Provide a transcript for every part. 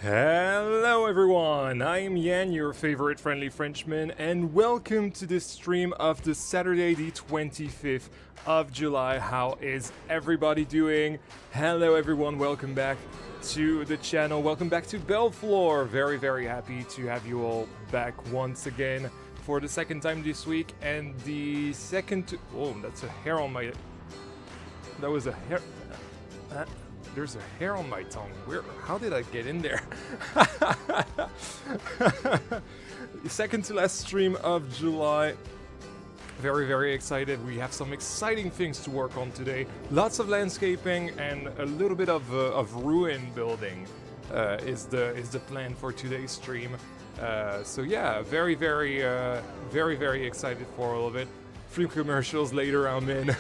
Hello everyone, I am Yan, your favorite friendly Frenchman, and welcome to this stream of the Saturday the 25th of July. How is everybody doing? Hello everyone, welcome back to the channel, welcome back to Belleflore. Very happy to have you all back once again for the second time this week, and the second oh, that's a hair on my... That was a hair... There's a hair on my tongue. Where? How did I get in there? Second to last stream of July. Very excited. We have some exciting things to work on today. Lots of landscaping and a little bit of ruin building is the plan for today's stream. So yeah, very excited for all of it. Free commercials later, I'm in.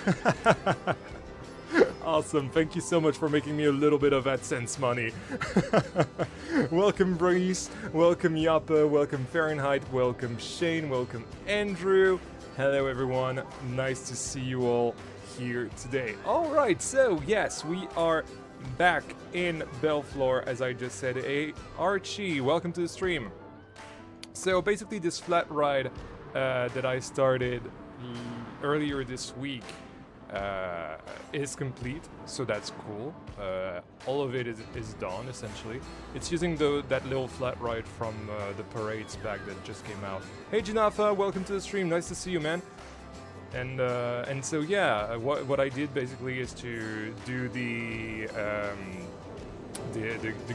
Awesome, thank you so much for making me a little bit of AdSense money. Welcome Breeze, welcome Yappa, welcome Fahrenheit, welcome Shane, welcome Andrew. Hello everyone, nice to see you all here today. Alright, so yes, we are back in Belleflore, as I just said. Hey, Archie, welcome to the stream. So basically this flat ride that I started earlier this week is complete, so that's cool. All of it is done, essentially. It's using that little flat ride from the parades pack that just came out. Hey Janafa, welcome to the stream, nice to see you, man. And so yeah, what I did basically is to do the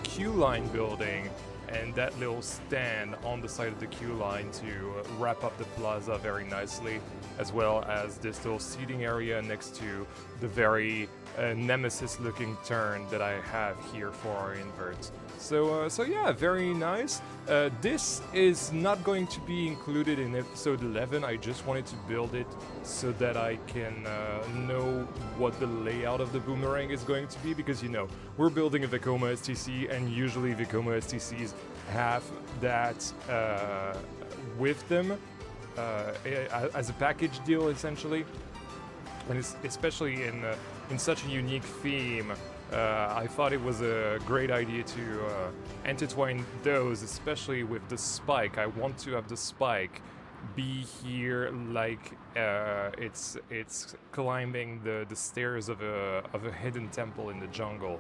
queue line building and that little stand on the side of the queue line to wrap up the plaza very nicely, as well as this little seating area next to the very nemesis-looking turn that I have here for our inverts. So yeah, very nice. This is not going to be included in episode 11. I just wanted to build it so that I can know what the layout of the boomerang is going to be, because, you know, we're building a Vekoma STC, and usually Vekoma STCs have that with them as a package deal, essentially. And it's especially in such a unique theme, I thought it was a great idea to intertwine those, especially with the spike. I want to have the spike be here like it's climbing the stairs of a hidden temple in the jungle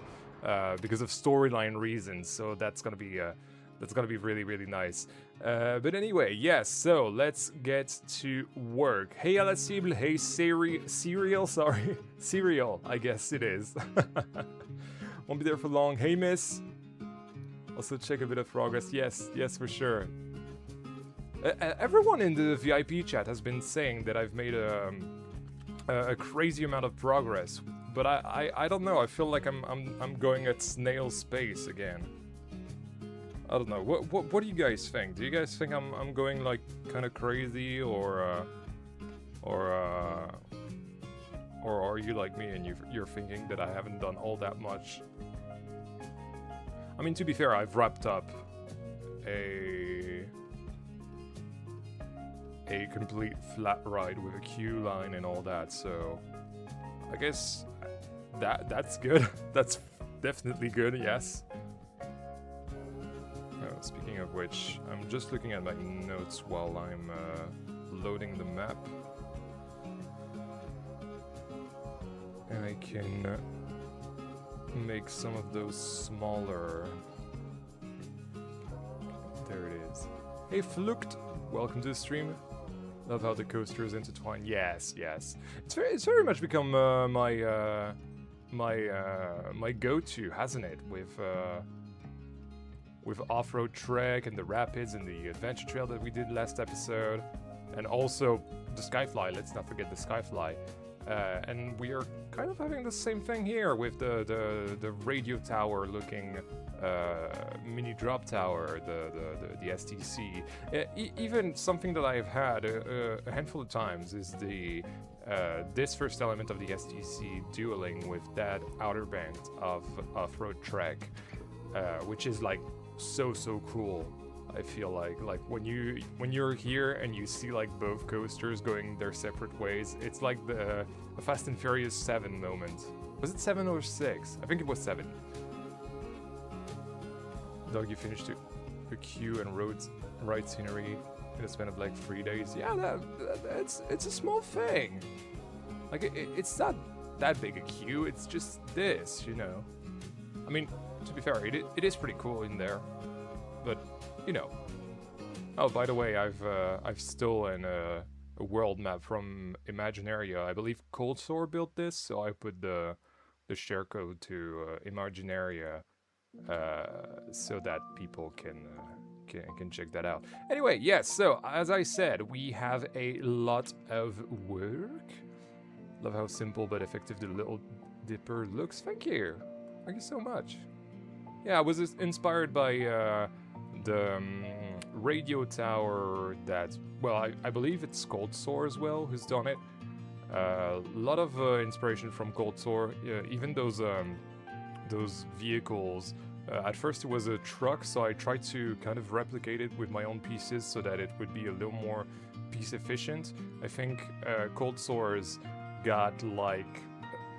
because of storyline reasons. So that's gonna be really nice. But anyway, yes, so let's get to work. Hey Alasible, hey Cereal, sorry. Cereal, I guess it is. Won't be there for long. Hey Miss. Also check a bit of progress. Yes, for sure. Everyone in the VIP chat has been saying that I've made a crazy amount of progress, but I don't know. I feel like I'm going at snail space again. I don't know. What do you guys think? Do you guys think I'm going like kind of crazy, or are you like me and you're thinking that I haven't done all that much? I mean, to be fair, I've wrapped up a complete flat ride with a queue line and all that, so I guess that's good. That's definitely good, yes. Speaking of which, I'm just looking at my notes while I'm loading the map. And I can make some of those smaller. There it is. Hey Flucht, welcome to the stream. Love how the coasters intertwine. Yes. It's very much become my go-to, hasn't it? With off-road trek and the rapids and the adventure trail that we did last episode, and also the Skyfly. Let's not forget the Skyfly. And we are kind of having the same thing here with the radio tower looking mini drop tower, the STC. Even something that I've had a handful of times is this first element of the STC dueling with that outer band of off-road trek, which is like so cool. I feel like when you're here and you see like both coasters going their separate ways, it's like the Fast and Furious 7 moment. Was it 7 or 6? I think it was 7. Dog, you finished a queue and ride scenery in a span of like 3 days. Yeah, it's a small thing. Like it's not that big a queue. It's just this, you know. I mean, to be fair, it is pretty cool in there, but you know. Oh, by the way, I've stolen a world map from Imaginaria. I believe Cold Sore built this, so I put the share code to Imaginaria so that people can check that out. Anyway, yes. So as I said, we have a lot of work. Love how simple but effective the Little Dipper looks. Thank you so much. Yeah, I was inspired by the radio tower that, well, I believe it's Cold Sore as well who's done it. A lot of inspiration from Cold Sore. Even those vehicles. At first it was a truck, so I tried to kind of replicate it with my own pieces so that it would be a little more piece efficient. I think Cold Sore's got like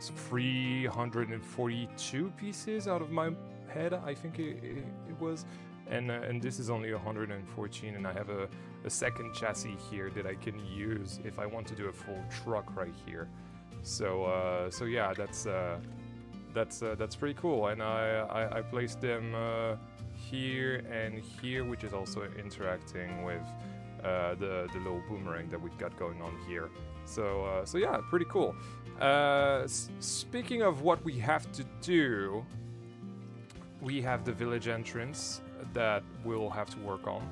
342 pieces out of my head, I think it was. And this is only 114, and I have a second chassis here that I can use if I want to do a full truck right here. So yeah, that's pretty cool. And I placed them here and here, which is also interacting with the little boomerang that we've got going on here. So yeah, pretty cool. Speaking of what we have to do, we have the village entrance that we'll have to work on.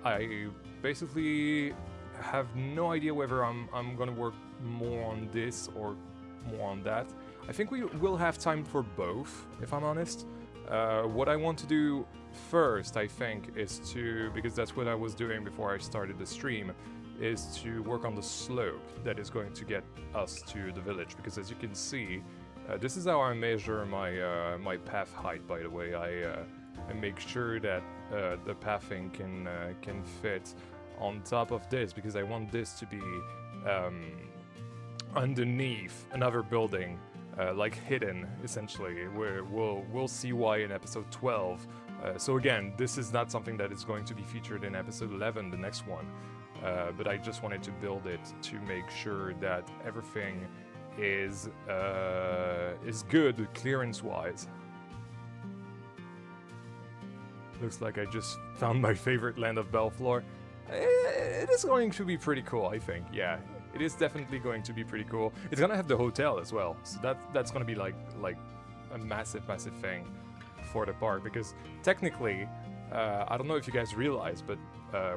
I basically have no idea whether I'm gonna work more on this or more on that. I think we will have time for both, if I'm honest. What I want to do first, I think, is to, because that's what I was doing before I started the stream, is to work on the slope that is going to get us to the village. Because as you can see, this is how I measure my path height, by the way. I make sure that the pathing can fit on top of this, because I want this to be underneath another building, like hidden, essentially. We'll see why in episode 12. So again, this is not something that is going to be featured in episode 11, the next one. But I just wanted to build it to make sure that everything is good clearance-wise. Looks like I just found my favorite land of Belleflore. It is going to be pretty cool, I think. Yeah, it is definitely going to be pretty cool. It's gonna have the hotel as well, so that's gonna be like a massive thing for the park. Because technically, I don't know if you guys realize, but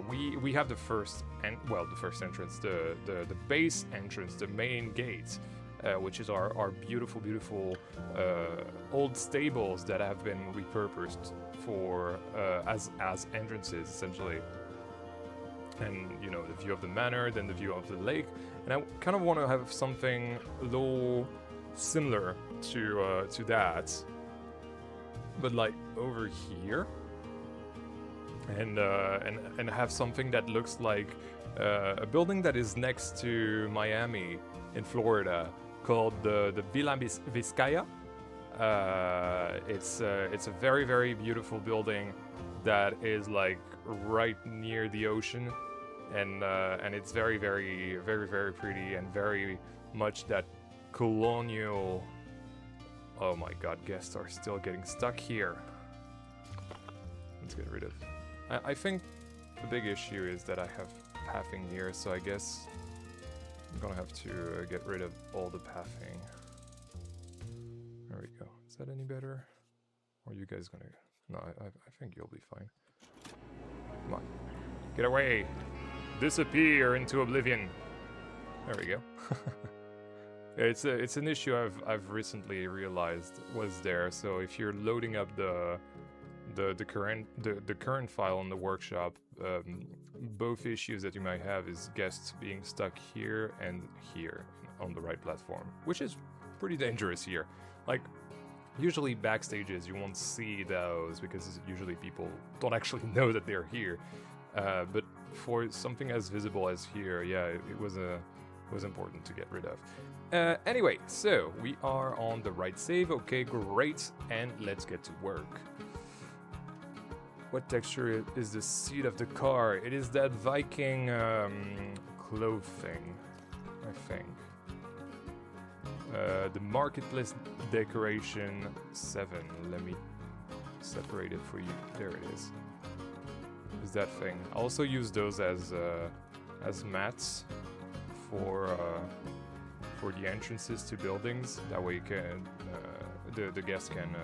we have the first entrance, the base entrance, the main gate, which is our beautiful old stables that have been repurposed for as entrances, essentially. And you know, the view of the manor, then the view of the lake, and I kind of want to have something a little similar to that, but like over here, and have something that looks like a building that is next to Miami in Florida, called the Villa Vizcaya. It's a very beautiful building that is like right near the ocean, and it's very pretty, and very much that colonial. Oh my god, guests are still getting stuck here. Let's get rid of. I think the big issue is that I have pathing here, so I guess I'm gonna have to get rid of all the pathing. There we go. Is that any better? Or are you guys gonna... No, I think you'll be fine. Come on. Get away! Disappear into oblivion! There we go. It's an issue I've recently realized was there. So if you're loading up the current file on the workshop, both issues that you might have is guests being stuck here and here on the right platform, which is pretty dangerous here. Like, usually backstages you won't see those because usually people don't actually know that they're here. But for something as visible as here, yeah, it was important to get rid of. Anyway, so we are on the right save. Okay, great, and let's get to work. What texture is the seat of the car? It is that Viking clothing, I think. The marketplace decoration 7. Let me separate it for you. There it is. Is that thing? I also use those as mats for the entrances to buildings. That way, you can the guests can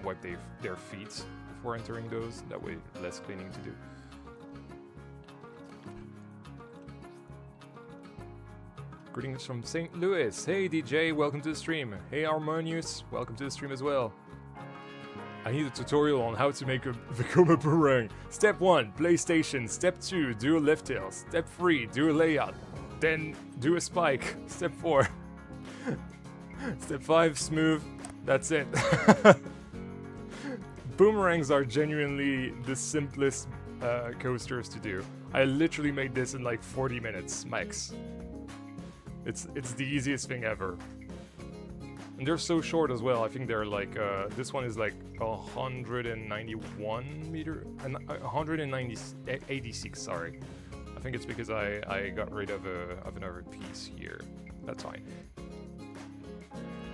wipe their feet before entering those. That way, less cleaning to do. Greetings from St. Louis. Hey DJ, welcome to the stream. Hey Harmonious, welcome to the stream as well. I need a tutorial on how to make a Vekoma boomerang. Step 1, PlayStation. Step 2, do a lift tail. Step 3, do a layout. Then do a spike. Step 4. Step 5, smooth. That's it. Boomerangs are genuinely the simplest coasters to do. I literally made this in like 40 minutes max. It's the easiest thing ever. And they're so short as well. I think they're like, this one is like 191 meter, and 186, sorry. I think it's because I got rid of another piece here. That's fine.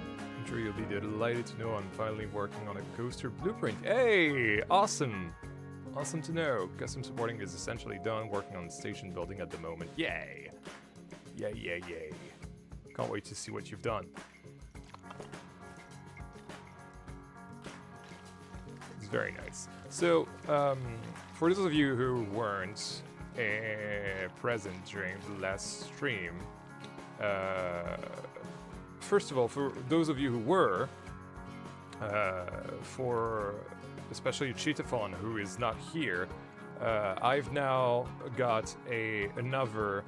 I'm sure you'll be delighted to know I'm finally working on a coaster blueprint. Hey, awesome. Awesome to know. Custom supporting is essentially done, working on the station building at the moment. Yay. Yay, yay, yay. Can't wait to see what you've done. It's very nice. So, for those of you who weren't present during the last stream, first of all, for those of you who were, for especially Cheetahphone, who is not here, I've now got another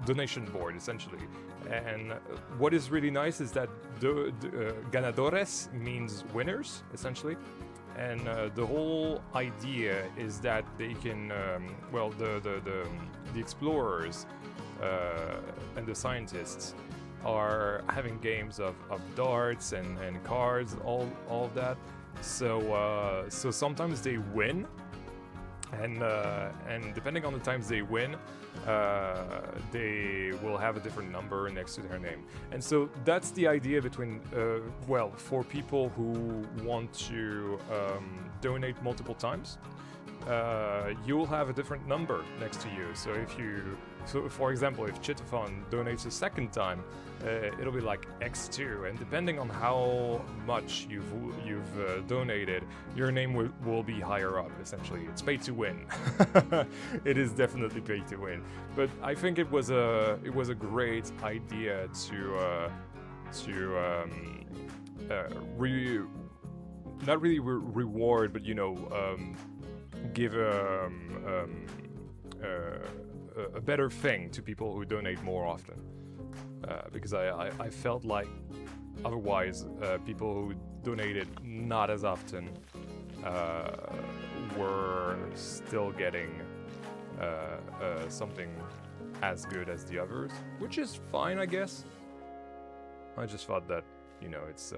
donation board, essentially. And what is really nice is that ganadores means winners, essentially. And the whole idea is that they can, well, the explorers and the scientists are having games of darts and cards, all of that. So so sometimes they win. And depending on the times they win, they will have a different number next to their name. And so that's the idea between, well, for people who want to donate multiple times, you'll have a different number next to you. So if you, so for example, if Cheetahphone donates a second time, it'll be like X2, and depending on how much you've donated, your name will be higher up. Essentially, it's pay to win. It is definitely pay to win. But I think it was a great idea to not really reward, but you know, give a better thing to people who donate more often. Because I felt like otherwise people who donated not as often were still getting something as good as the others, which is fine, I guess. I just thought that, you know, it's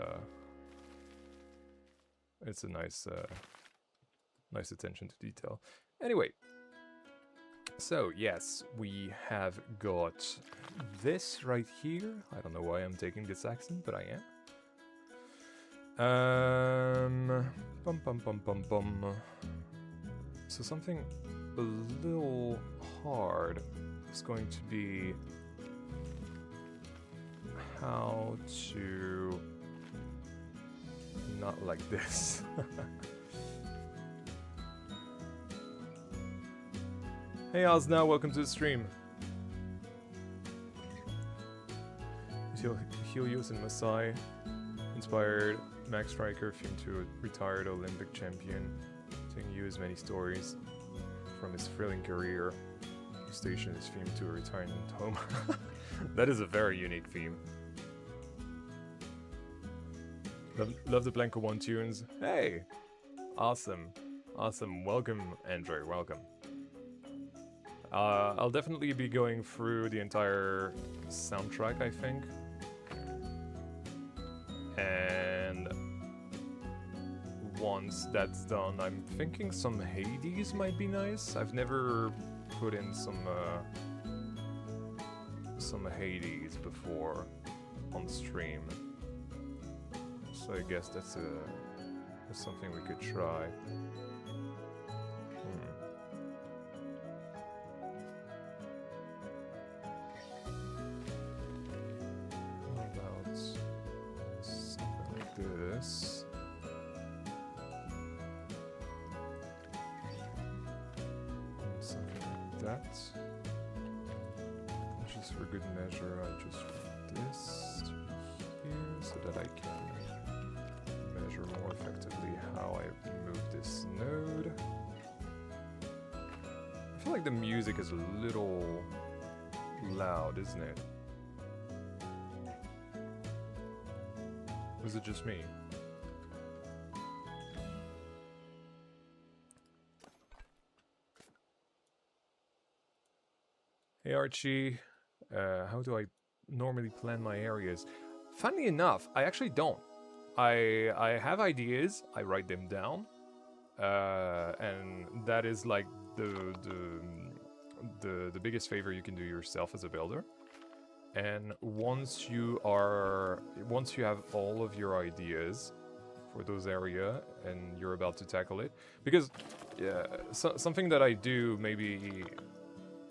a nice nice attention to detail. Anyway, so yes, we have got this right here. I don't know why I'm taking this accent, but I am. So something a little hard is going to be how to not like this. Hey Ozna, welcome to the stream. Helios and Masai inspired Max Striker theme to a retired Olympic champion, telling you his many stories from his thrilling career. He stationed his theme to a retirement home. That is a very unique theme. Love the Blanco 1 tunes. Hey! Awesome. Awesome. Welcome, Andre. Welcome. I'll definitely be going through the entire soundtrack, I think. once that's done, I'm thinking some Hades might be nice. I've never put in some Hades before on stream, so I guess that's something we could try. How about something like this? And something like that. Just for good measure, I just want this to be here so that I can measure more effectively how I move this node. I feel like the music is a little loud, isn't it? Or is it just me? Hey Archie, how do I normally plan my areas? Funnily enough, I actually don't. I have ideas, I write them down, and that is like the biggest favor you can do yourself as a builder. And once you have all of your ideas for those area and you're about to tackle it, because something that I do maybe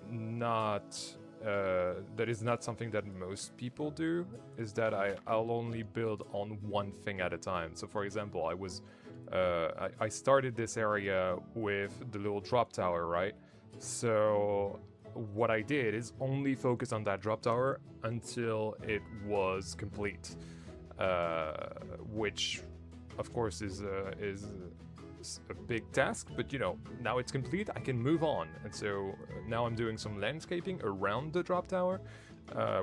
not that is not something that most people do is that I'll only build on one thing at a time. So for example, I started this area with the little drop tower, right? So what I did is only focus on that drop tower until it was complete, which of course is a big task, but you know, now it's complete, I can move on. And so now I'm doing some landscaping around the drop tower,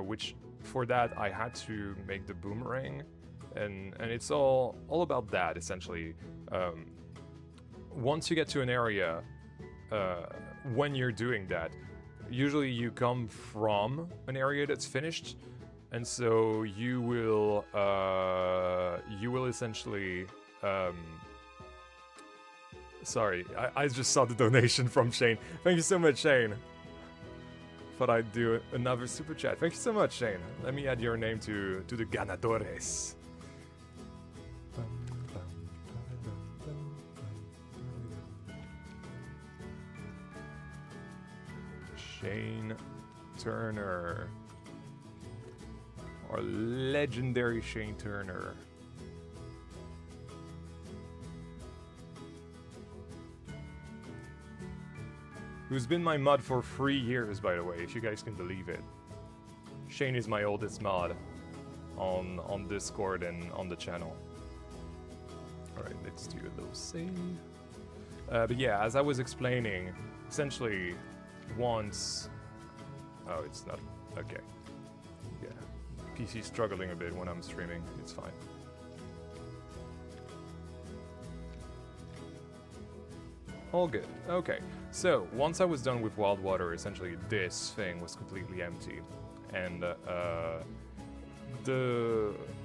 which for that I had to make the boomerang, and it's all about that essentially. Once you get to an area, when you're doing that, usually you come from an area that's finished, and so you will essentially sorry, I just saw the donation from Shane. Thank you so much, Shane. Thought I'd do another super chat. Thank you so much, Shane. Let me add your name to the ganadores. Shane Turner. Our legendary Shane Turner. Who's been my mod for 3 years, by the way, if you guys can believe it. Shane is my oldest mod on Discord and on the channel. Alright, let's do a little save. But yeah, as I was explaining, essentially, once... Oh, it's not... Okay. Yeah. PC's struggling a bit when I'm streaming. It's fine. All good. Okay. So, once I was done with Wild Water, essentially this thing was completely empty. And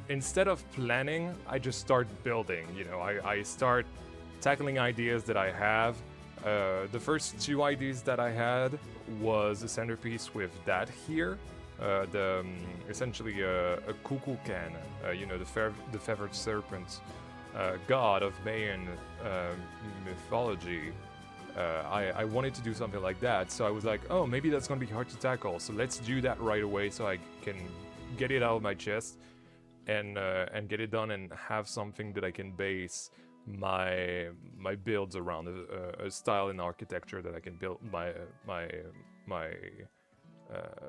instead of planning, I just start building. You know, I start tackling ideas that I have. The first 2 ideas that I had was a centerpiece with that here. Essentially a Kukulkan, you know, the feathered serpent, god of Mayan mythology. I wanted to do something like that, so I was like, oh, maybe that's gonna be hard to tackle, so let's do that right away so I can get it out of my chest and get it done and have something that I can base my builds around, a style in architecture that I can build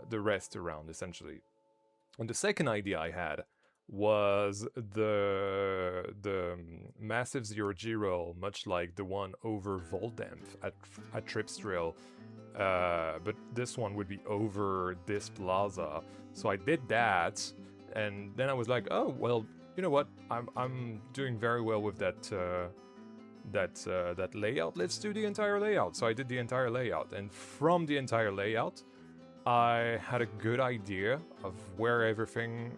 the rest around, essentially. And the second idea I had was the massive 0G roll, much like the one over Voldempt at Tripstrail, but this one would be over this plaza. So I did that, and then I was like, oh well, you know what? I'm doing very well with that layout. Let's do the entire layout. So I did the entire layout, and from the entire layout, I had a good idea of where everything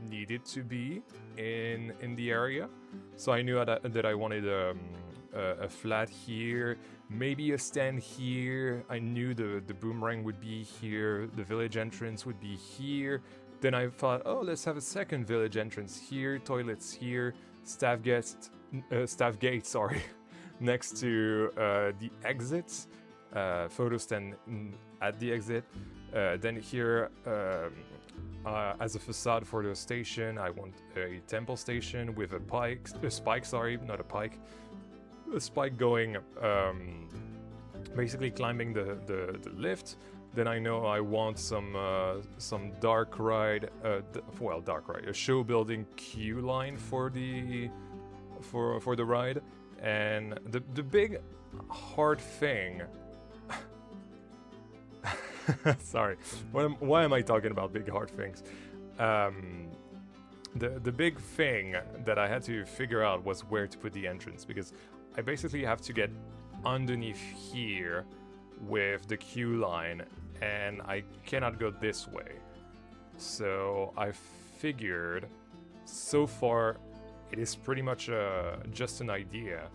needed to be in the area. So I knew that I wanted a flat here, maybe a stand here. I knew the boomerang would be here, the village entrance would be here. Then I thought, oh, let's have a second village entrance here, toilets here, staff gate, sorry, next to the exit, photo stand at the exit. Then here, as a facade for the station, I want a temple station with a spike, sorry, not a pike. A spike going, basically climbing the lift. Then I know I want some dark ride, a show building queue line for the ride. And the big hard thing. Sorry, why am I talking about big hard things? The big thing that I had to figure out was where to put the entrance, because I basically have to get underneath here with the queue line, and I cannot go this way. So I figured, so far it is pretty much just an idea,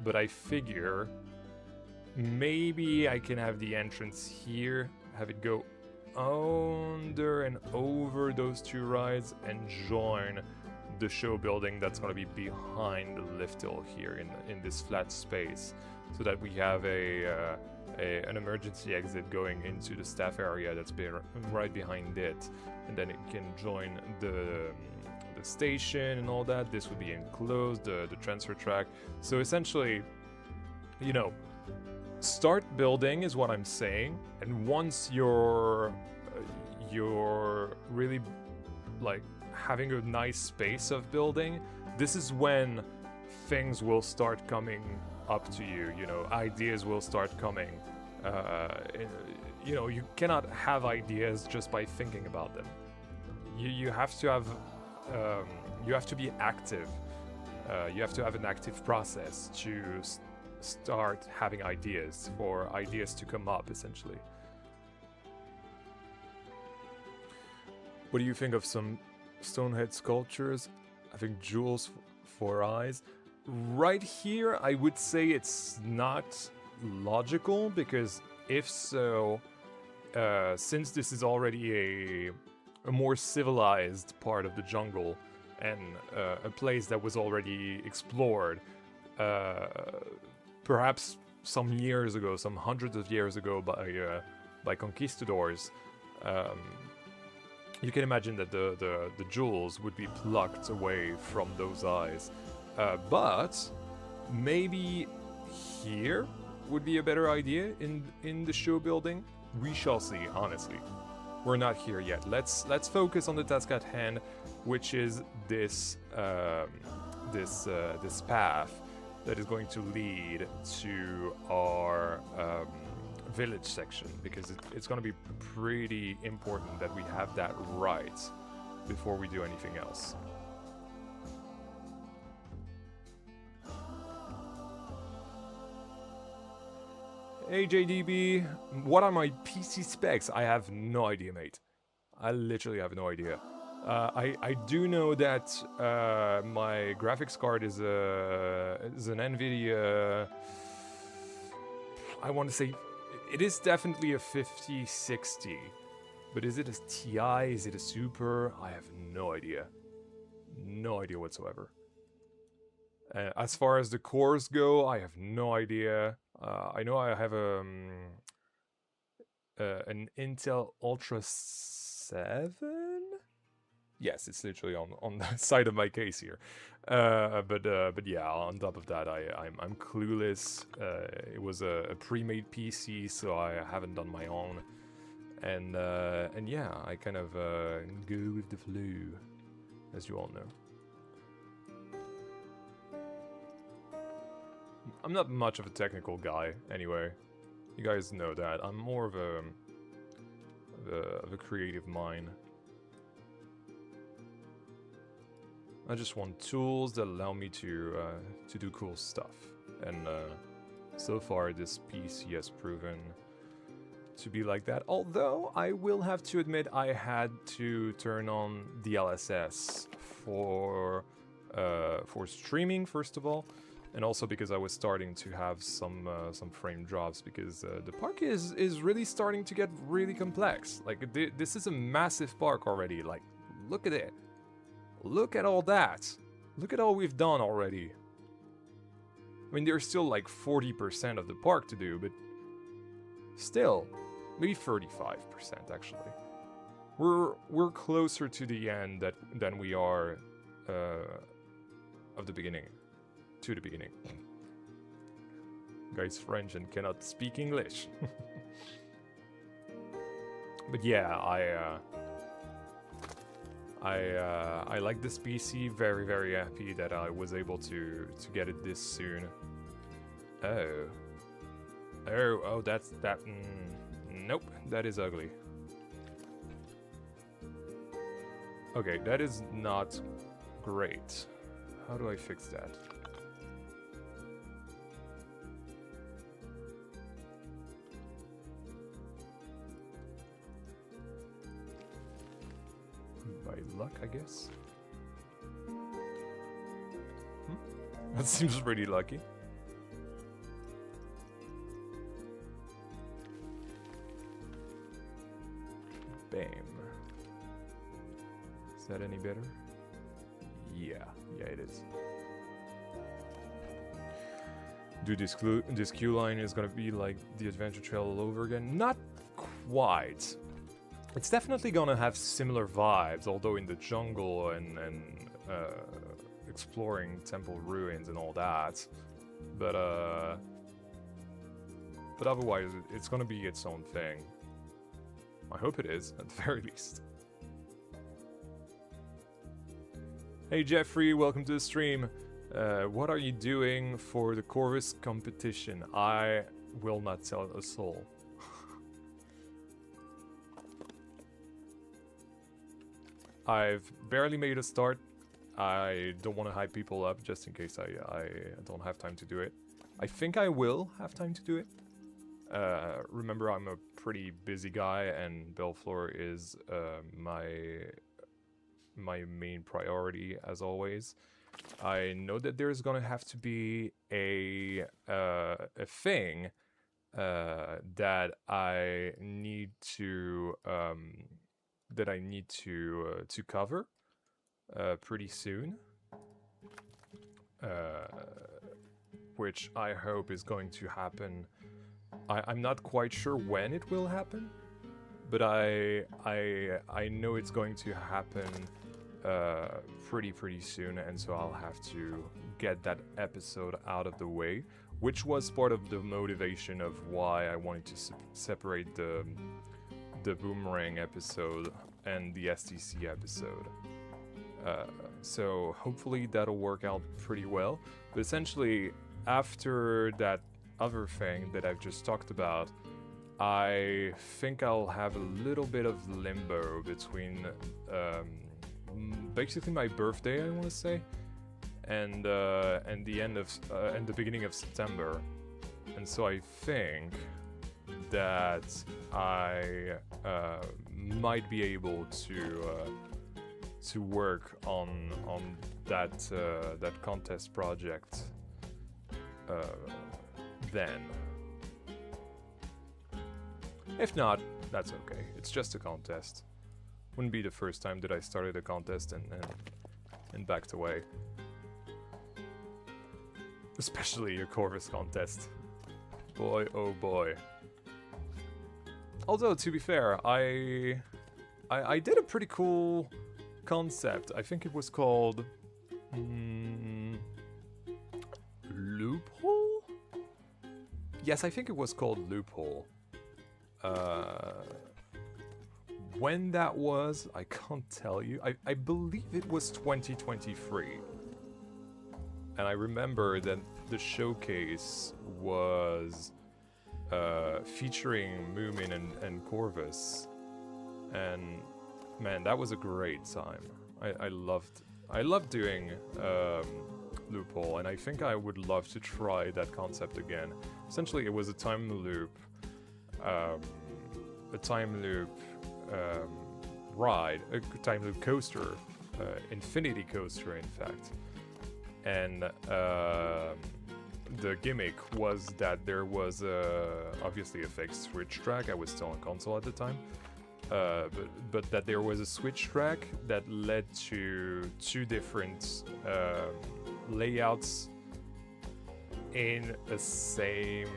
but I figure maybe I can have the entrance here, have it go under and over those two rides and join the show building that's going to be behind the lift hill here in this flat space, so that we have an emergency exit going into the staff area that's right behind it, and then it can join the station and all that. This would be enclosed, the transfer track. So essentially, you know, start building is what I'm saying, and once you're really like having a nice space of building, this is when things will start coming up to you. You know, ideas will start coming. You know, you cannot have ideas just by thinking about them. You have to have you have to be active. You have to have an active process to start having ideas, for ideas to come up, essentially. What do you think of some stonehead sculptures having jewels for eyes? Right here, I would say it's not logical, because if so, since this is already a more civilized part of the jungle and a place that was already explored, perhaps some years ago, some hundreds of years ago by conquistadors, you can imagine that the jewels would be plucked away from those eyes. But maybe here would be a better idea in the show building. We shall see, honestly. We're not here yet. Let's focus on the task at hand, which is this this path that is going to lead to our village section, because it's going to be pretty important that we have that right before we do anything else. Hey JDB, what are my PC specs? I have no idea, mate. I literally have no idea. I do know that my graphics card is an NVIDIA. I want to say it is definitely a 5060, but is it a TI? Is it a Super? I have no idea. No idea whatsoever. As far as the cores go, I have no idea. I know I have an Intel Ultra 7. Yes, it's literally on the side of my case here. But yeah, on top of that, I'm clueless. It was a pre-made PC, so I haven't done my own. And yeah, I kind of go with the flow, as you all know. I'm not much of a technical guy, anyway. You guys know that. I'm more of a creative mind. I just want tools that allow me to do cool stuff. And so far, this PC has proven to be like that. Although I will have to admit I had to turn on the LSS for streaming first of all, and also because I was starting to have some frame drops because the park is really starting to get really complex. Like this is a massive park already. Like look at it. Look at all that. Look at all we've done already. I mean, there's still like 40% of the park to do, but still, maybe 35% actually. We're closer to the end than we are of the beginning. To the beginning. Guy's French and cannot speak English. But yeah, I like this PC. Very, very happy that I was able to get it this soon. Oh, that's that. Nope, that is ugly. Okay, that is not great. How do I fix that? By luck, I guess. That seems pretty lucky. Bam. Is that any better? Yeah, it is. Dude, this queue line is gonna be like the adventure trail all over again? Not quite. It's definitely gonna have similar vibes, although in the jungle and exploring temple ruins and all that. But otherwise, it's gonna be its own thing. I hope it is, at the very least. Hey Jeffrey, welcome to the stream. What are you doing for the Corvus competition? I will not tell a soul. I've barely made a start. I don't want to hype people up just in case I don't have time to do it. I think I will have time to do it. Remember, I'm a pretty busy guy, and Belleflore is my main priority as always. I know that there's gonna have to be a thing that I need to cover pretty soon, which I hope is going to happen. I'm not quite sure when it will happen, but I know it's going to happen pretty soon, and so I'll have to get that episode out of the way, which was part of the motivation of why I wanted to separate the Boomerang episode and the STC episode. So hopefully that'll work out pretty well. But essentially, after that other thing that I've just talked about, I think I'll have a little bit of limbo between basically my birthday, I want to say, and the end of and the beginning of September. And so I think that I might be able to work on that contest project then. If not, that's okay. It's just a contest. Wouldn't be the first time that I started a contest and backed away. Especially a Corvus contest. Boy, oh boy. Although, to be fair, I did a pretty cool concept. I think it was called Loophole? Yes, I think it was called Loophole. When that was, I can't tell you. I believe it was 2023. And I remember that the showcase was featuring Moomin and Corvus. And man, that was a great time. I loved doing Loophole, and I think I would love to try that concept again. Essentially, it was a time loop a time loop ride, a time loop coaster, infinity coaster, in fact. And the gimmick was that there was obviously a fixed switch track. I was still on console at the time, but that there was a switch track that led to two different layouts in a same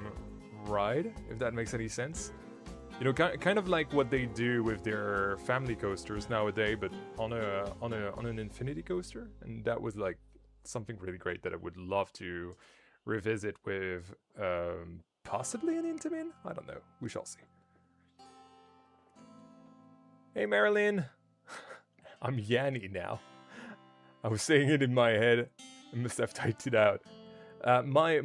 ride, if that makes any sense. You know, kind of like what they do with their family coasters nowadays, but on an infinity coaster. And that was like something really great that I would love to revisit with possibly an Intamin? I don't know. We shall see. Hey, Marilyn. I'm Yanni now. I was saying it in my head. I must have typed it out. My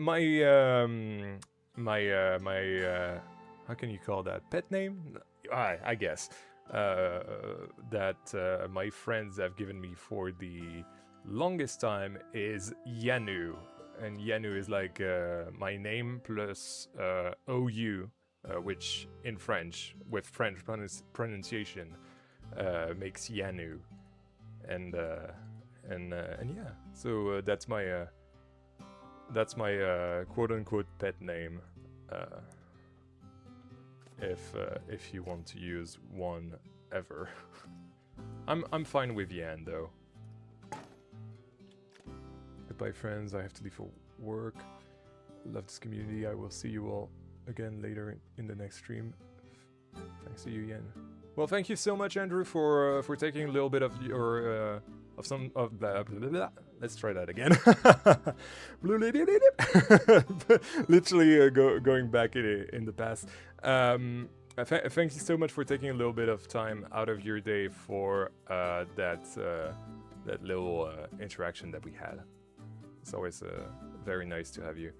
how can you call that? Pet name? I guess. That my friends have given me for the longest time is Yanu. And Yanu is like my name plus OU, which in French, with French pronunciation, makes Yanu. And yeah, so that's my quote-unquote pet name. If you want to use one ever. I'm fine with Yan though. Goodbye friends, I have to leave for work. Love this community. I will see you all again later in the next stream. Thanks to you, Yan. Well, thank you so much, Andrew, for taking a little bit of your let's try that again. Literally going back in the past. Thank you so much for taking a little bit of time out of your day for that little interaction that we had. It's always very nice to have you.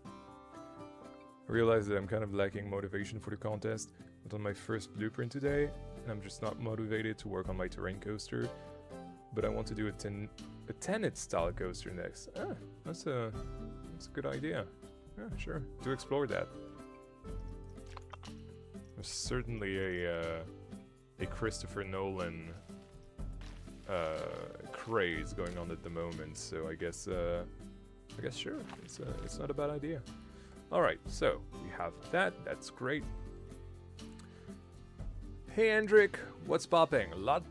I realize that I'm kind of lacking motivation for the contest. I'm on my first blueprint today, and I'm just not motivated to work on my terrain coaster. But I want to do a Tenet style coaster next. Ah, that's a good idea. Yeah, sure. Do explore that. There's certainly a Christopher Nolan craze going on at the moment, so I guess sure. It's not a bad idea. All right, so we have that. That's great. Hey, Hendrik, what's popping? Lot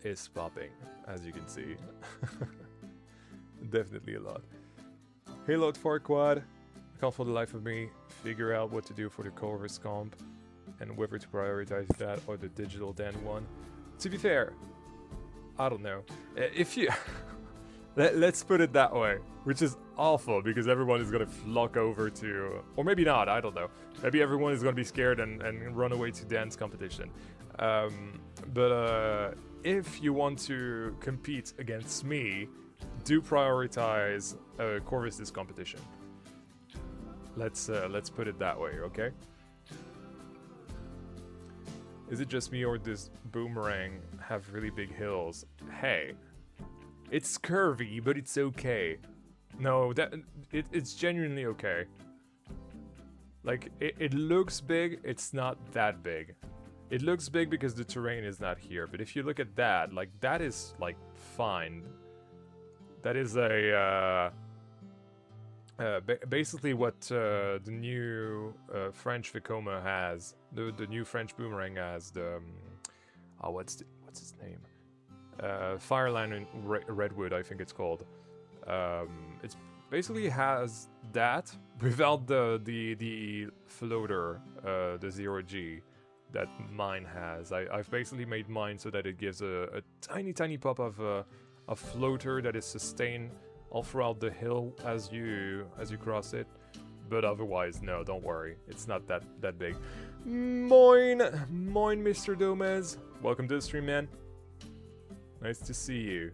is popping, as you can see. Definitely a lot. Hey, Lord Farquad. I can't for the life of me figure out what to do for the Corvus comp and whether to prioritize that or the digital den one. To be fair, I don't know. If you... Let's put it that way, which is awful because everyone is going to flock over to... Or maybe not, I don't know. Maybe everyone is going to be scared and run away to dance competition. But if you want to compete against me, do prioritize Corvus's competition. Let's put it that way, okay? Is it just me or does Boomerang have really big hills? Hey... It's curvy, but it's okay. No, it's genuinely okay. Like, it looks big, it's not that big. It looks big because the terrain is not here, but if you look at that, like, that is, like, fine. That is a, basically what the new French Vekoma has, the new French Boomerang has, the, what's his name? Fireline and Redwood, I think it's called. It's basically has that without the floater, the 0G that mine has. I've basically made mine so that it gives a tiny pop of a floater that is sustained all throughout the hill as you cross it. But otherwise, no, don't worry, it's not that big. Moin, Mr. Gomez. Welcome to the stream, man. Nice to see you.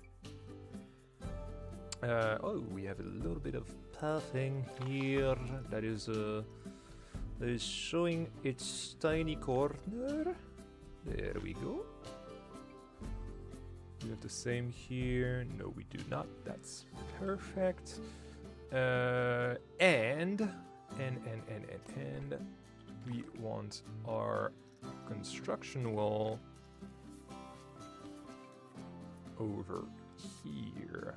Oh, we have a little bit of puffing here. That is showing its tiny corner. There we go. We have the same here. No, we do not. That's perfect. And we want our construction wall over here.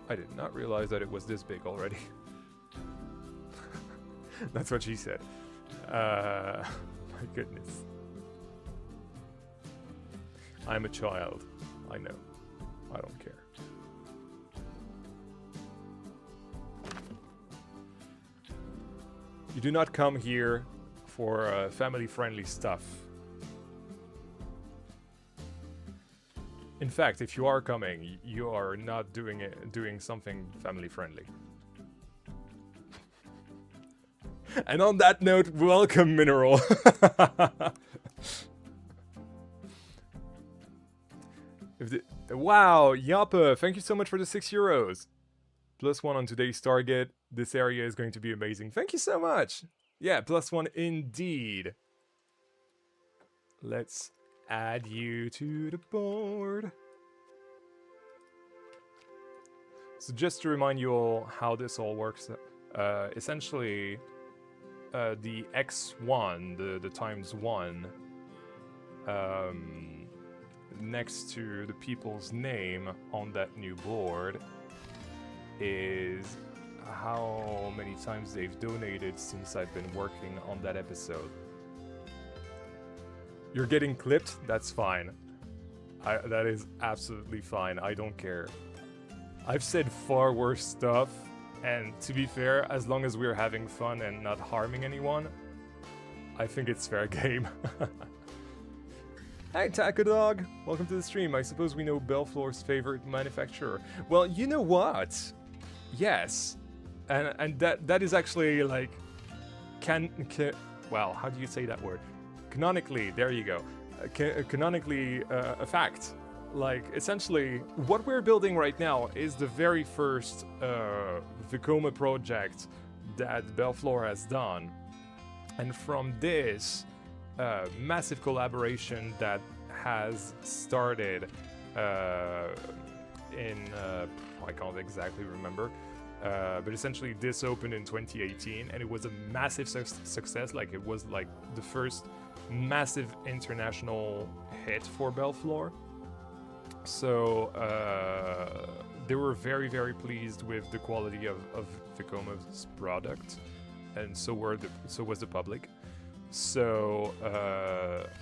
I did not realize that it was this big already. That's what she said. My goodness. I'm a child. I know. I don't care. You do not come here for family-friendly stuff. In fact, if you are coming, you are not doing something family-friendly. And on that note, welcome, Mineral. Wow, Yappa, thank you so much for the €6. +1 on today's target. This area is going to be amazing. Thank you so much. Yeah, +1 indeed. Let's add you to the board. So just to remind you all how this all works, essentially the x1, the times 1, next to the people's name on that new board is how many times they've donated since I've been working on that episode. You're getting clipped? That's fine. That is absolutely fine. I don't care. I've said far worse stuff, and to be fair, as long as we're having fun and not harming anyone, I think it's fair game. Hi, Taco Dog! Welcome to the stream. I suppose we know Belleflore's favorite manufacturer. Well, you know what? Yes. And that is actually like... well, how do you say that word? Canonically, there you go. Canonically a fact. Like, essentially, what we're building right now is the very first Vekoma project that Belleflore has done. And from this massive collaboration that has started in, I can't exactly remember, but essentially this opened in 2018 and it was a massive success. Like, it was like the first massive international hit for Belleflore. So they were very, very pleased with the quality of Vekoma's product, and so was the public. So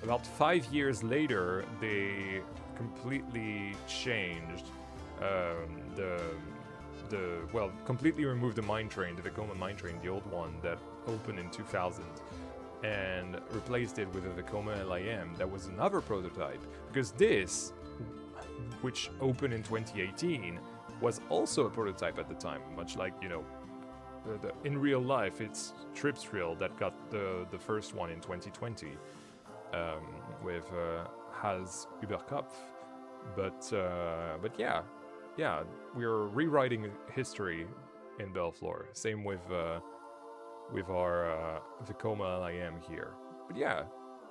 about 5 years later, they completely changed completely removed the mine train, the Vekoma mine train, the old one that opened in 2000, and replaced it with a Vekoma LIM that was another prototype, because this, which opened in 2018, was also a prototype at the time, much like, you know, in real life, it's Tripsdrill that got the first one in 2020 with Hals Überkopf. But yeah, we're rewriting history in Belleflore. Same with our Vekoma LIM here. But yeah,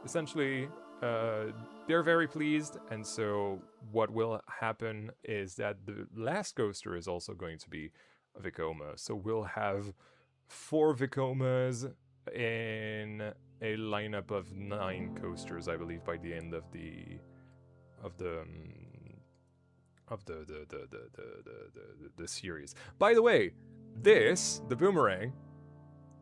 essentially, they're very pleased, and so what will happen is that the last coaster is also going to be a Vekoma. So we'll have 4 Vekomas in a lineup of 9 coasters, I believe, by the end of the series. By the way, the Boomerang,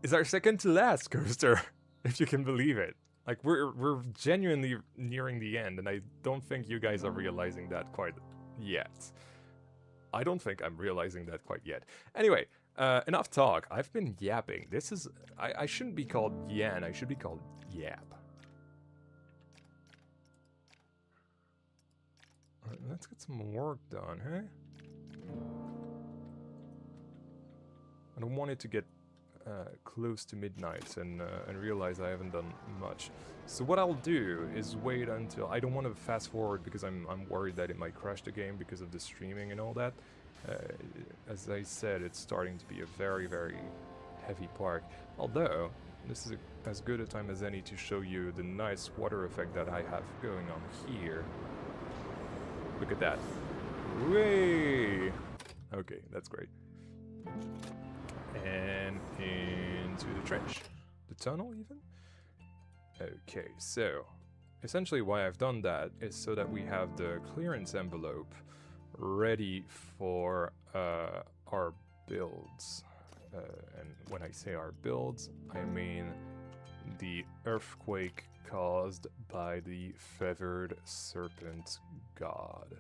is our second to last coaster, if you can believe it. Like, we're genuinely nearing the end, and I don't think you guys are realizing that quite yet. I don't think I'm realizing that quite yet. Anyway, enough talk. I've been yapping. This is... I shouldn't be called Yan, I should be called Yap. Let's get some work done, huh? I don't want it to get close to midnight and realize I haven't done much. So what I'll do is wait until... I don't want to fast forward because I'm worried that it might crash the game because of the streaming and all that. As I said, it's starting to be a very, very heavy park. Although, this is as good a time as any to show you the nice water effect that I have going on here. Look at that. Way! Okay, that's great. And into the trench. The tunnel, even? Okay, so essentially why I've done that is so that we have the clearance envelope ready for our builds. And when I say our builds, I mean the earthquake caused by the feathered serpent god.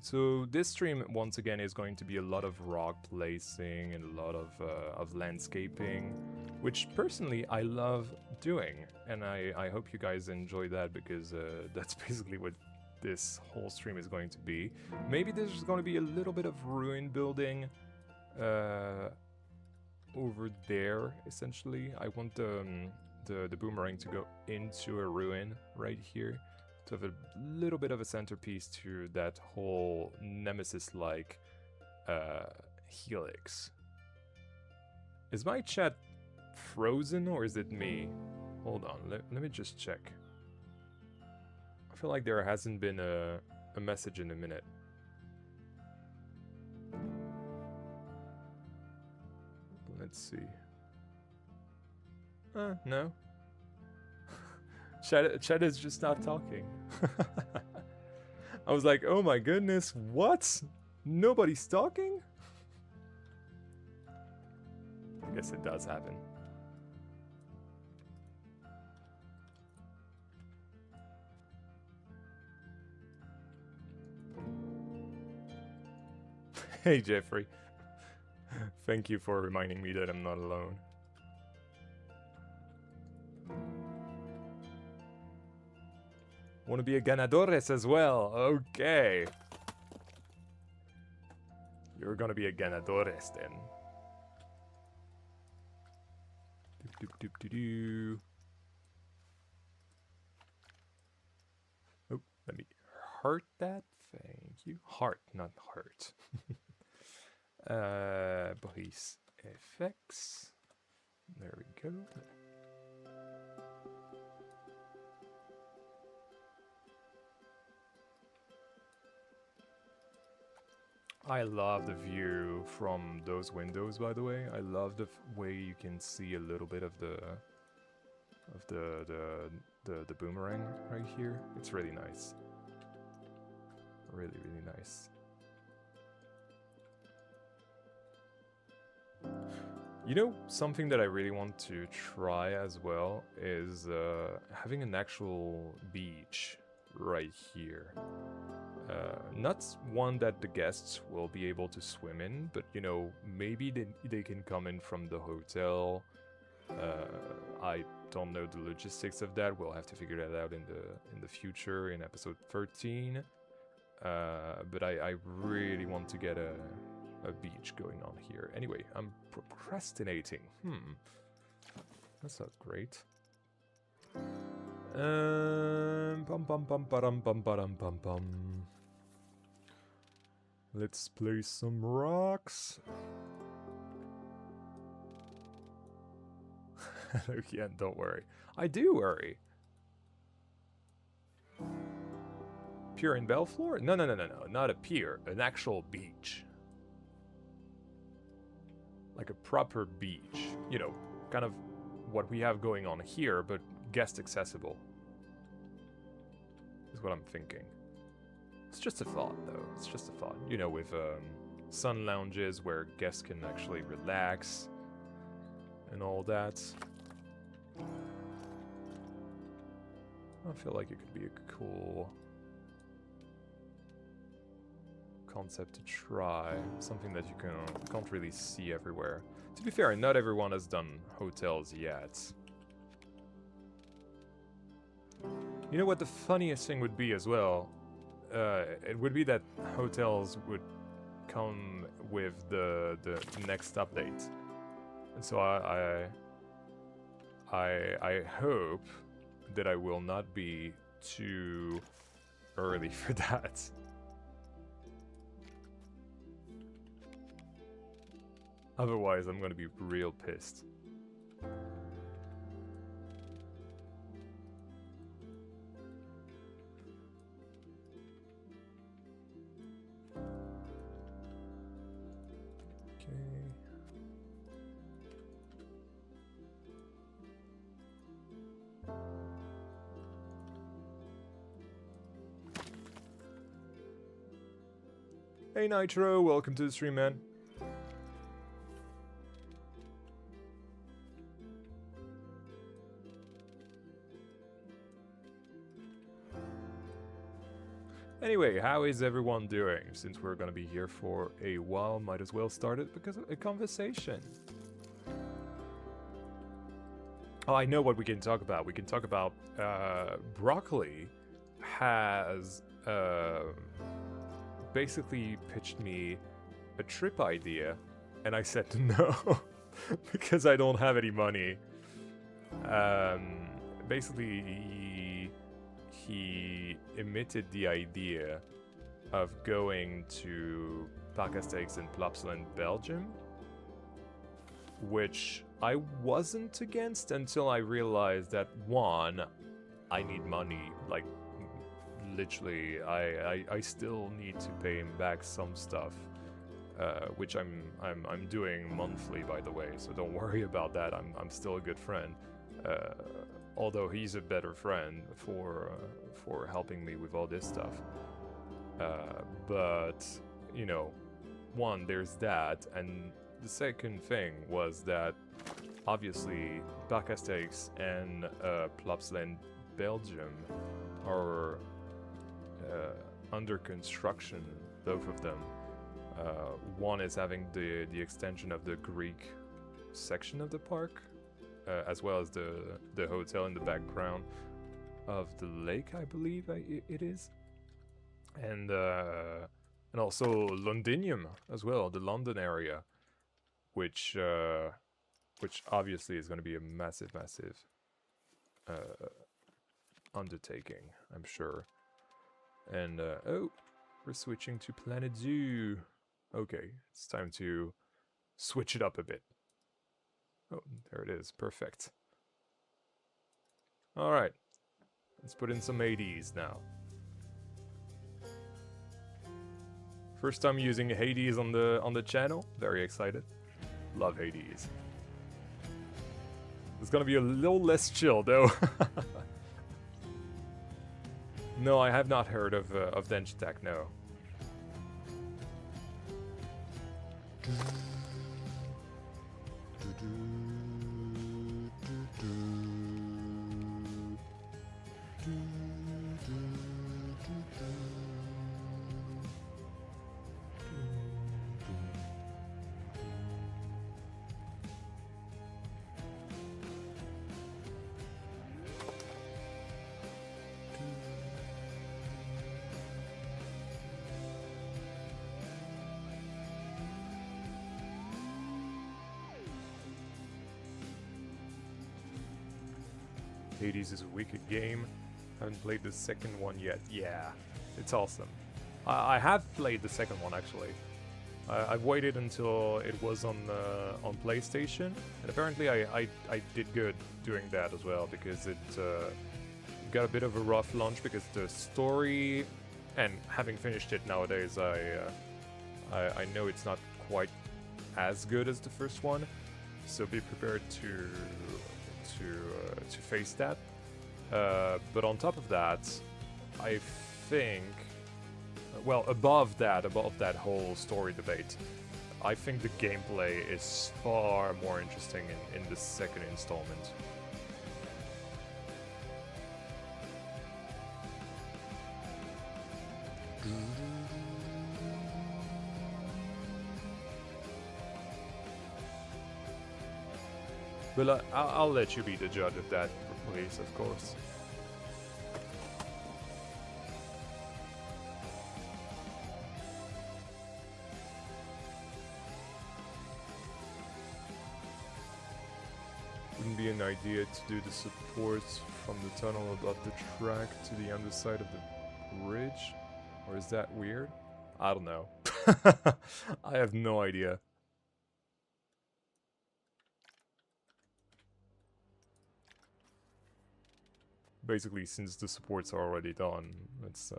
So this stream, once again, is going to be a lot of rock placing and a lot of landscaping, which personally I love doing, and I hope you guys enjoy that, because that's basically what this whole stream is going to be. Maybe there's going to be a little bit of ruin building over there, essentially. I want the boomerang to go into a ruin right here, to have a little bit of a centerpiece to that whole Nemesis-like helix. Is my chat frozen, or is it me? Hold on, let me just check. I feel like there hasn't been a message in a minute. Let's see. No. Chat is just not talking. I was like, oh my goodness, what? Nobody's talking? I guess it does happen. Hey Jeffrey. Thank you for reminding me that I'm not alone. Want to be a ganadores as well? Okay. You're gonna be a ganadores then. Doop, doop, doop, doop, doop. Oh, let me heart that. Thank you. Heart, not heart. Brise FX. There we go. I love the view from those windows, by the way. I love the way you can see a little bit of the boomerang right here. It's really nice. Really, really nice. You know, something that I really want to try as well is having an actual beach right here. Not one that the guests will be able to swim in, but you know, maybe they can come in from the hotel. I don't know the logistics of that. We'll have to figure that out in the future, in episode 13. But I really want to get a beach going on here. Anyway, I'm procrastinating. That's not great. Pum pum pum pum pum pum pum pum. Let's place some rocks. Yeah, don't worry. I do worry. Pier in Belleflore? No, not a pier. An actual beach. Like a proper beach. You know, kind of what we have going on here, but guest accessible. Is what I'm thinking. It's just a thought, though. It's just a thought. You know, with sun lounges where guests can actually relax and all that. I feel like it could be a cool concept to try. Something that you can't really see everywhere. To be fair, not everyone has done hotels yet. You know what the funniest thing would be as well? It would be that hotels would come with the next update, and so I hope that I will not be too early for that. Otherwise, I'm gonna be real pissed. Hey Nitro, welcome to the stream, man. Anyway, how is everyone doing? Since we're gonna be here for a while, might as well start it because of a conversation. Oh, I know what we can talk about. We can talk about Broccoli has basically pitched me a trip idea, and I said no because I don't have any money. Basically, he emitted the idea of going to Parkasteaks in Plopsaland, Belgium, which I wasn't against until I realized that, one, I need money. Like, literally, I still need to pay him back some stuff, which I'm doing monthly, by the way. So don't worry about that. I'm still a good friend. Although he's a better friend for helping me with all this stuff. But you know, one, there's that, and the second thing was that obviously Parkasteaks and Plopsaland, Belgium are under construction, both of them. One is having the extension of the Greek section of the park, as well as the hotel in the background of the lake, I believe it is, and also Londinium as well, the London area, which obviously is going to be a massive undertaking, I'm sure. And oh, we're switching to Planet Zoo. Okay, it's time to switch it up a bit. Oh, there it is. Perfect. All right, let's put in some 80s now. First time using Hades on the channel. Very excited. Love Hades. It's gonna be a little less chill though. No, I have not heard of Dench Attack. No. Hades is a wicked game. Haven't played the second one yet. Yeah, it's awesome. I have played the second one actually. I've waited until it was on PlayStation, and apparently I did good doing that as well, because it got a bit of a rough launch because the story, and having finished it nowadays, I know it's not quite as good as the first one, so be prepared to face that. But on top of that, I think, well, above that whole story debate, I think the gameplay is far more interesting in the second installment. But I'll let you be the judge of that, please, of course. Wouldn't be an idea to do the supports from the tunnel above the track to the underside of the bridge? Or is that weird? I don't know. I have no idea. Basically, since the supports are already done, let's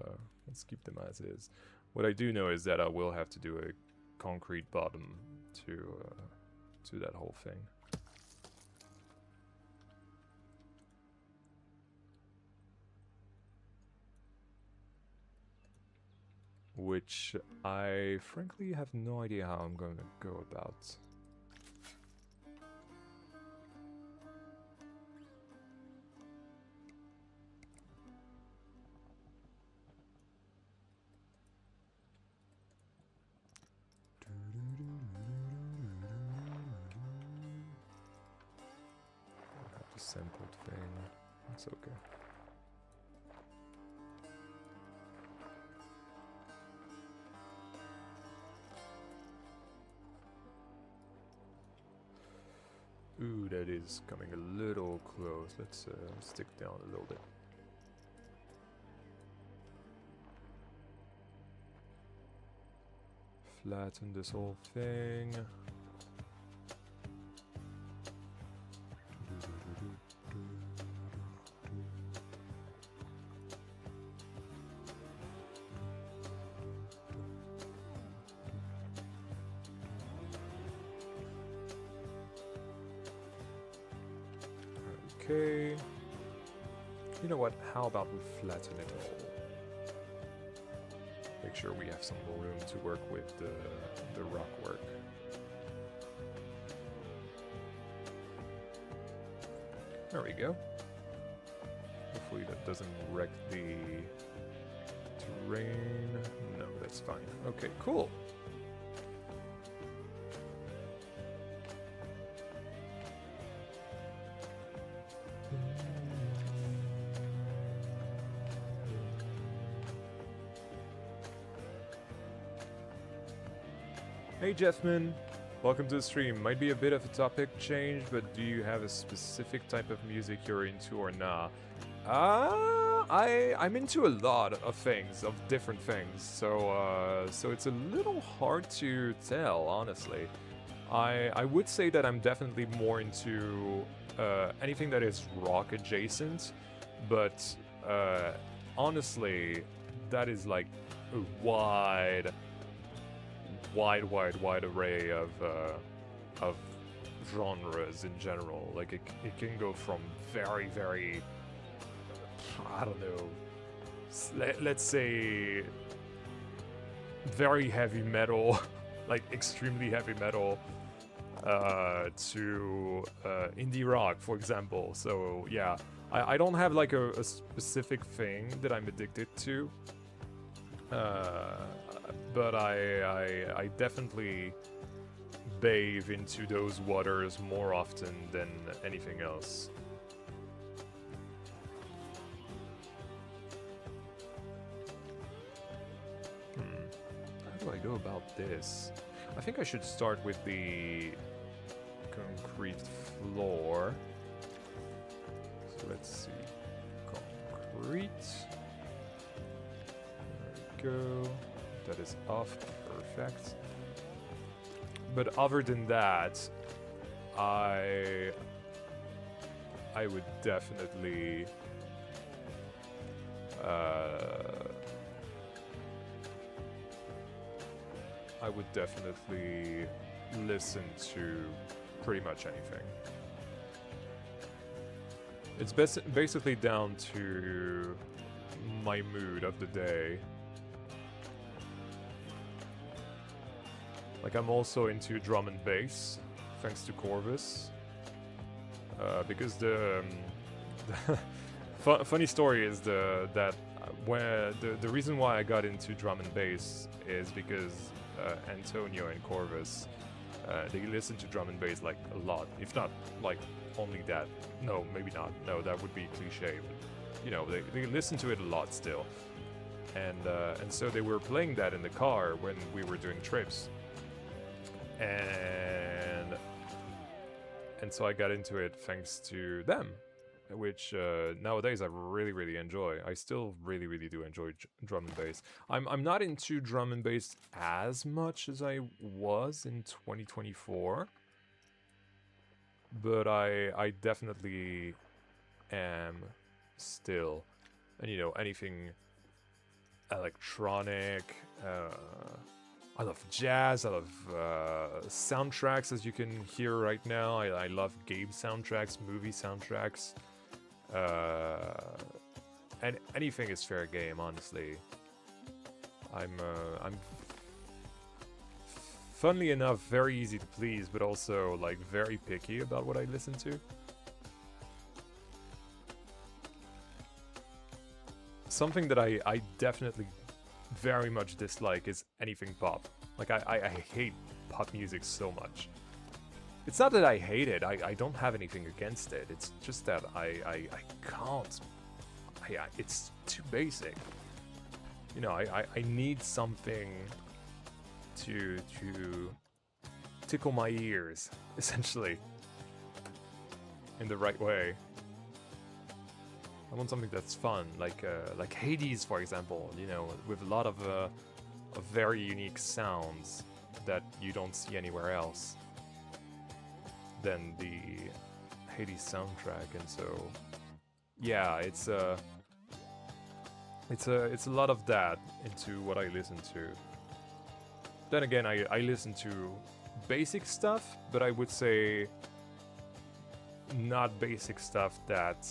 keep them as is. What I do know is that I will have to do a concrete bottom to that whole thing. which I frankly have no idea how I'm going to go about. Sampled thing. It's okay. Ooh, that is coming a little close. Let's stick down a little bit. Flatten this whole thing. Okay. You know what? How about we flatten it all? Make sure we have some room to work with the rock work. There we go. Hopefully that doesn't wreck the terrain. No, that's fine. Okay, cool. Hey Jeffman, welcome to the stream. Might be a bit of a topic change, but do you have a specific type of music you're into or not? I'm into a lot of things, of different things, so it's a little hard to tell, honestly. I would say that I'm definitely more into anything that is rock adjacent, but honestly, that is like a wide array of genres in general. Like it can go from very I don't know, let's say very heavy metal, like extremely heavy metal, to indie rock, for example. So yeah, I don't have like a specific thing that I'm addicted to. But I definitely bathe into those waters more often than anything else. How do I go about this? I think I should start with the concrete floor. So let's see. Concrete. There we go. That is off. Perfect. But other than that, I would definitely listen to pretty much anything. It's basically down to my mood of the day. Like, I'm also into drum and bass, thanks to Corvus. Because the funny story is the reason why I got into drum and bass is because Antonio and Corvus, they listen to drum and bass like a lot, if not like only that. No, maybe not. No, that would be cliche. But, you know, they listen to it a lot still. And so they were playing that in the car when we were doing trips. And so I got into it thanks to them, which nowadays I really enjoy. I still really do enjoy drum and bass. I'm not into drum and bass as much as I was in 2024, but I definitely am still. And you know, anything electronic. I love jazz, I love soundtracks, as you can hear right now. I love game soundtracks, movie soundtracks. And anything is fair game, honestly. I'm funnily enough very easy to please, but also like very picky about what I listen to. Something that I definitely very much dislike is anything pop. Like I hate pop music so much. It's not that I hate it, I don't have anything against it. It's just that I can't. It's too basic. You know, I need something to tickle my ears, essentially, in the right way. I want something that's fun, like Hades, for example. You know, with a lot of very unique sounds that you don't see anywhere else than the Hades soundtrack, and so yeah, it's a lot of that into what I listen to. Then again, I listen to basic stuff, but I would say not basic stuff that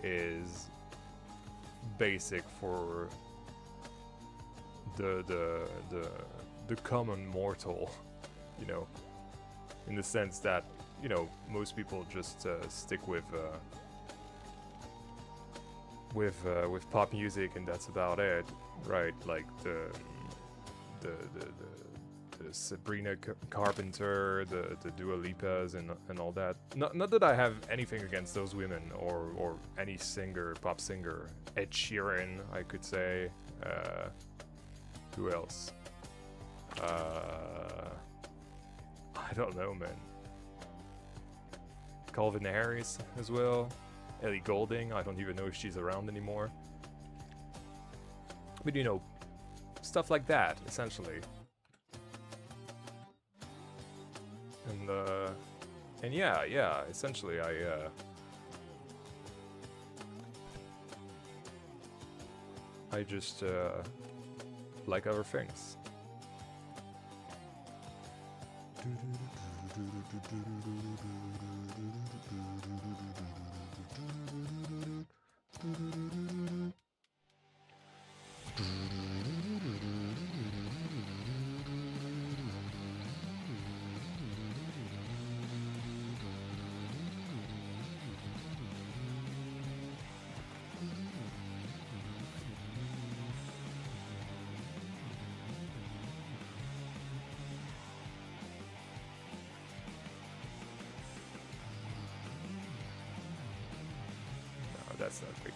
is basic for the common mortal, you know, in the sense that, you know, most people just stick with pop music and that's about it, right? Like the Sabrina Carpenter, the Dua Lipas, and all that. Not that I have anything against those women or any singer, pop singer. Ed Sheeran, I could say. Who else? I don't know, man. Calvin Harris as well. Ellie Goulding, I don't even know if she's around anymore. But you know, stuff like that, essentially. And yeah, essentially I just like other things. That's not big.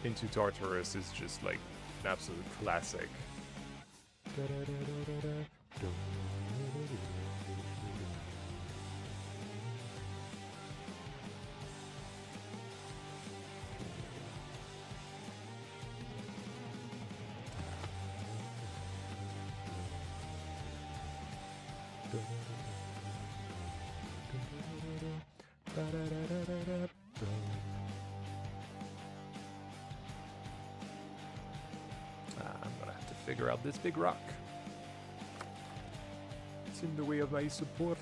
Into Tartarus is just like an absolute classic. I'm gonna have to figure out this big rock. It's in the way of my support.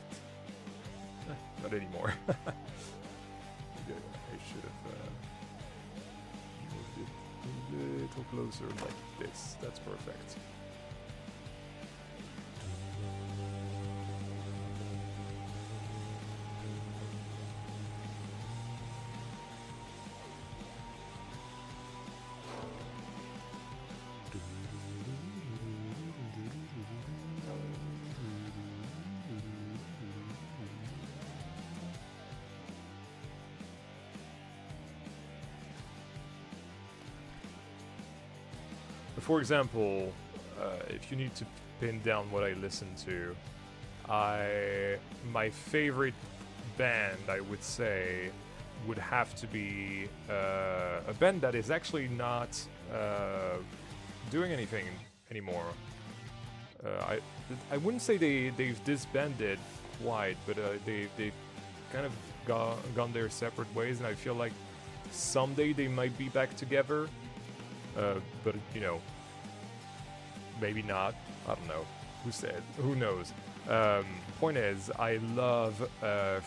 Not anymore. I should have moved it a little closer like this. That's perfect. For example, if you need to pin down what I listen to, my favorite band, I would say, would have to be a band that is actually not doing anything anymore. I wouldn't say they've disbanded quite, but they've kind of gone their separate ways, and I feel like someday they might be back together. but you know, maybe not. I don't know. Who said? Who knows? Point is, I love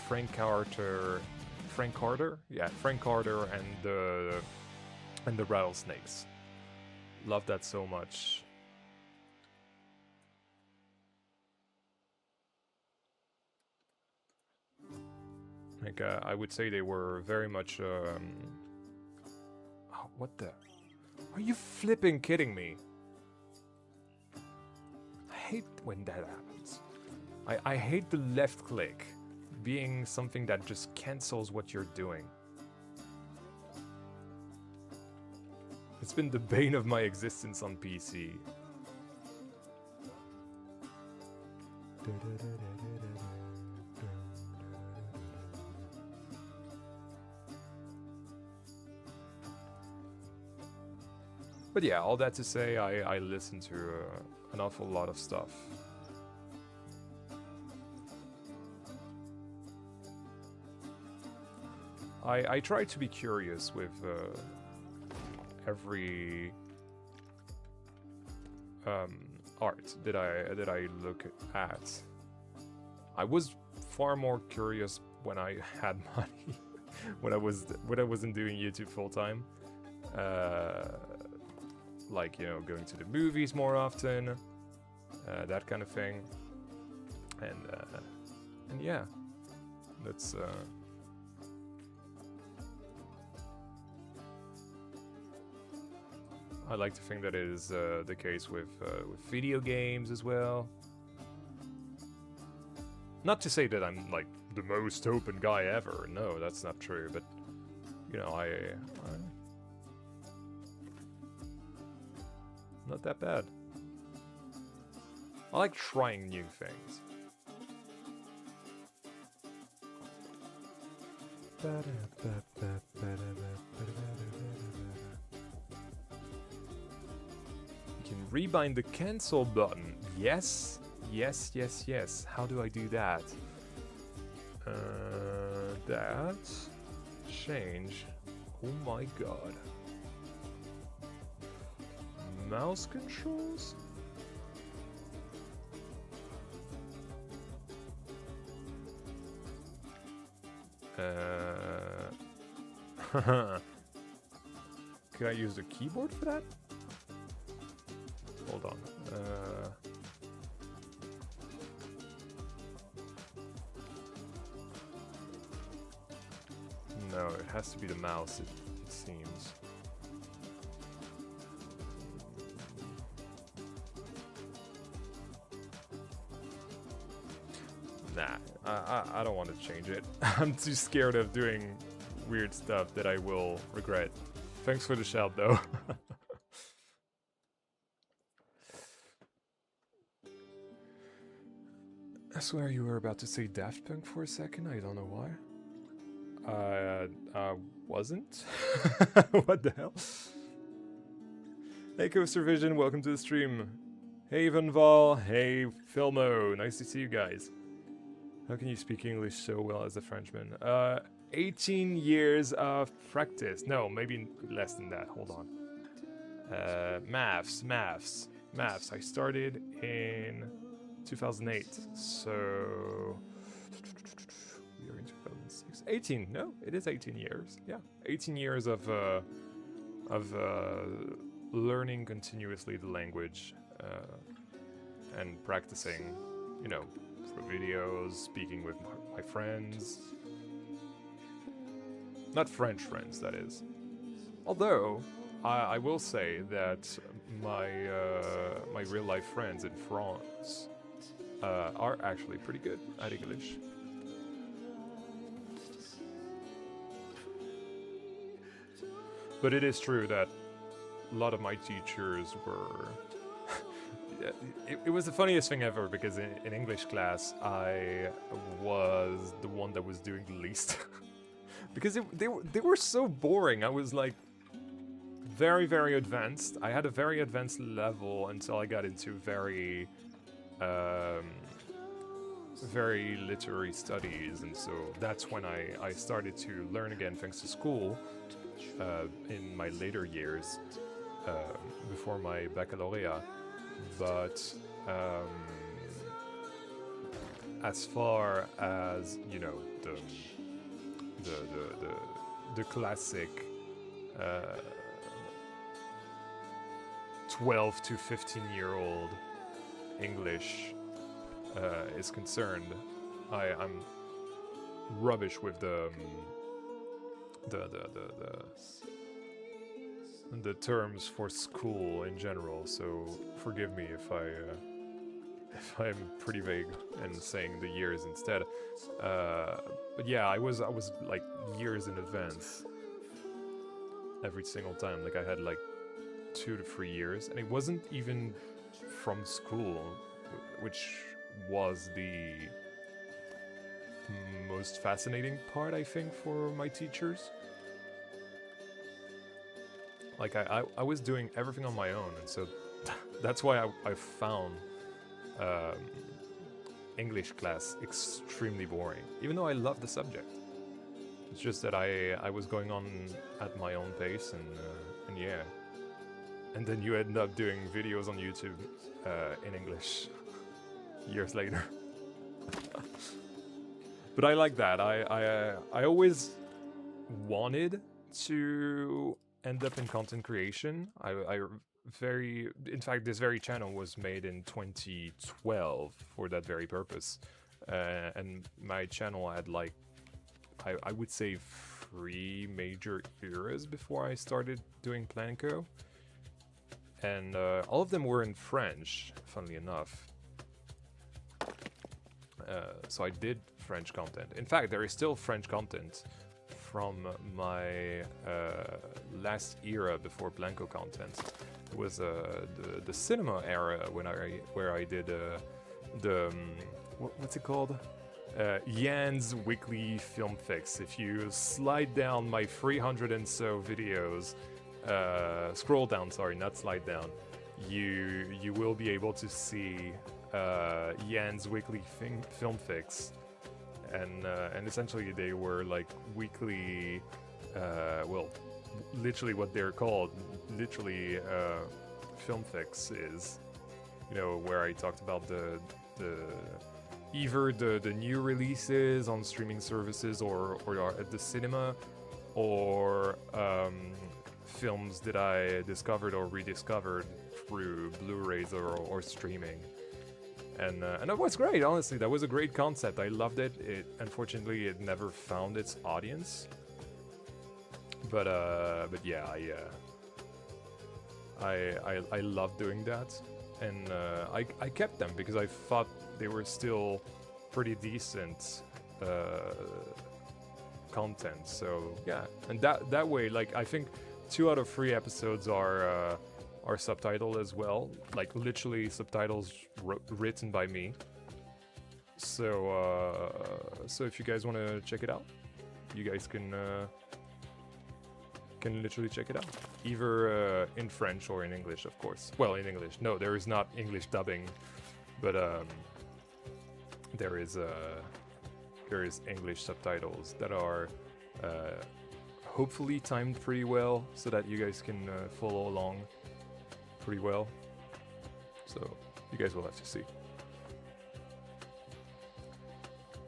Frank Carter. Frank Carter? Yeah, Frank Carter and the Rattlesnakes. Love that so much. Like, I would say they were very much. Oh, what the? Are you flipping kidding me? I hate when that happens. I hate the left click being something that just cancels what you're doing. It's been the bane of my existence on PC. But yeah, all that to say, I listen to an awful lot of stuff. I try to be curious with every art that I look at. I was far more curious when I had money, when I wasn't doing YouTube full time. Like, you know, going to the movies more often, that kind of thing, and yeah, that's. I like to think that is the case with video games as well. Not to say that I'm like the most open guy ever. No, that's not true. But you know, I not that bad. I like trying new things. You can rebind the cancel button. Yes, yes, yes, yes. How do I do that? That change. Oh my god. Mouse controls? Can I use the keyboard for that? Hold on. No, it has to be the mouse, it seems. Nah, I don't want to change it. I'm too scared of doing weird stuff that I will regret. Thanks for the shout, though. I swear you were about to say Daft Punk for a second, I don't know why. Wasn't? What the hell? Hey Coaster Vision, welcome to the stream. Hey Vanval, hey Filmo, nice to see you guys. How can you speak English so well as a Frenchman? 18 years of practice. No, maybe less than that, hold on. Maths. I started in 2008, so... we are in 2006. 18, no, it is 18 years, yeah. 18 years of learning continuously the language and practicing, you know, for videos, speaking with my friends. Not French friends, that is. Although, I will say that my real life friends in France are actually pretty good at English. But it is true that a lot of my teachers were... it was the funniest thing ever, because in English class, I was the one that was doing the least. Because they were so boring. I was like very, very advanced. I had a very advanced level until I got into very literary studies, and so that's when I started to learn again thanks to school in my later years. before my baccalaureate, but as far as, you know, the classic 12 to 15-year-old English is concerned, I'm rubbish with the terms for school in general, so forgive me if I'm pretty vague and saying the years instead. But yeah, I was like years in advance every single time. Like I had like 2 to 3 years, and it wasn't even from school, which was the most fascinating part, I think, for my teachers. Like I was doing everything on my own, and so that's why I found English class extremely boring, even though I love the subject. It's just that I was going on at my own pace, and yeah. And then you end up doing videos on YouTube in English years later. But I like that. I always wanted to end up in content creation. In fact, this very channel was made in 2012 for that very purpose. And my channel had like, I would say 3 major eras before I started doing Planco. And all of them were in French, funnily enough. So I did French content. In fact, there is still French content from my last era before Blanco content. It was the cinema era where I did what's it called? Yan's Weekly Film Fix. If you slide down my 300 and so videos, scroll down, sorry, not slide down, you will be able to see Yan's Weekly Film Fix, and essentially they were like weekly, well, literally what they're called, literally film fix is, you know, where I talked about either the new releases on streaming services or at the cinema, or films that I discovered or rediscovered through Blu-rays or streaming. And that was great, honestly. That was a great concept. I loved it. Unfortunately, it never found its audience. But yeah, I love doing that, and I kept them because I thought they were still pretty decent content. So yeah, and that way, like, I think 2 out of 3 episodes are subtitled as well, like literally subtitles written by me. So so if you guys want to check it out, you guys can literally check it out, either in French or in English, of course. Well, in English. No, there is not English dubbing, but there is English subtitles that are hopefully timed pretty well, so that you guys can follow along pretty well. So you guys will have to see.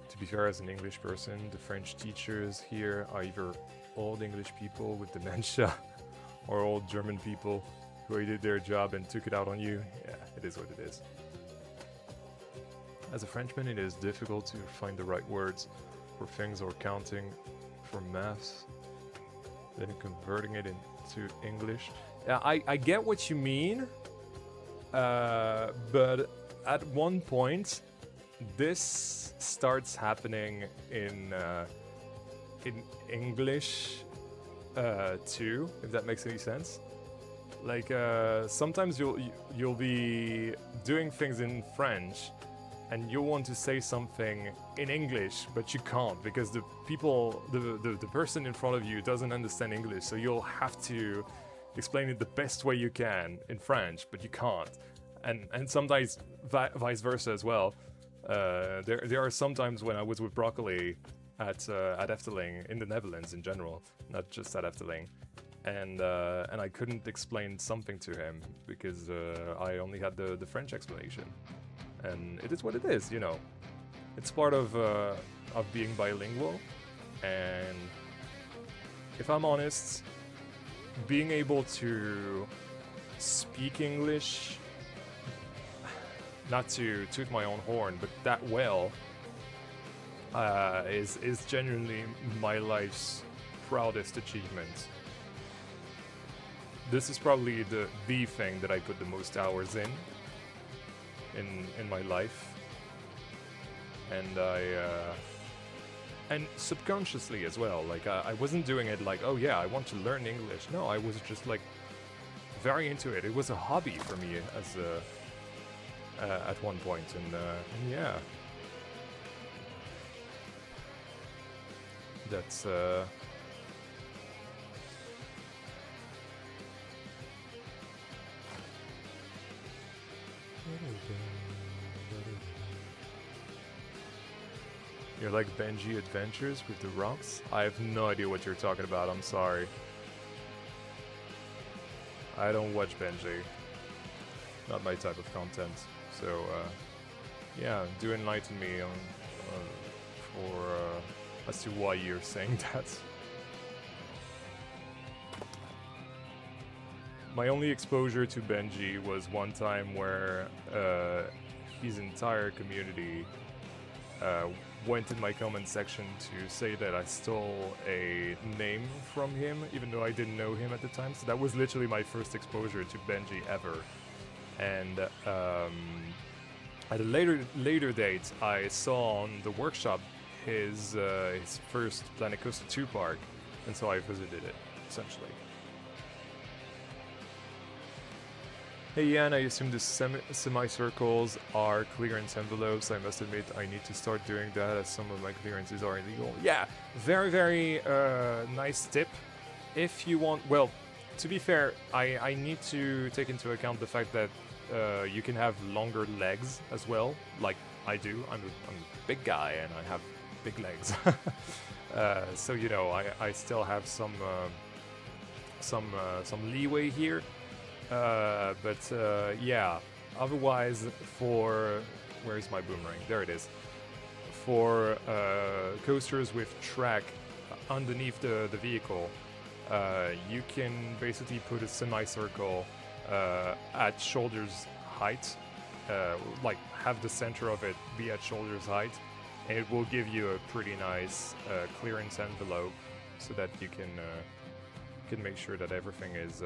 To be fair, as an English person, the French teachers here are either old English people with dementia or old German people who did their job and took it out on you. Yeah, it is what it is. As a Frenchman, it is difficult to find the right words for things or counting for maths, then converting it into English. Yeah, I get what you mean, but at one point, this starts happening in English too, if that makes any sense. Like sometimes you'll be doing things in French, and you want to say something in English, but you can't because the person in front of you doesn't understand English, so you'll have to explain it the best way you can in French, but you can't. And sometimes vice versa as well. There are some times when I was with Broccoli at Efteling, in the Netherlands in general, not just at Efteling, and I couldn't explain something to him because I only had the French explanation, and it is what it is, you know. It's part of being bilingual, and if I'm honest, being able to speak English, not to toot my own horn, but that well, is genuinely my life's proudest achievement. This is probably the thing that I put the most hours in my life, and and subconsciously as well. Like I wasn't doing it like, oh yeah, I want to learn English. No, I was just like very into it. It was a hobby for me as at one point, and yeah, that's. You're like Benji Adventures with the rocks? I have no idea what you're talking about, I'm sorry. I don't watch Benji. Not my type of content. So, yeah, do enlighten me on, as to why you're saying that. My only exposure to Benji was one time where his entire community went in my comment section to say that I stole a name from him, even though I didn't know him at the time. So that was literally my first exposure to Benji ever. And at a later date, I saw on the workshop his first Planet Coaster 2 park, and so I visited it, essentially. Hey Yan, I assume the semicircles are clearance envelopes. I must admit I need to start doing that as some of my clearances are illegal. Yeah, very, very nice tip. If you want, well, to be fair, I need to take into account the fact that you can have longer legs as well, like I do. I'm a big guy and I have big legs. So, you know, I still have some leeway here. But yeah, otherwise for, where's my boomerang? There it is. For coasters with track underneath the vehicle, you can basically put a semicircle at shoulders height, like have the center of it be at shoulders height, and it will give you a pretty nice clearance envelope so that you can make sure that everything is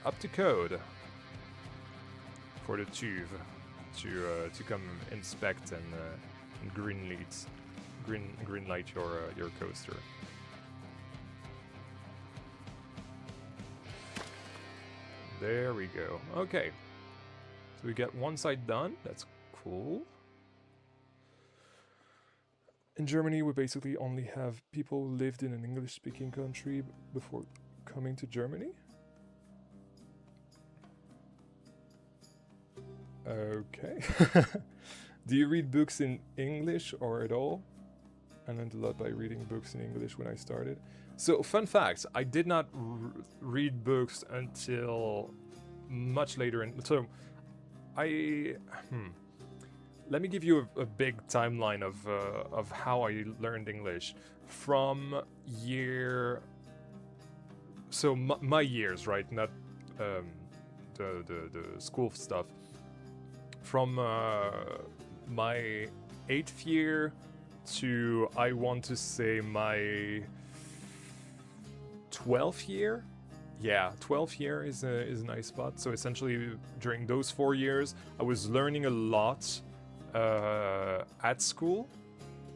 up to code for the tube to come inspect and green light your coaster. There we go. Okay, so we got one side done. That's cool. In Germany, we basically only have people who lived in an English-speaking country before coming to Germany. Okay. Do you read books in English or at all? I learned a lot by reading books in English when I started. So, fun fact, I did not read books until much later. So, let me give you a big timeline of how I learned English. From year... So, my years, right? Not the school stuff. From my 8th year to, I want to say, my 12th year. Yeah, 12th year is a nice spot. So essentially, during those 4 years, I was learning a lot at school.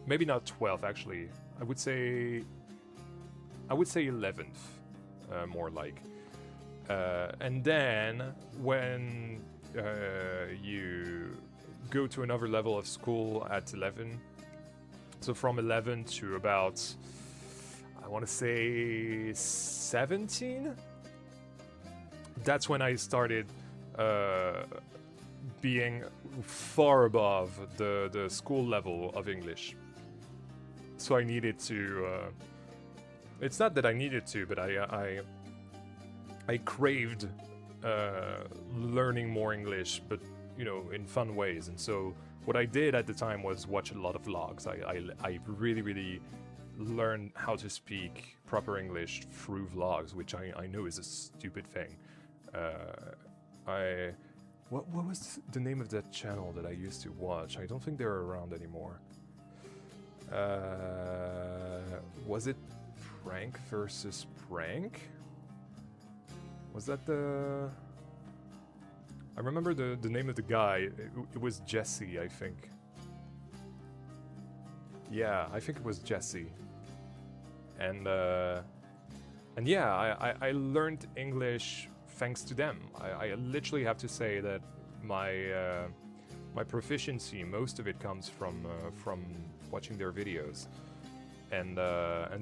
Maybe not 12th, actually. I would say 11th, more like. And then when you go to another level of school at 11. So from 11 to about, I want to say 17. That's when I started being far above the school level of English. So I needed to It's not that I needed to, but I craved learning more English, but you know, in fun ways. And so what I did at the time was watch a lot of vlogs. I really learned how to speak proper English through vlogs, which I know is a stupid thing. What was the name of that channel that I used to watch? I don't think they're around anymore. Was it Prank versus Prank? Was that the... I remember the name of the guy. It was Jesse, I think. Yeah, I think it was Jesse. And yeah, I learned English thanks to them. I literally have to say that my proficiency, most of it comes from watching their videos. And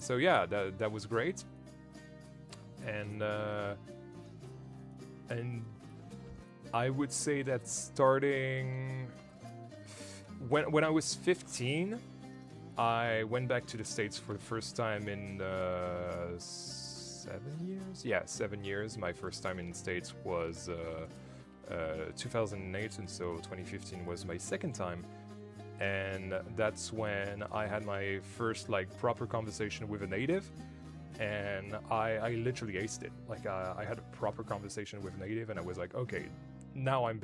so yeah, that was great. And I would say that starting when I was 15, I went back to the States for the first time in 7 years? Yeah, 7 years. My first time in the States was 2008, and so 2015 was my second time. And that's when I had my first like proper conversation with a native. And I literally aced it. Like I had a proper conversation with a native, and I was like, okay, now I'm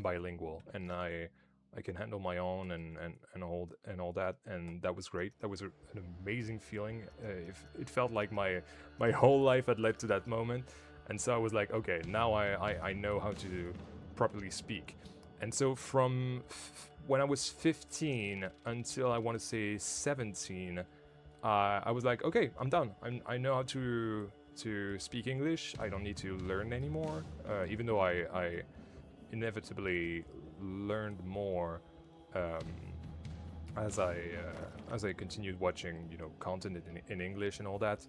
bilingual, and I can handle my own and all that, and that was great. That was an amazing feeling. It felt like my whole life had led to that moment, and so I was like, okay, now I know how to properly speak. And so from when I was 15 until I want to say 17. I was like, okay, I'm done. I know how to speak English. I don't need to learn anymore. Even though I inevitably learned more as I continued watching, you know, content in English and all that.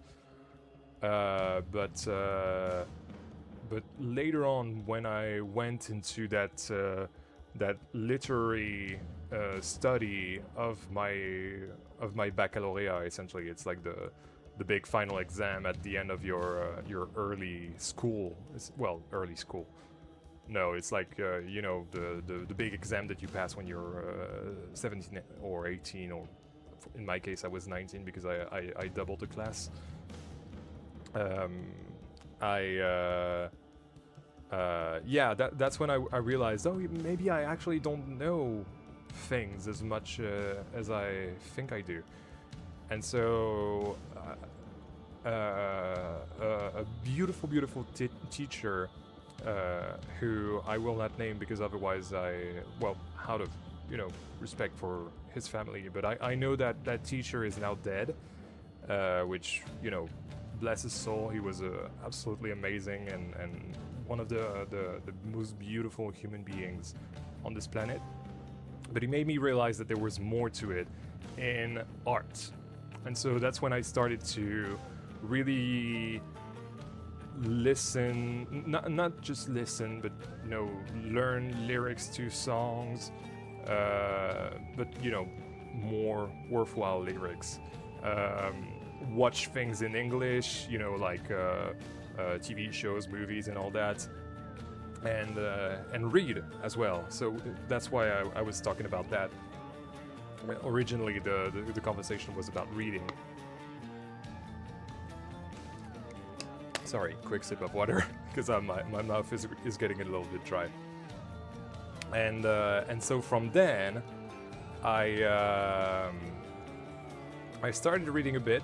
But later on, when I went into that literary study of my baccalaureate, essentially, it's like the big final exam at the end of your early school. Well, early school. No, it's like you know, the big exam that you pass when you're 17 or 18, or in my case I was 19 because I doubled the class. Yeah, that's when I realized, oh, maybe I actually don't know things as much as I think I do. And so a beautiful teacher who I will not name because otherwise well, out of, you know, respect for his family, but I know that teacher is now dead, which, you know, bless his soul. He was absolutely amazing and one of the most beautiful human beings on this planet. But he made me realize that there was more to it in art. And so that's when I started to really listen, not just listen, but, you know, learn lyrics to songs, but, you know, more worthwhile lyrics. Watch things in English, you know, like TV shows, movies, and all that, and read as well. So that's why I was talking about that. Originally, the conversation was about reading. Sorry, quick sip of water because my mouth is getting a little bit dry. And so from then, I started reading a bit.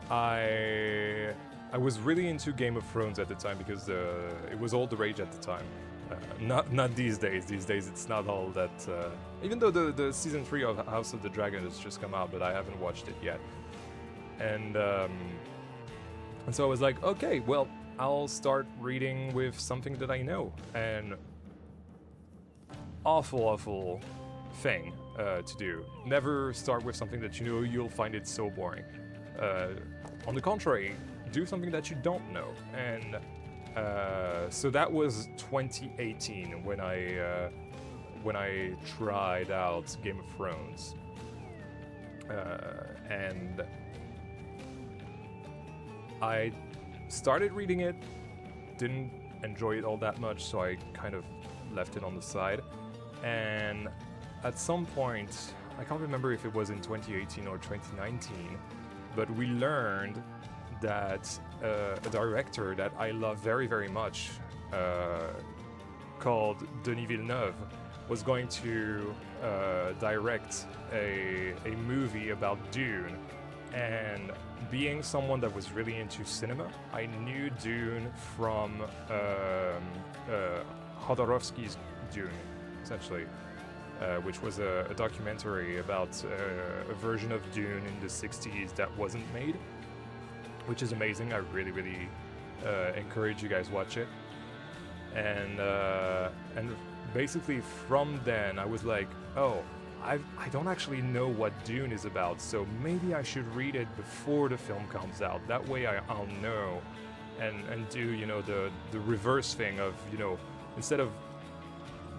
I was really into Game of Thrones at the time because it was all the rage at the time. Not these days. These days it's not all that. Even though the season 3 of House of the Dragon has just come out, but I haven't watched it yet. And so I was like, okay, well, I'll start reading with something that I know. And awful thing to do. Never start with something that you know you'll find it so boring. On the contrary, do something that you don't know. And so that was 2018 when I tried out Game of Thrones. And I started reading it, didn't enjoy it all that much, so I kind of left it on the side. And at some point, I can't remember if it was in 2018 or 2019, but we learned that a director that I love very, very much, called Denis Villeneuve, was going to direct a movie about Dune. And being someone that was really into cinema, I knew Dune from Jodorowsky's Dune, essentially, which was a documentary about a version of Dune in the 60s that wasn't made, which is amazing. I really, really encourage you guys watch it. And basically from then I was like, oh, I don't actually know what Dune is about, so maybe I should read it before the film comes out. That way I'll know and do, you know, the reverse thing of, you know, instead of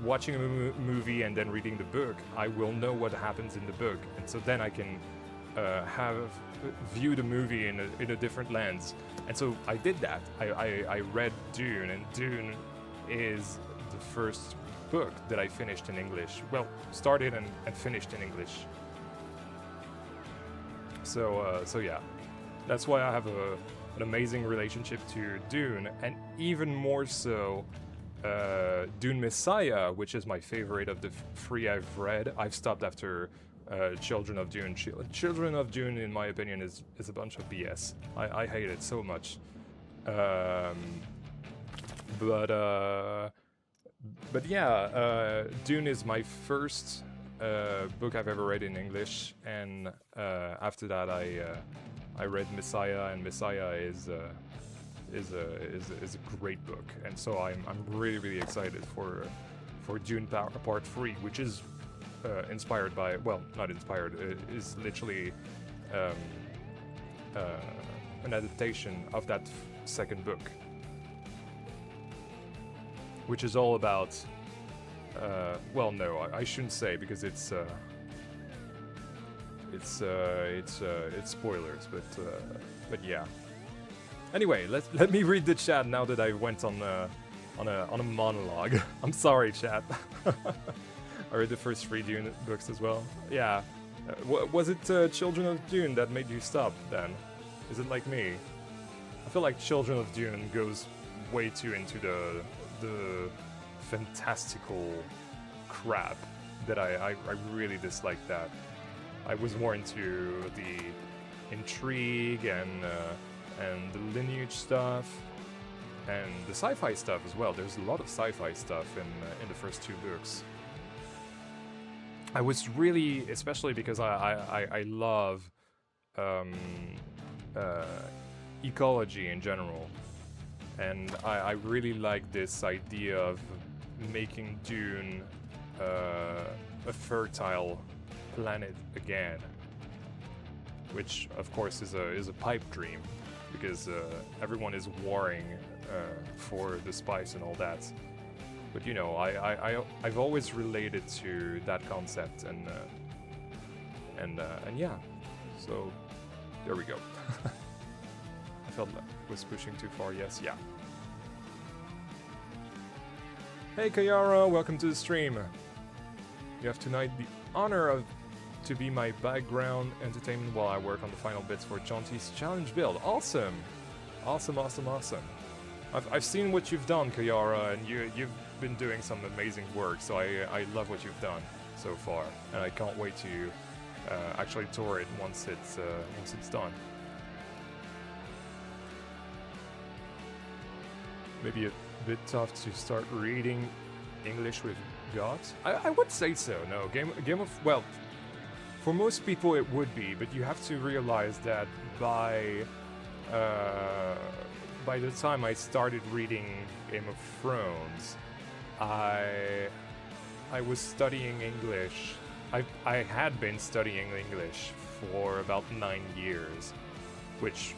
watching a movie and then reading the book, I will know what happens in the book, and so then I can view the movie in a different lens. And so I did that. I read Dune, and Dune is the first book that I finished in English. Well, started and finished in English. So yeah, that's why I have an amazing relationship to Dune, and even more so Dune Messiah, which is my favorite of the three I've read. I've stopped after Children of Dune. Children of Dune, in my opinion, is a bunch of BS. I hate it so much. But yeah, Dune is my first book I've ever read in English, and after that I read Messiah, and Messiah is a great book, and so I'm really, really excited for Dune Part 3, which is inspired by, well, not inspired, it is literally an adaptation of that second book, which is all about, well, no, I shouldn't say, because it's spoilers, but yeah. Anyway, let me read the chat now that I went on a monologue. I'm sorry, chat. I read the first 3 Dune books as well. Yeah. Was it Children of Dune that made you stop then? Is it like me? I feel like Children of Dune goes way too into the fantastical crap that I really dislike that. I was more into the intrigue and the lineage stuff and the sci-fi stuff as well. There's a lot of sci-fi stuff in the first 2 books. I was really, especially because I love ecology in general, and I really like this idea of making Dune a fertile planet again, which of course is a pipe dream, because everyone is warring for the spice and all that. But you know, I've always related to that concept, and yeah, so there we go. I felt like I was pushing too far. Yes, yeah. Hey Kayara, welcome to the stream. You have tonight the honor to be my background entertainment while I work on the final bits for Jonty's challenge build. Awesome, awesome, awesome, awesome. I've seen what you've done, Kayara, and you've been doing some amazing work. So I love what you've done so far, and I can't wait to actually tour it once it's done. Maybe a bit tough to start reading English with gods. I would say so. No, Game of, well, for most people it would be, but you have to realize that by the time I started reading Game of Thrones, I was studying English. I had been studying English for about 9 years, which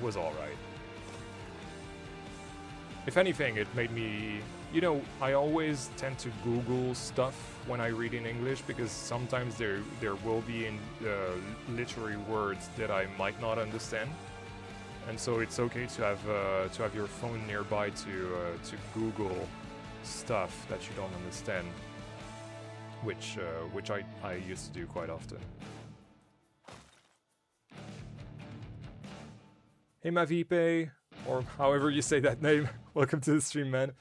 was alright. If anything, it made me, you know, I always tend to Google stuff when I read in English, because sometimes there will be literary words that I might not understand. and so it's okay to have your phone nearby to Google stuff that you don't understand, which I used to do quite often. Hey Mavipe, or however you say that name, welcome to the stream, man.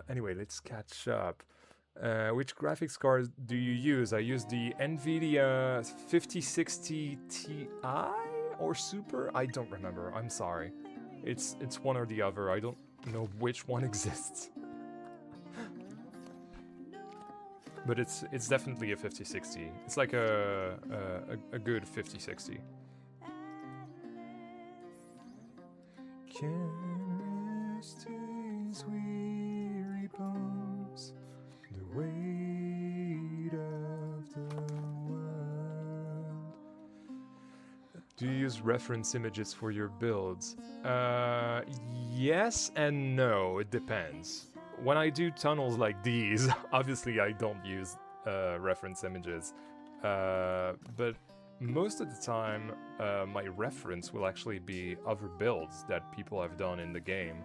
Anyway, let's catch up. Which graphics card do you use? I use the NVIDIA 5060 Ti or Super? I don't remember, I'm sorry. It's one or the other, I don't know which one exists. But it's definitely a 5060. It's like a good 5060. Can rest his weary bones, the weight of the world. Do you use reference images for your builds? Yes and no, it depends. When I do tunnels like these, obviously I don't use reference images, but most of the time my reference will actually be other builds that people have done in the game.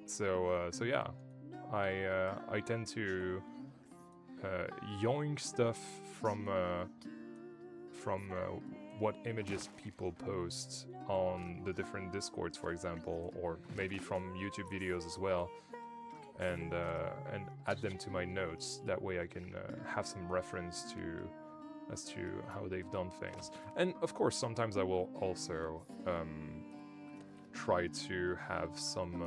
So yeah, I tend to yoink stuff from what images people post on the different Discords, for example, or maybe from YouTube videos as well, and add them to my notes. That way I can have some reference as to how they've done things. And of course, sometimes I will also try to have some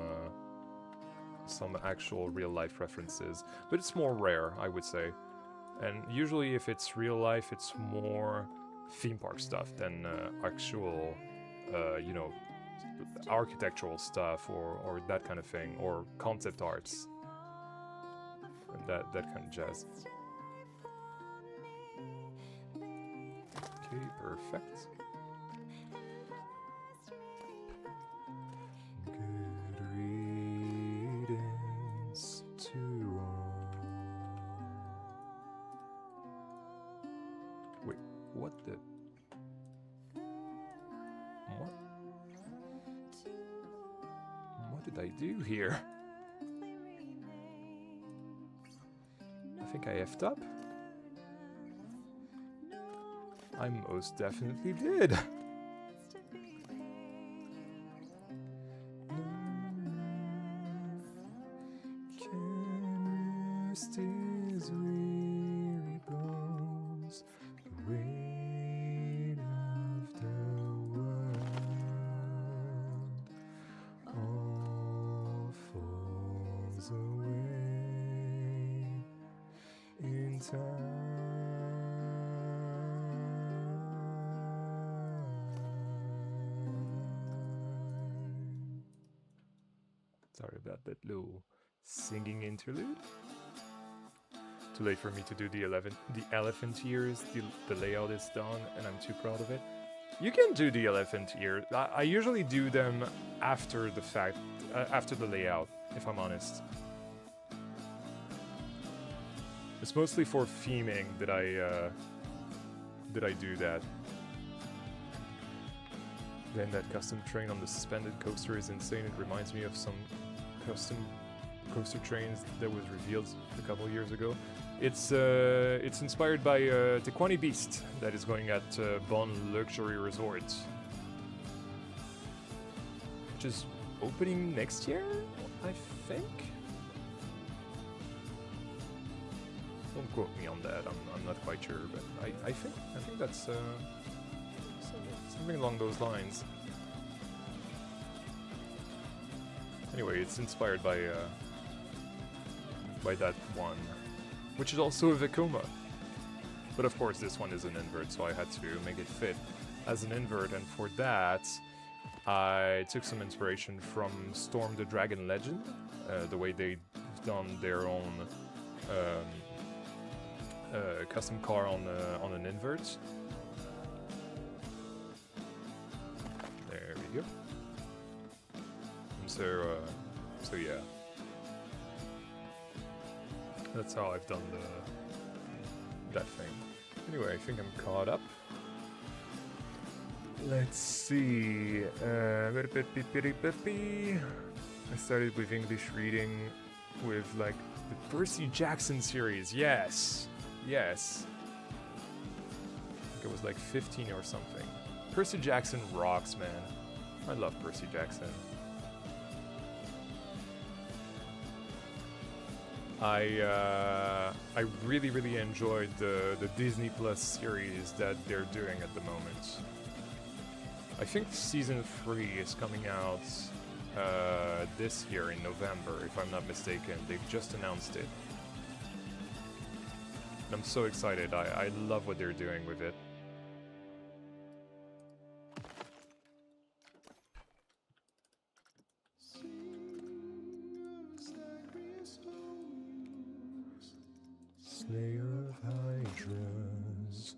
actual real-life references, but it's more rare, I would say. And usually if it's real life, it's more theme park stuff than actual, you know, architectural stuff or that kind of thing, or concept arts, and that kind of jazz. Okay, perfect. Good riddance to all. Wait, what the? What did I do here? I think I effed up. I most definitely did. Can rest his weary bones, the weight of the world all falls away in time. Sorry about that little singing interlude. Too late for me to do the elephant ears. The layout is done and I'm too proud of it. You can do the elephant ear. I usually do them after the fact, after the layout, if I'm honest. It's mostly for theming that I do that. Then that custom train on the suspended coaster is insane. It reminds me of some custom coaster trains that was revealed a couple years ago. It's inspired by Tequani Beast that is going at Bonn Luxury Resort, which is opening next year, I think. Don't quote me on that. I'm not quite sure, but I think that's something along those lines. Anyway, it's inspired by that one, which is also a Vekoma. But of course this one is an invert, so I had to make it fit as an invert, and for that I took some inspiration from Storm the Dragon Legend, the way they've done their own custom car on an invert. There we go. And so yeah. That's how I've done that thing. Anyway, I think I'm caught up. Let's see. I started with English reading with like the Percy Jackson series. Yes, yes. I think it was like 15 or something. Percy Jackson rocks, man. I love Percy Jackson. I really enjoyed the Disney Plus series that they're doing at the moment. I think season 3 is coming out this year in November, if I'm not mistaken. They've just announced it. And I'm so excited. I love what they're doing with it. Slayer of Hydras,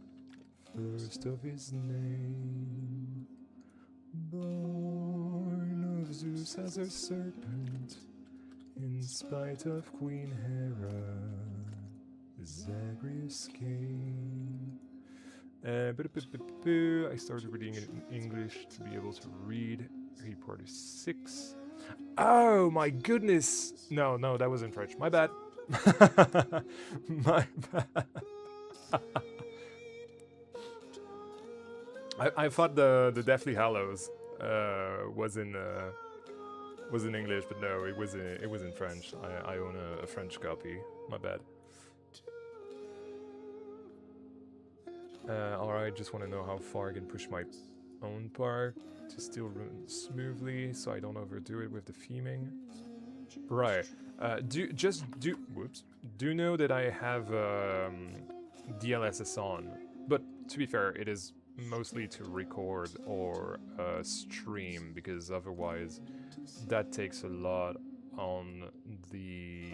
first of his name, born of Zeus as a serpent, in spite of Queen Hera, Zagreus came. I started reading it in English to be able to read Harry Potter 6. Oh my goodness! No, that was in French. My bad. My bad. I thought the Deathly Hallows was in English, but no, it was in French. I own a French copy. My bad. Alright, just want to know how far I can push my own part to still run smoothly, so I don't overdo it with the theming. Right. Do know that I have DLSS on, but to be fair, it is mostly to record or stream, because otherwise that takes a lot on the,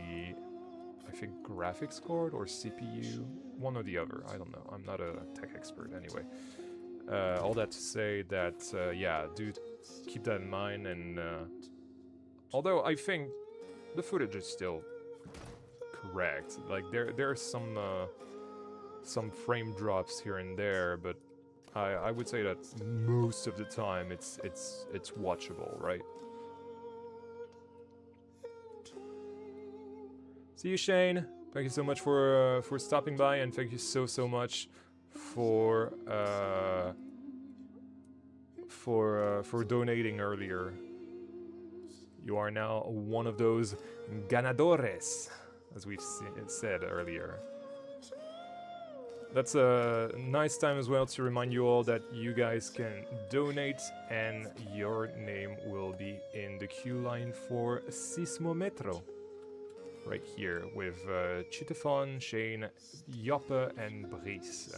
I think, graphics card or CPU, one or the other. I don't know. I'm not a tech expert anyway. All that to say that, yeah, do keep that in mind. And although I think the footage is still correct, like there are some frame drops here and there, but I would say that most of the time it's watchable, right? See you, Shane. Thank you so much for stopping by, and thank you so much for donating earlier. You are now one of those ganadores, as we've said earlier. That's a nice time as well to remind you all that you guys can donate, and your name will be in the queue line for Sismometro. Right here with Chitafon, Shane, Joppe, and Brice.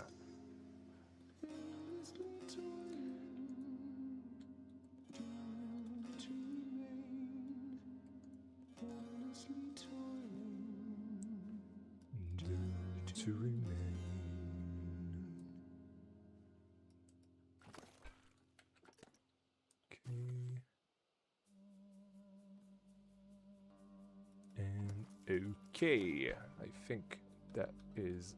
To remain. Okay, I think that is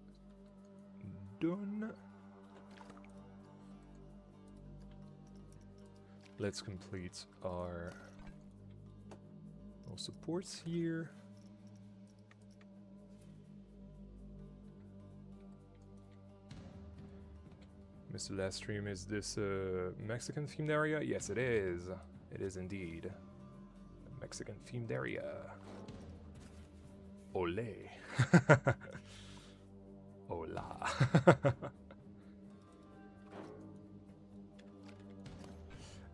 done. Let's complete our supports here. Mr. Livestream, is this a Mexican themed area? Yes, it is. It is indeed a Mexican themed area. Ole. Hola.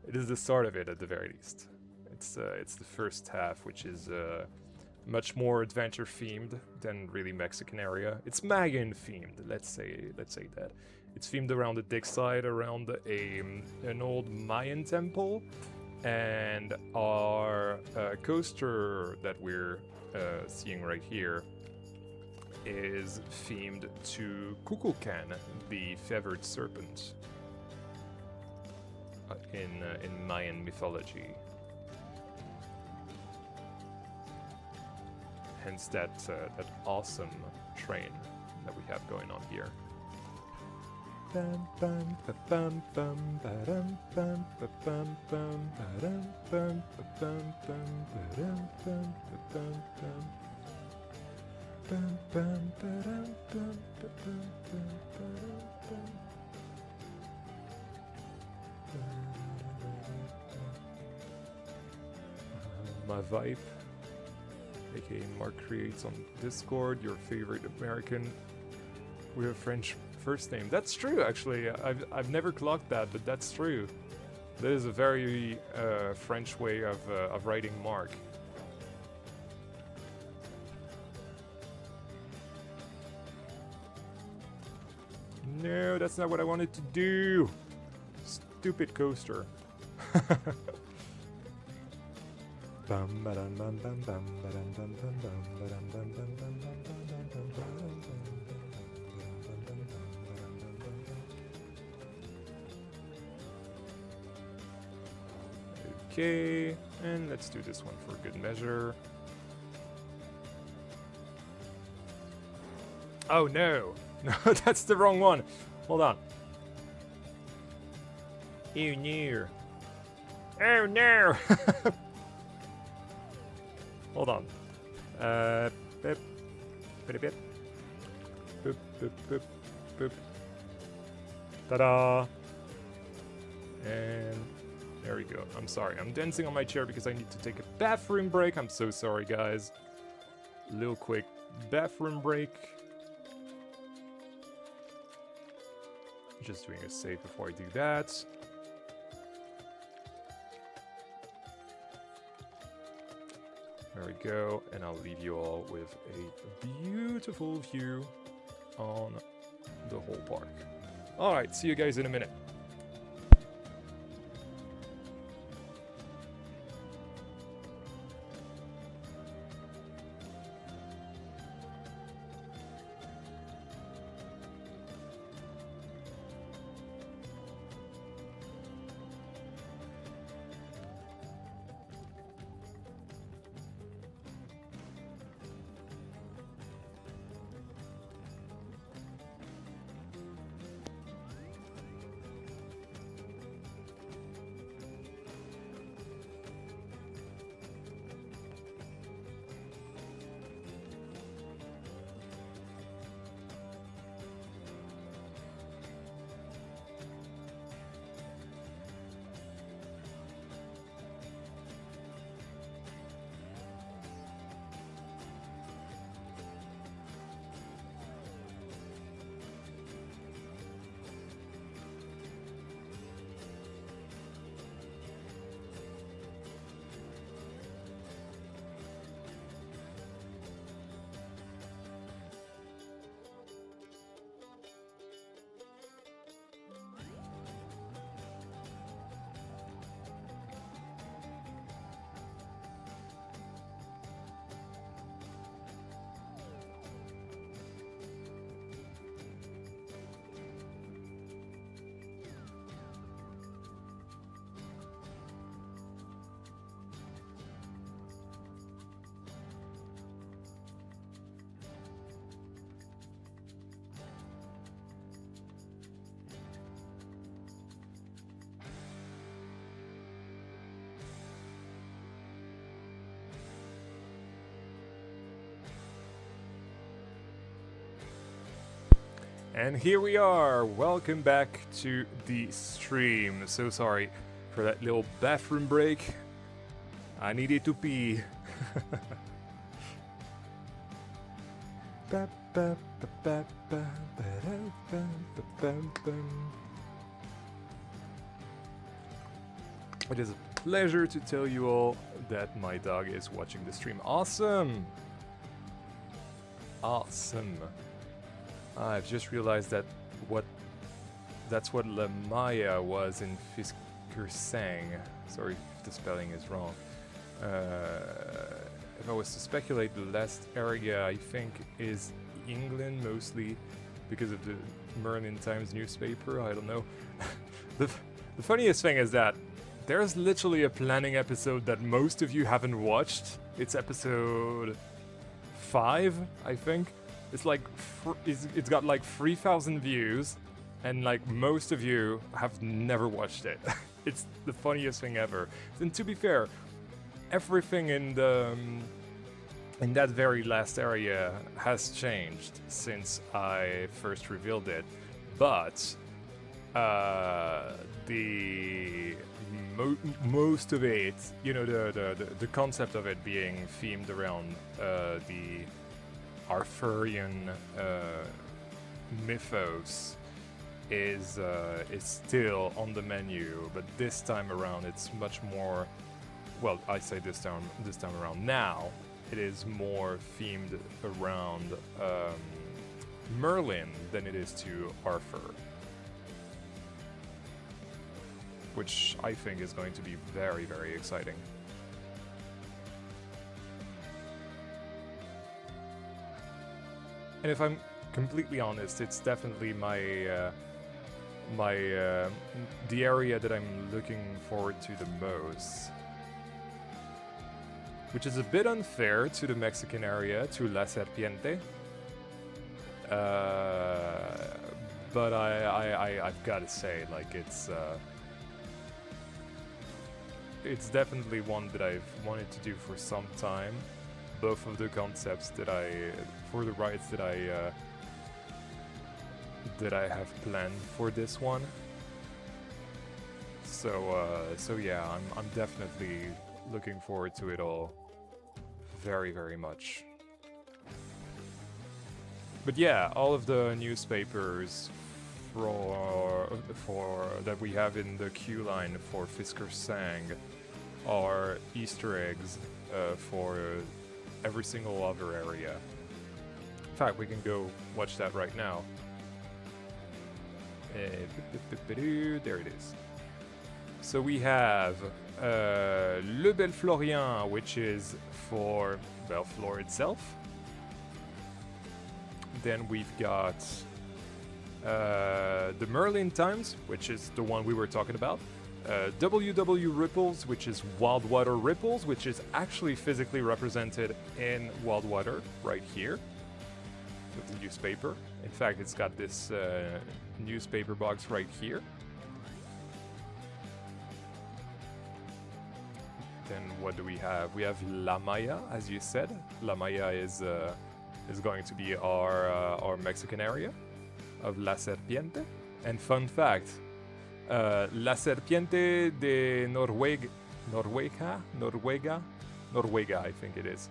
It is the start of it, at the very least. It's the first half, which is much more adventure themed than really Mexican area. It's Mayan themed. Let's say that. It's themed around the dig site, around an old Mayan temple, and our coaster that we're seeing right here is themed to Kukulkan, the feathered serpent in Mayan mythology. Hence that awesome train that we have going on here. My vibe, aka Mark creates on Discord, your favorite American with a French first name. That's true, actually. I've never clocked that, but that's true. That is a very French way of writing Mark. No, that's not what I wanted to do. Stupid coaster. Okay, and let's do this one for good measure. Oh no! No, that's the wrong one. Hold on. Oh no! Oh no! Hold on. Boop, boop, boop, boop, boop, boop, boop. Ta-da! And there we go. I'm sorry. I'm dancing on my chair because I need to take a bathroom break. I'm so sorry, guys. Little quick bathroom break. Just doing a save before I do that. There we go, and I'll leave you all with a beautiful view on the whole park. Alright, see you guys in a minute. And here we are, welcome back to the stream. So sorry for that little bathroom break. I needed to pee. It is a pleasure to tell you all that my dog is watching the stream. Awesome! Awesome. I've just realized that that's what La Maya was in Fisker Sang. Sorry if the spelling is wrong. If I was to speculate, the last area I think is England, mostly because of the Merlin Times newspaper. I don't know. The funniest thing is that there's literally a planning episode that most of you haven't watched. It's episode 5, I think. It's like it's got like 3,000 views, And like most of you have never watched it. It's the funniest thing ever. And to be fair, everything in that very last area has changed since I first revealed it, but most of it, you know, the concept of it being themed around the Arthurian mythos is still on the menu, but this time around it's much more. Well, I say this time around. Now it is more themed around Merlin than it is to Arthur, which I think is going to be very, very exciting. And if I'm completely honest, it's definitely the area that I'm looking forward to the most. Which is a bit unfair to the Mexican area, to La Serpiente. But I've got to say, like, it's definitely one that I've wanted to do for some time. Both of the concepts for the rides that I have planned for this one. So yeah, I'm definitely looking forward to it all very, very much. But yeah, all of the newspapers for that we have in the queue line for Fisker Sang are Easter eggs for every single other area. In fact, we can go watch that right now. There it is. So we have Le Belleflorien, which is for Belleflore itself. Then we've got the Merlin Times, which is the one we were talking about. WW Ripples, which is Wild Water Ripples, which is actually physically represented in Wild Water right here with the newspaper. In fact, it's got this newspaper box right here. Then what do we have? We have La Maya, as you said. La Maya is going to be our Mexican area of La Serpiente. And fun fact, La Serpiente de Noruega, I think it is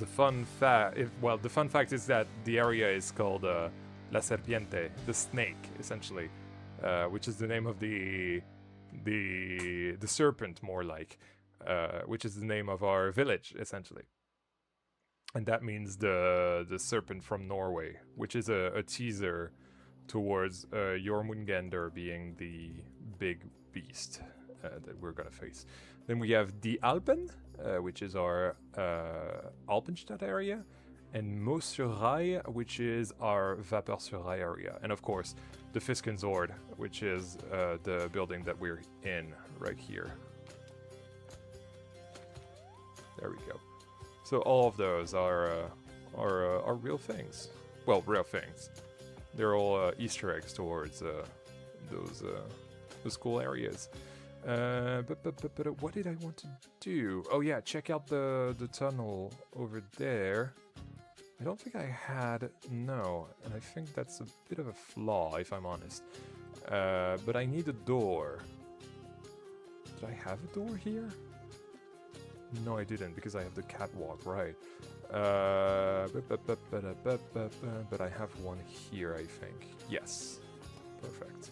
a fun fact. Well, the fun fact is that the area is called La Serpiente, the snake, essentially, which is the name of the serpent, more like, which is the name of our village, essentially. And that means the serpent from Norway, which is a teaser towards Jormungandr being the big beast that we're gonna face. Then we have Die Alpen, which is our Alpenstadt area, and Meaux-sur-Rail, which is our Vapeur-sur-Rail area. And of course, the Fiskenzord, which is the building that we're in right here. There we go. So all of those are real things. Well, real things. They're all Easter eggs towards those cool areas. But what did I want to do? Oh yeah, check out the tunnel over there. I don't think I had, no, and I think that's a bit of a flaw, if I'm honest. But I need a door. Did I have a door here? No, I didn't, because I have the catwalk, right. But I have one here, I think. Yes. Perfect.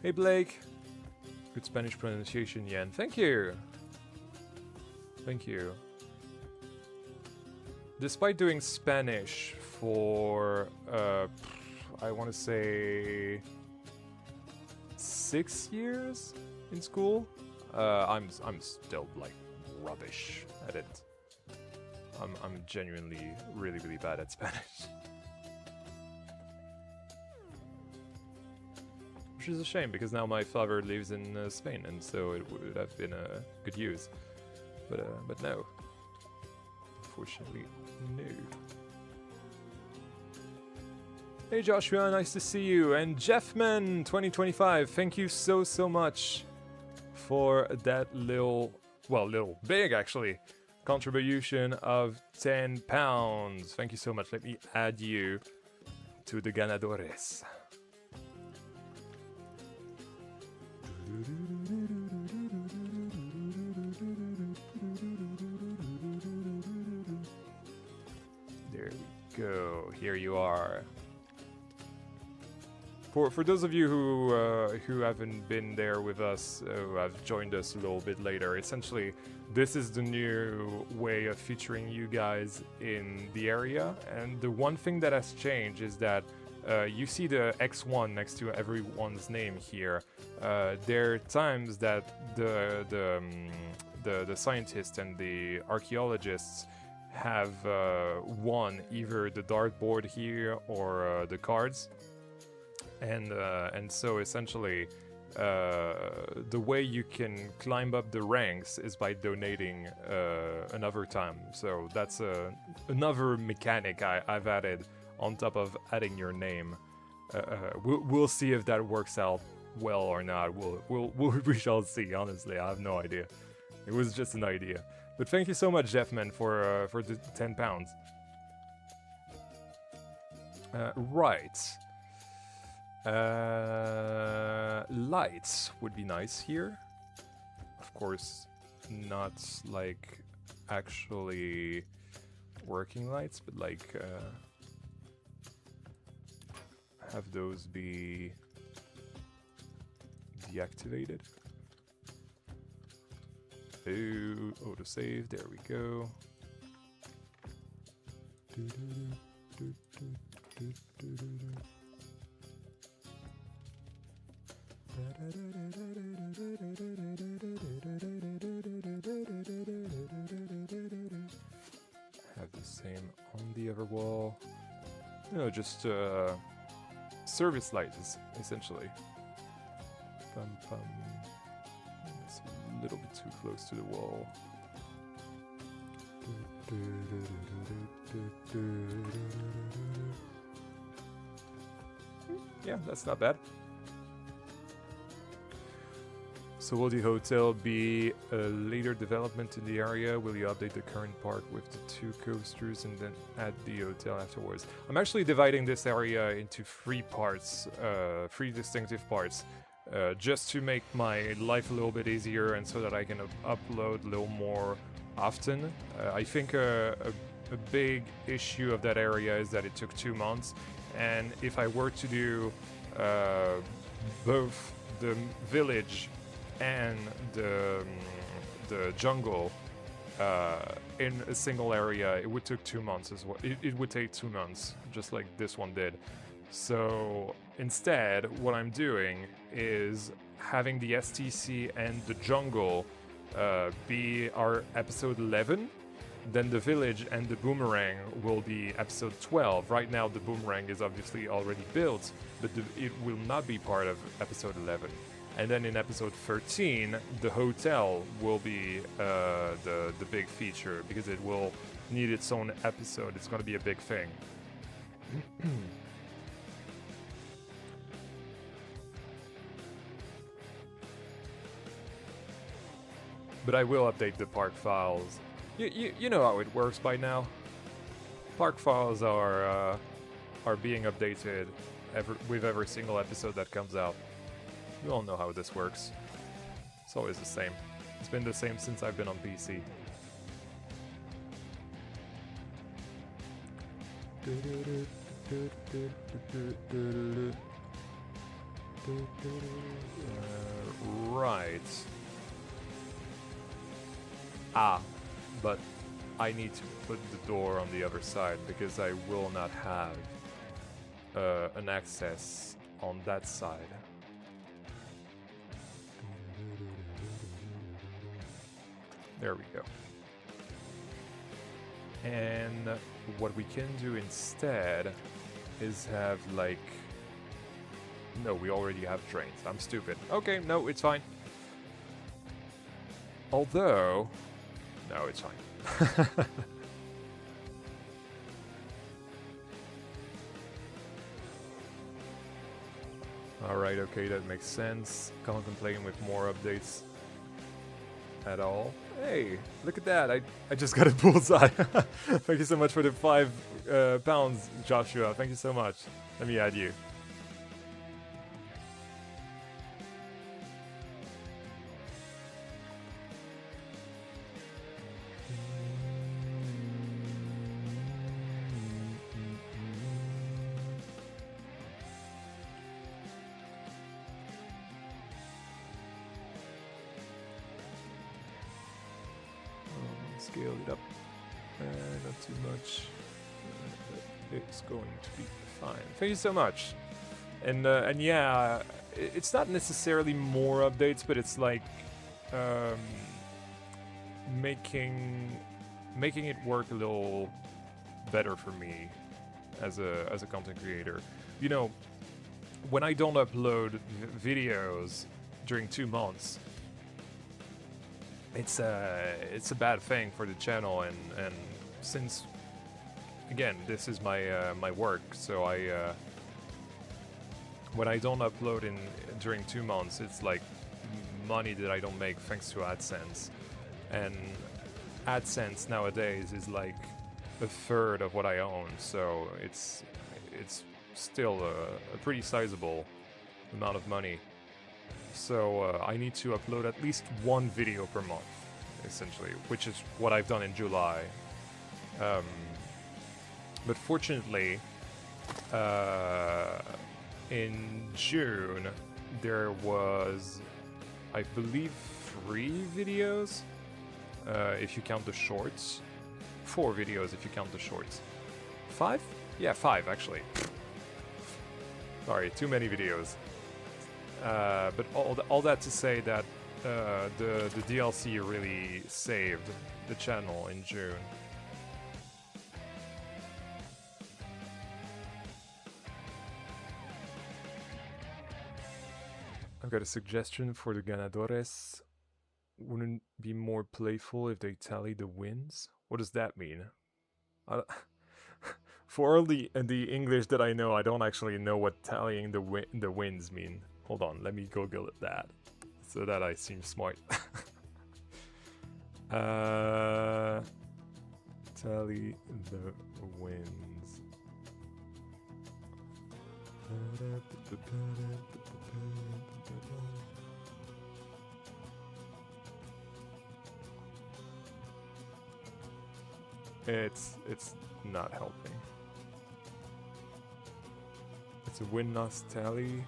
Hey, Blake. Good Spanish pronunciation, Yen. Thank you. Thank you. Despite doing Spanish for, I want to say 6 years in school, I'm still like rubbish at it. I'm genuinely really, really bad at Spanish. Which is a shame, because now my father lives in Spain, and so it would have been a good use. but no. Unfortunately, no. Hey Joshua, nice to see you. And Jeffman 2025, thank you so much for that little big actually, contribution of £10. Thank you so much. Let me add you to the ganadores. There we go. Here you are. For those of you who haven't been there with us, who have joined us a little bit later, essentially this is the new way of featuring you guys in the area. And the one thing that has changed is that you see the X1 next to everyone's name here. There are times that the scientists and the archaeologists have won either the dartboard here or the cards. And so essentially, the way you can climb up the ranks is by donating another time. So that's another mechanic I've added on top of adding your name. We'll see if that works out well or not. We shall see. Honestly, I have no idea. It was just an idea. But thank you so much, Jeffman, for the £10. Right. Lights would be nice here. Of course, not like actually working lights, but like have those be deactivated. Auto save, there we go. Have the same on the other wall. No, just service lights, essentially. It's a little bit too close to the wall. Yeah, that's not bad. So will the hotel be a later development in the area? Will you update the current park with the 2 coasters and then add the hotel afterwards? I'm actually dividing this area into 3 parts, 3 distinctive parts, just to make my life a little bit easier and so that I can upload a little more often. I think a big issue of that area is that it took 2 months, and if I were to do both the village and the jungle in a single area, it would take 2 months as well. It would take 2 months, just like this one did. So instead, what I'm doing is having the STC and the jungle be our episode 11. Then the village and the boomerang will be episode 12. Right now, the boomerang is obviously already built, but it will not be part of episode 11. And then in episode 13, the hotel will be the big feature, because it will need its own episode. It's going to be a big thing. But I will update the park files. You know how it works by now. Park files are being updated with every single episode that comes out. You all know how this works. It's always the same. It's been the same since I've been on PC. Right. But I need to put the door on the other side because I will not have an access on that side. There we go. And what we can do instead is have like... No, we already have drains. I'm stupid. Okay, no, it's fine. Although, No, it's fine. Alright, okay, that makes sense. Contemplating with more updates at all. Hey, look at that, I just got a bullseye. Thank you so much for the £5, Joshua. Thank you so much. Let me add you. Scale it up, not too much. It's going to be fine. Thank you so much. And yeah, it's not necessarily more updates, but it's like making it work a little better for me as a content creator. You know, when I don't upload videos during 2 months, it's a bad thing for the channel, and since again this is my work, so when I don't upload during 2 months, it's like money that I don't make thanks to AdSense, and AdSense nowadays is like a third of what I own, so it's still a pretty sizable amount of money. So I need to upload at least 1 video per month, essentially, which is what I've done in July. But fortunately, in June, there was, I believe, 3 videos, if you count the shorts. 4 videos if you count the shorts. 5? Yeah, 5 actually. Sorry, too many videos. But all that to say that the DLC really saved the channel in June. I've got a suggestion for the ganadores. Wouldn't it be more playful if they tally the wins? What does that mean? For all the English that I know, I don't actually know what tallying the wins mean. Hold on, let me Google that, so that I seem smart. Tally the wins. It's not helping. It's a win-loss tally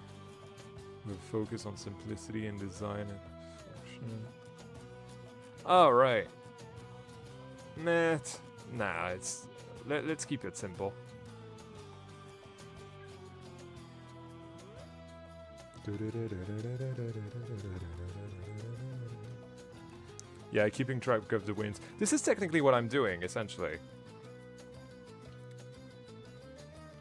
with focus on simplicity and design and function. Oh, right. Nah, let's keep it simple. Yeah, keeping track of the wins. This is technically what I'm doing, essentially.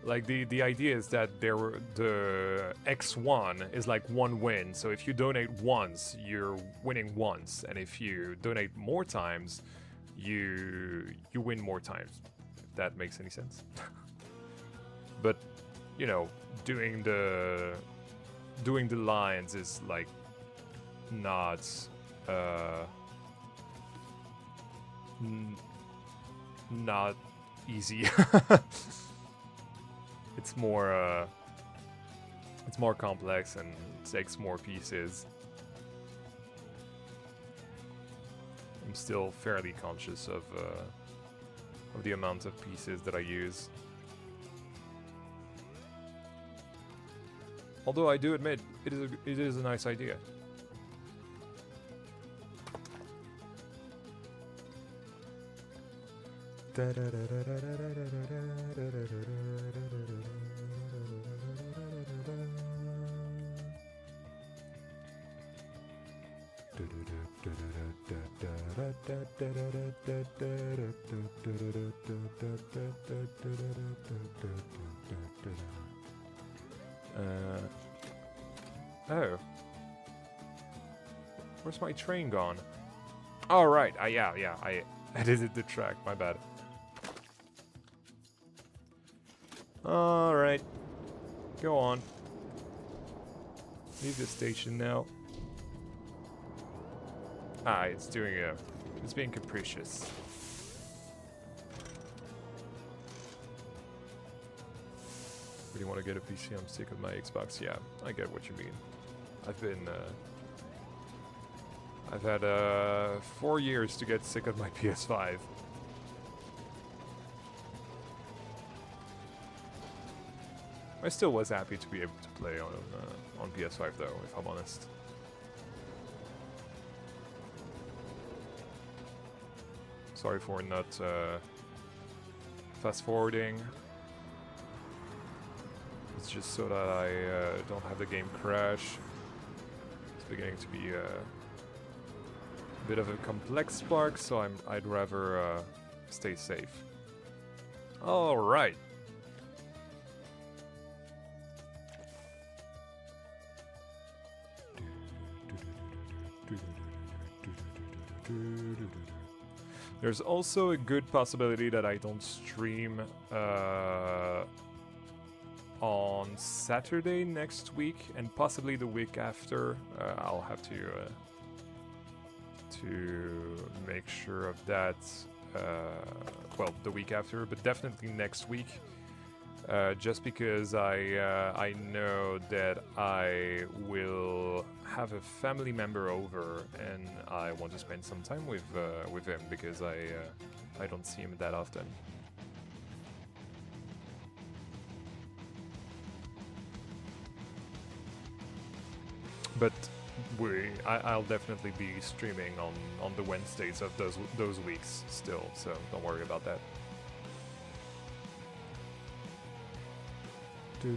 Like, the idea is that the X1 is like 1 win, so if you donate once, you're winning once, and if you donate more times, you win more times, if that makes any sense. But, you know, doing the lines is like not not easy. It's more complex and takes more pieces. I'm still fairly conscious of the amount of pieces that I use. Although I do admit it is a nice idea. Oh. Where's my train gone? Oh, right. Yeah. edited the track, my bad. Alright. Go on. Leave the station now. Ah, it's doing a... It's being capricious. Really want to get a PC, I'm sick of my Xbox. Yeah, I get what you mean. I've had 4 years to get sick of my PS5. I still was happy to be able to play on PS5 though, if I'm honest. Sorry for not fast forwarding. It's just so that I don't have the game crash. It's beginning to be a bit of a complex spark, so I'd rather stay safe. All right. There's also a good possibility that I don't stream on Saturday next week, and possibly the week after. I'll have to make sure of that. Well, the week after, but definitely next week. Just because I know that I will have a family member over, and I want to spend some time with him because I don't see him that often. But I'll definitely be streaming on the Wednesdays of those weeks still, so don't worry about that. The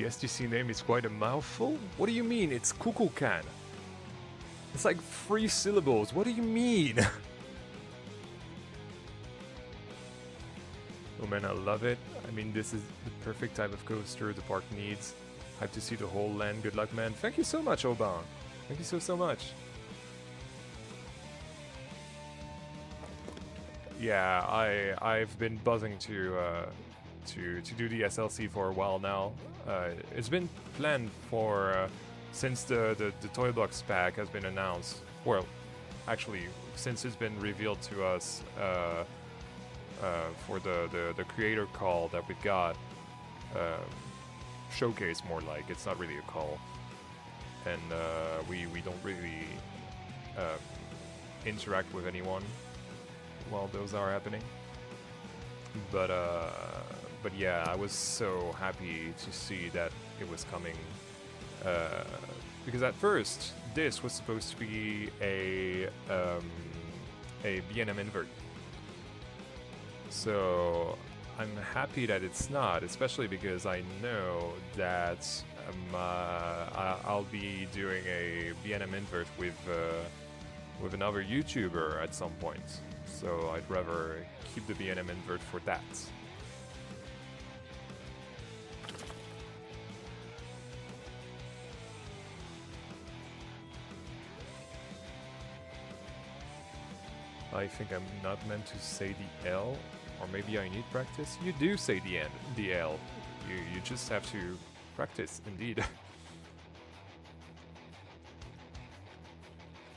STC name is quite a mouthful. What do you mean? It's Kukulkan. It's like 3 syllables. What do you mean? Oh man, I love it. I mean, this is the perfect type of coaster the park needs. Hype to see the whole land. Good luck, man. Thank you so much, Oban. Thank you so much. Yeah, I've been buzzing to do the SLC for a while now. It's been planned for since the Toy Box pack has been announced. Well, actually, since it's been revealed to us for the creator call that we got. Showcase more like, it's not really a call, and we don't really interact with anyone while those are happening, but yeah, I was so happy to see that it was coming, because at first this was supposed to be a B&M invert, so I'm happy that it's not, especially because I know that I'll be doing a B&M invert with another YouTuber at some point. So I'd rather keep the B&M invert for that. I think I'm not meant to say the L. Or maybe I need practice? You do say the L. You just have to practice, indeed.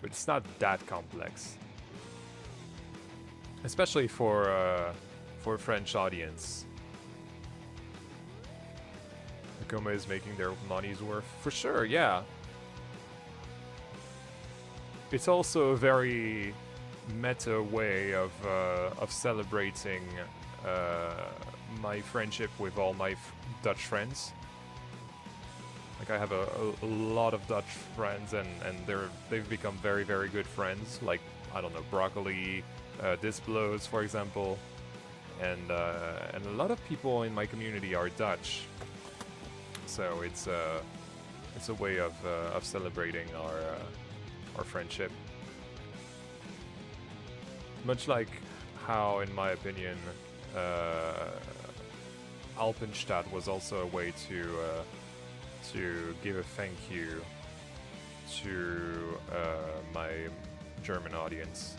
But it's not that complex. Especially for a French audience. Nakoma is making their money's worth. For sure, yeah. It's also a very meta way of celebrating my friendship with all my Dutch friends. Like, I have a lot of Dutch friends, and they've become very, very good friends. Like, I don't know, Broccoli, Disblows, for example, and a lot of people in my community are Dutch. So it's a way of celebrating our friendship. Much like how, in my opinion, Alpenstadt was also a way to give a thank you to my German audience.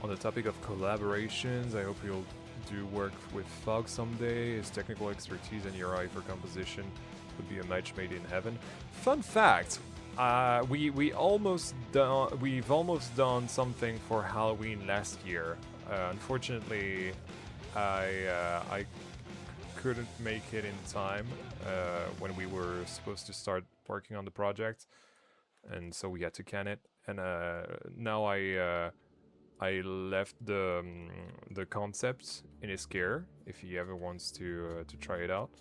On the topic of collaborations, I hope you'll do work with Fog someday. His technical expertise and your eye for composition would be a match made in heaven. Fun fact, we've almost done something for Halloween last year. Unfortunately, I couldn't make it in time when we were supposed to start working on the project, and so we had to can it. And now I left the concept in his care if he ever wants to try it out.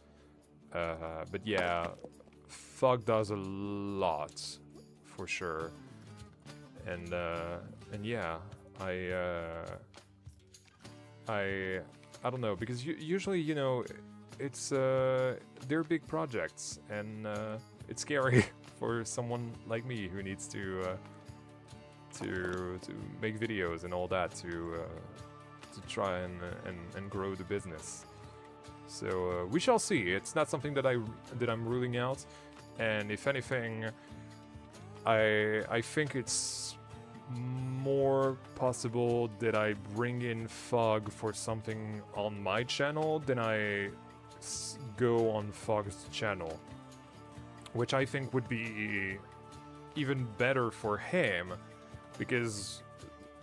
But yeah, Fog does a lot for sure, and yeah, I don't know, because usually, you know, it's they're big projects, and it's scary for someone like me who needs to make videos and all that to try and grow the business. So we shall see. It's not something that I'm ruling out, and if anything, I think it's more possible that I bring in Fog for something on my channel than I go on Fog's channel, which I think would be even better for him, because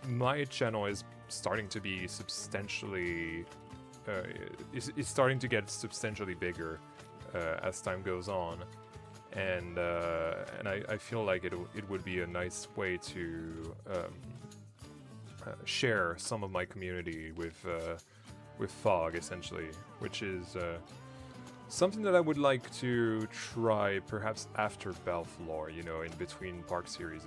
my channel is starting to be substantially is starting to get substantially bigger as time goes on, and I feel like it would be a nice way to share some of my community with Fog, essentially, which is something that I would like to try perhaps after Belleflore, you know, in between park series.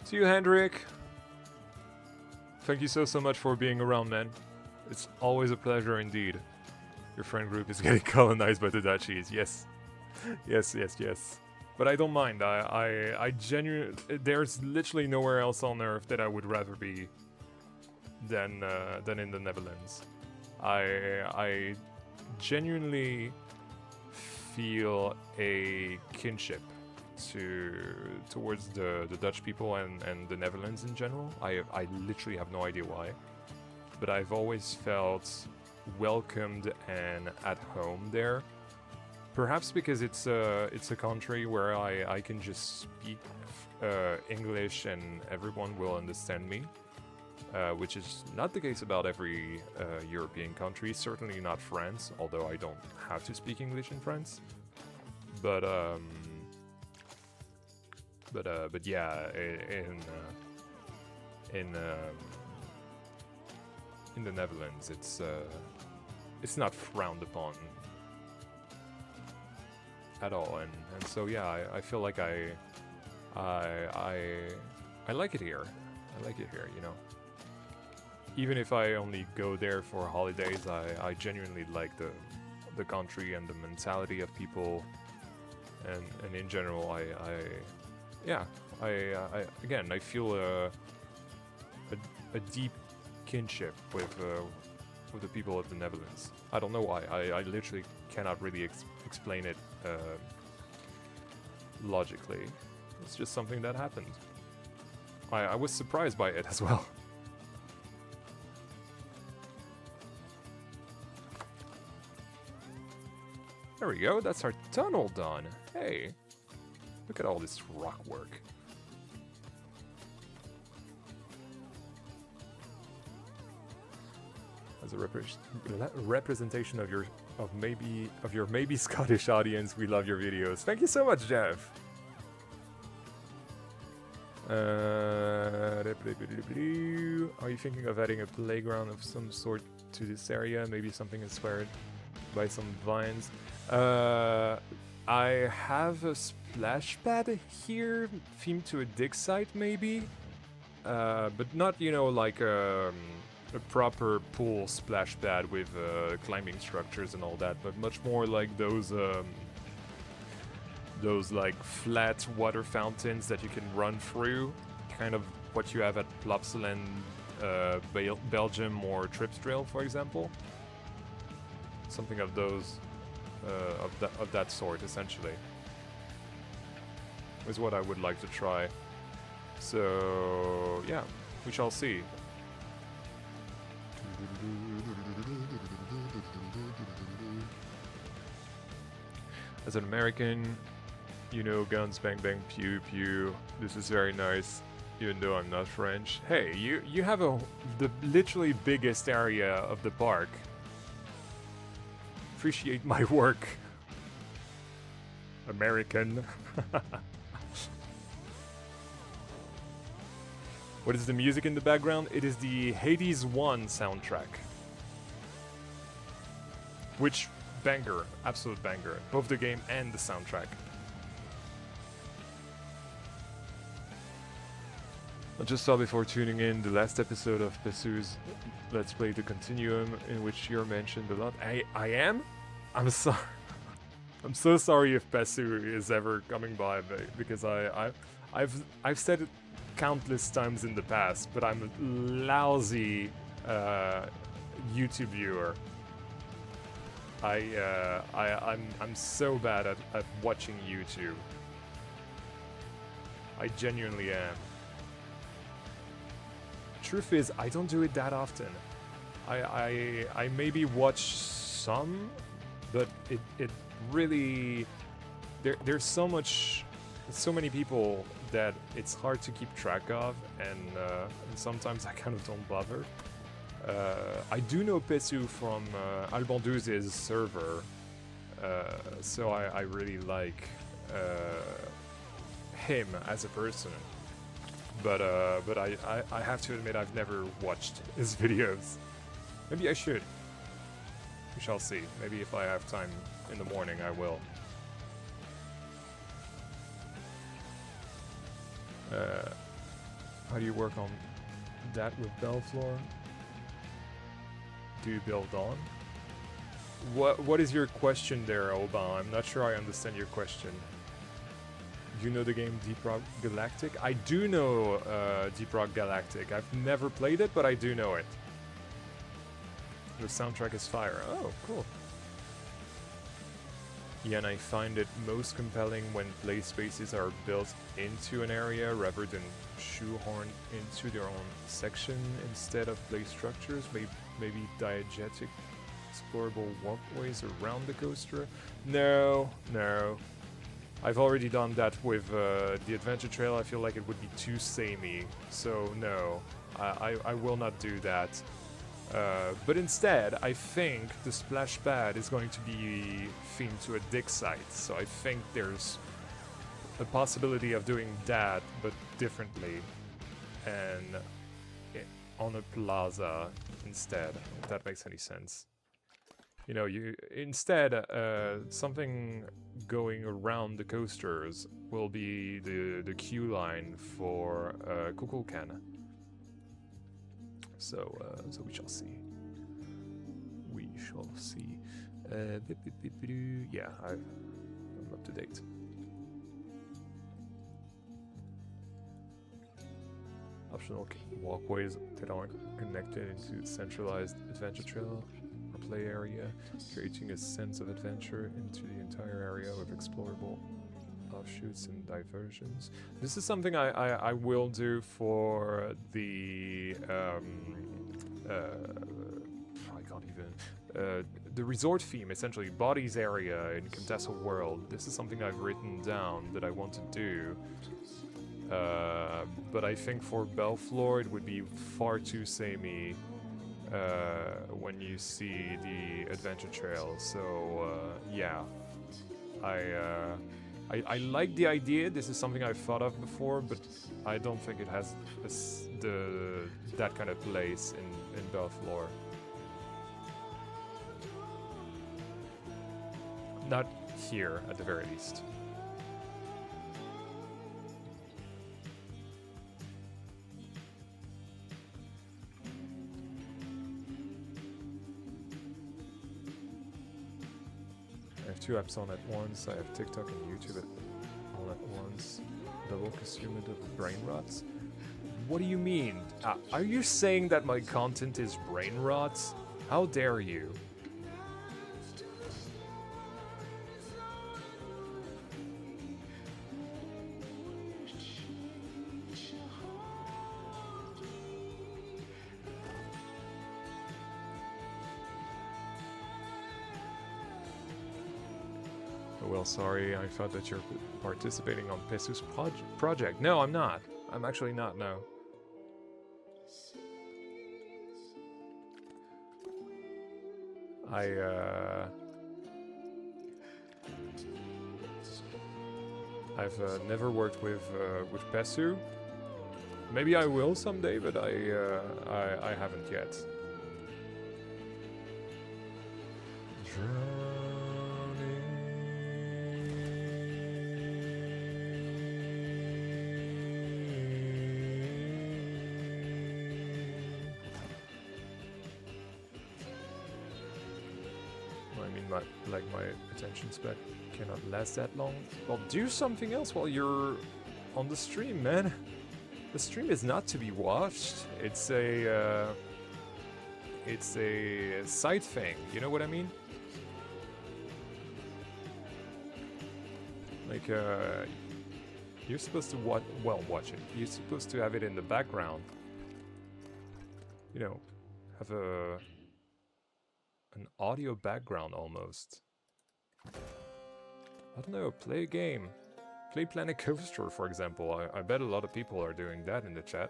To you, Hendrik. Thank you so much for being around, man. It's always a pleasure indeed. Your friend group is getting colonized by the Dutchies. Yes. Yes. But I don't mind. I genuinely... There's literally nowhere else on Earth that I would rather be than in the Netherlands. I genuinely feel a kinship towards the Dutch people and the Netherlands in general. I literally have no idea why, but I've always felt welcomed and at home there. Perhaps because it's a country where I can just speak English and everyone will understand me, which is not the case about every European country. Certainly not France, although I don't have to speak English in France. But yeah, in the Netherlands, it's not frowned upon at all, and so yeah, I feel like I like it here. I like it here, you know. Even if I only go there for holidays, I genuinely like the country and the mentality of people, and in general, again, I feel a deep kinship with the people of the Netherlands. I don't know why. I literally cannot really explain it logically. It's just something that happened. I was surprised by it as well. There we go. That's our tunnel done. Hey. Look at all this rock work. As a representation of your maybe Scottish audience, we love your videos. Thank you so much, Jeff. Are you thinking of adding a playground of some sort to this area? Maybe something inspired by some vines. I have a splash pad here, themed to a dig site, maybe. but not, you know, like a proper pool splash pad with climbing structures and all that, but much more like those like flat water fountains that you can run through, kind of what you have at Plopsaland, Belgium, or Tripstrail, for example. Something of those, of that sort, essentially, is what I would like to try. So yeah, we shall see. As an American, you know, guns, bang bang, pew pew. This is very nice, even though I'm not French. Hey, you have the literally biggest area of the park. Appreciate my work, American. What is the music in the background? It is the Hades 1 soundtrack. Which, banger, absolute banger. Both the game and the soundtrack. I just saw before tuning in the last episode of Pesu's Let's Play The Continuum, in which you're mentioned a lot. I am? I'm sorry. I'm so sorry if Pesu is ever coming by, because I've said it countless times in the past, but I'm a lousy YouTube viewer. I'm so bad at watching YouTube. I genuinely am. Truth is, I don't do it that often. I maybe watch some, but it really there's so many people that it's hard to keep track of, and sometimes I kind of don't bother. I do know Pesu from Albanduz's server, so I really like him as a person. But I have to admit, I've never watched his videos. Maybe I should. We shall see. Maybe if I have time in the morning, I will. How do you work on that with Belleflore? Do you build on? What is your question there, Oba? I'm not sure I understand your question. Do you know the game Deep Rock Galactic? I do know Deep Rock Galactic. I've never played it, but I do know it. The soundtrack is fire. Oh, cool. Yeah, and I find it most compelling when play spaces are built into an area rather than shoehorned into their own section instead of play structures. Maybe diegetic, explorable walkways around the coaster. No. I've already done that with the adventure trail. I feel like it would be too samey, so no, I will not do that. But instead, I think the splash pad is going to be themed to a dig site, so I think there's a possibility of doing that, but differently, and on a plaza instead, if that makes any sense. You know, instead, something going around the coasters will be the queue line for Kukulkan. So we shall see. We shall see. Yeah, I'm up to date. Optional walkways that aren't connected into centralized adventure trail or play area, creating a sense of adventure into the entire area with explorable offshoots and diversions. This is something I will do for the I can't even the resort theme, essentially Bodies area in Contessa World. This is something I've written down that I want to do, but I think for Belleflore it would be far too samey when you see the adventure trail. So yeah, I like the idea. This is something I've thought of before, but I don't think it has that kind of place in Belleflore. Not here, at the very least. have 2 apps on at once. I have TikTok and YouTube all at once. Double consumer, double brain rots. What do you mean? Are you saying that my content is brain rot? How dare you? Well, sorry, I thought that you're participating on Pesu's project. No, I'm not. I'm actually not, no. I've never worked with Pesu. Maybe I will someday, but I haven't yet. My attention span cannot last that long. Well, do something else while you're on the stream, man. The stream is not to be watched. It's a side thing. You know what I mean? Like you're supposed to watch it. You're supposed to have it in the background. You know, have an audio background almost. I don't know, play a game. Play Planet Coaster, for example. I bet a lot of people are doing that in the chat.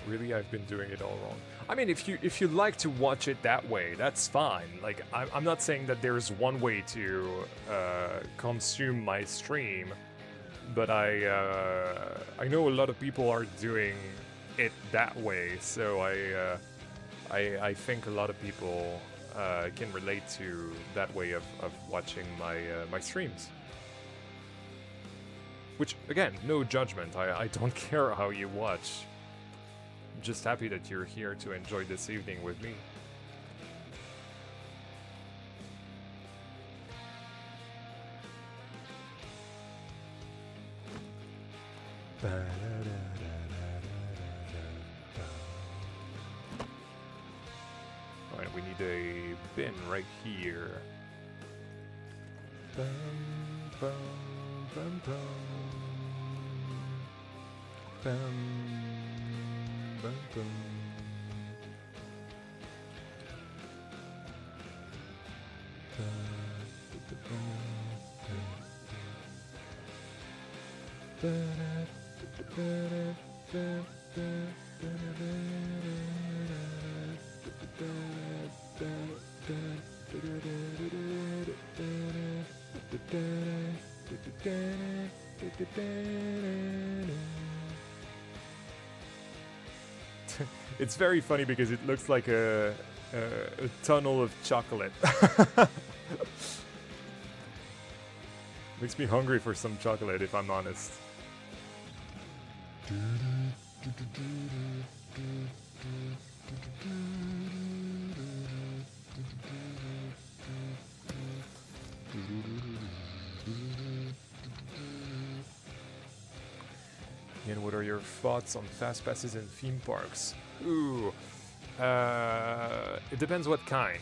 Really, I've been doing it all wrong. I mean, if you like to watch it that way, that's fine. Like, I'm not saying that there's one way to consume my stream, but I know a lot of people are doing it that way. So I think a lot of people can relate to that way of watching my streams. Which, again, no judgment. I don't care how you watch. Just happy that you're here to enjoy this evening with me. Alright, we need a bin right here. Bum, bum, bum, bum. Bum. Bum, bum. It's very funny because it looks like a tunnel of chocolate. Makes me hungry for some chocolate, if I'm honest. And what are your thoughts on fast passes in theme parks? Ooh, it depends what kind.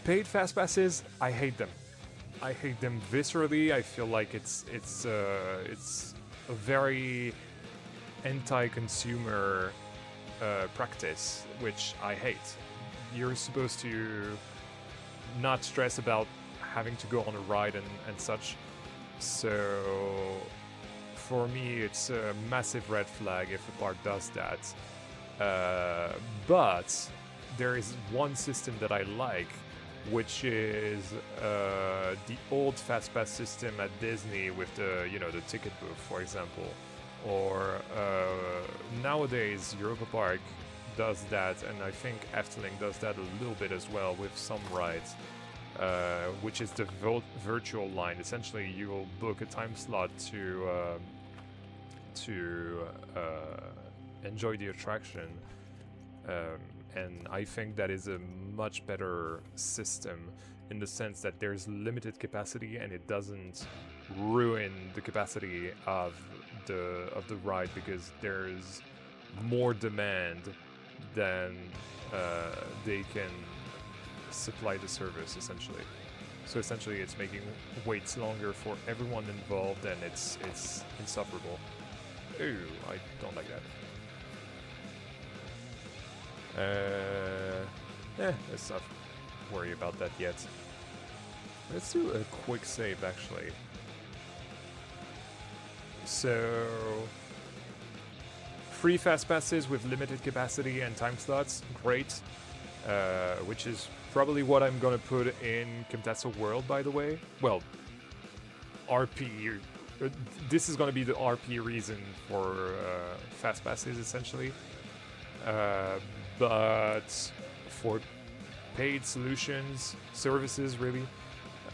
Paid fast passes, I hate them. I hate them viscerally. I feel like it's a very anti-consumer practice, which I hate. You're supposed to not stress about having to go on a ride and such. So for me, it's a massive red flag if a park does that. But there is one system that I like, which is the old fast pass system at Disney with the the ticket booth, for example. or nowadays Europa Park does that, and I think Efteling does that a little bit as well with some rides, which is the virtual line. Essentially, you will book a time slot to enjoy the attraction, and I think that is a much better system in the sense that there's limited capacity and it doesn't ruin the capacity of the ride, because there's more demand than they can supply the service, essentially. So essentially it's making waits longer for everyone involved, and it's insufferable. Ooh, I don't like that. Let's not worry about that yet. Let's do a quick save, actually. So, free fast passes with limited capacity and time slots, great. Which is probably what I'm gonna put in Camtasia World, by the way. Well, RP. This is gonna be the RP reason for fast passes, essentially. But for paid solutions, services, really,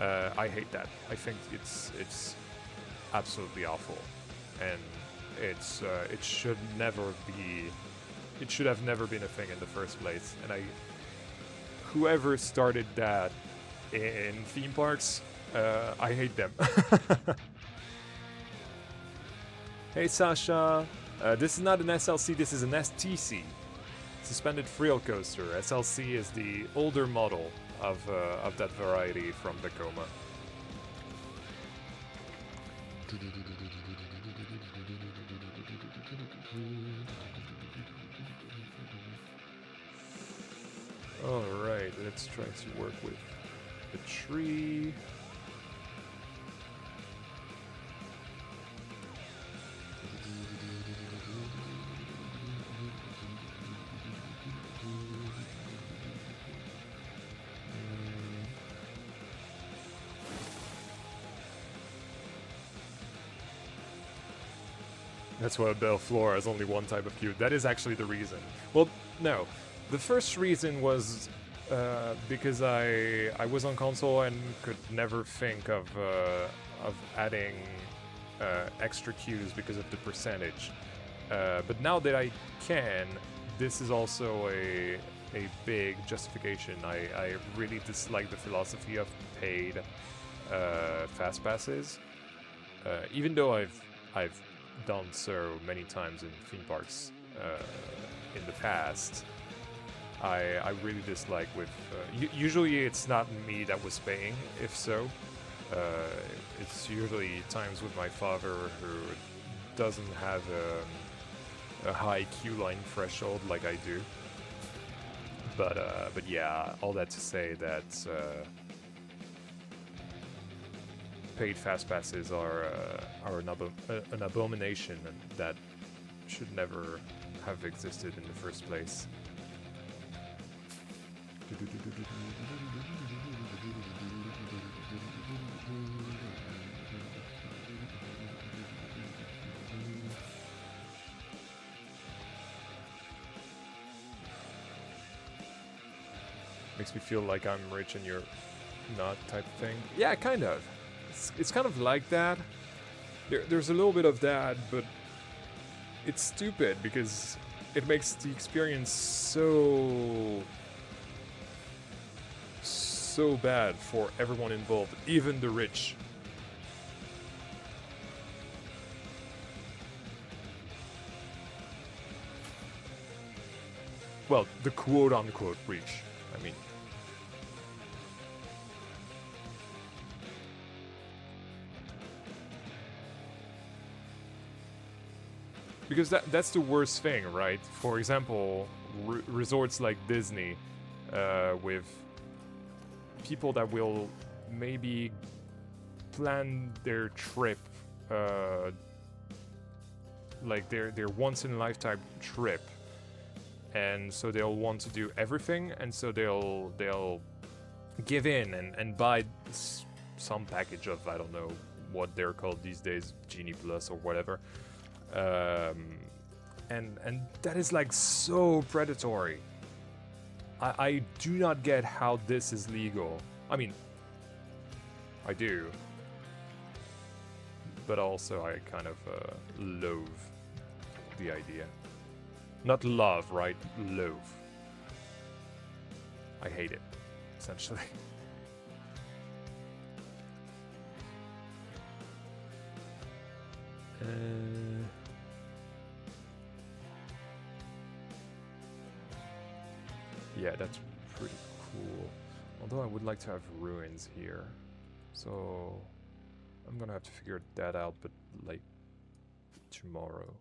I hate that. I think it's absolutely awful, and it should have never been a thing in the first place. And whoever started that in theme parks, I hate them. Hey Sasha, this is not an SLC, this is an STC, suspended thrill coaster. SLC is the older model of that variety from Vekoma. Alright, let's try to work with the tree. That's why Belleflore has only one type of cube. That is actually the reason. Well, no. The first reason was because I was on console and could never think of adding extra queues because of the percentage. But now that I can, this is also a big justification. I really dislike the philosophy of paid fast passes, even though I've done so many times in theme parks in the past. I really dislike with... usually it's not me that was paying, if so. It's usually times with my father who doesn't have a high queue line threshold like I do. But yeah, all that to say that paid fast passes are an abomination, and that should never have existed in the first place. Makes me feel like I'm rich and you're not, type of thing. Yeah, kind of. It's kind of like that. There's a little bit of that, but it's stupid because it makes the experience so bad for everyone involved, even the rich. Well, the quote-unquote rich, I mean. Because that's the worst thing, right? For example, resorts like Disney, with people that will maybe plan their trip, like their once-in-a-lifetime trip, and so they'll want to do everything, and so they'll give in and buy some package of, I don't know what they're called these days, Genie Plus or whatever. And that is like so predatory. I do not get how this is legal. I mean, I do, but also I kind of loathe the idea. Not love, right? Loathe. I hate it, essentially. Yeah, that's pretty cool. Although I would like to have ruins here. So I'm gonna have to figure that out, but like tomorrow.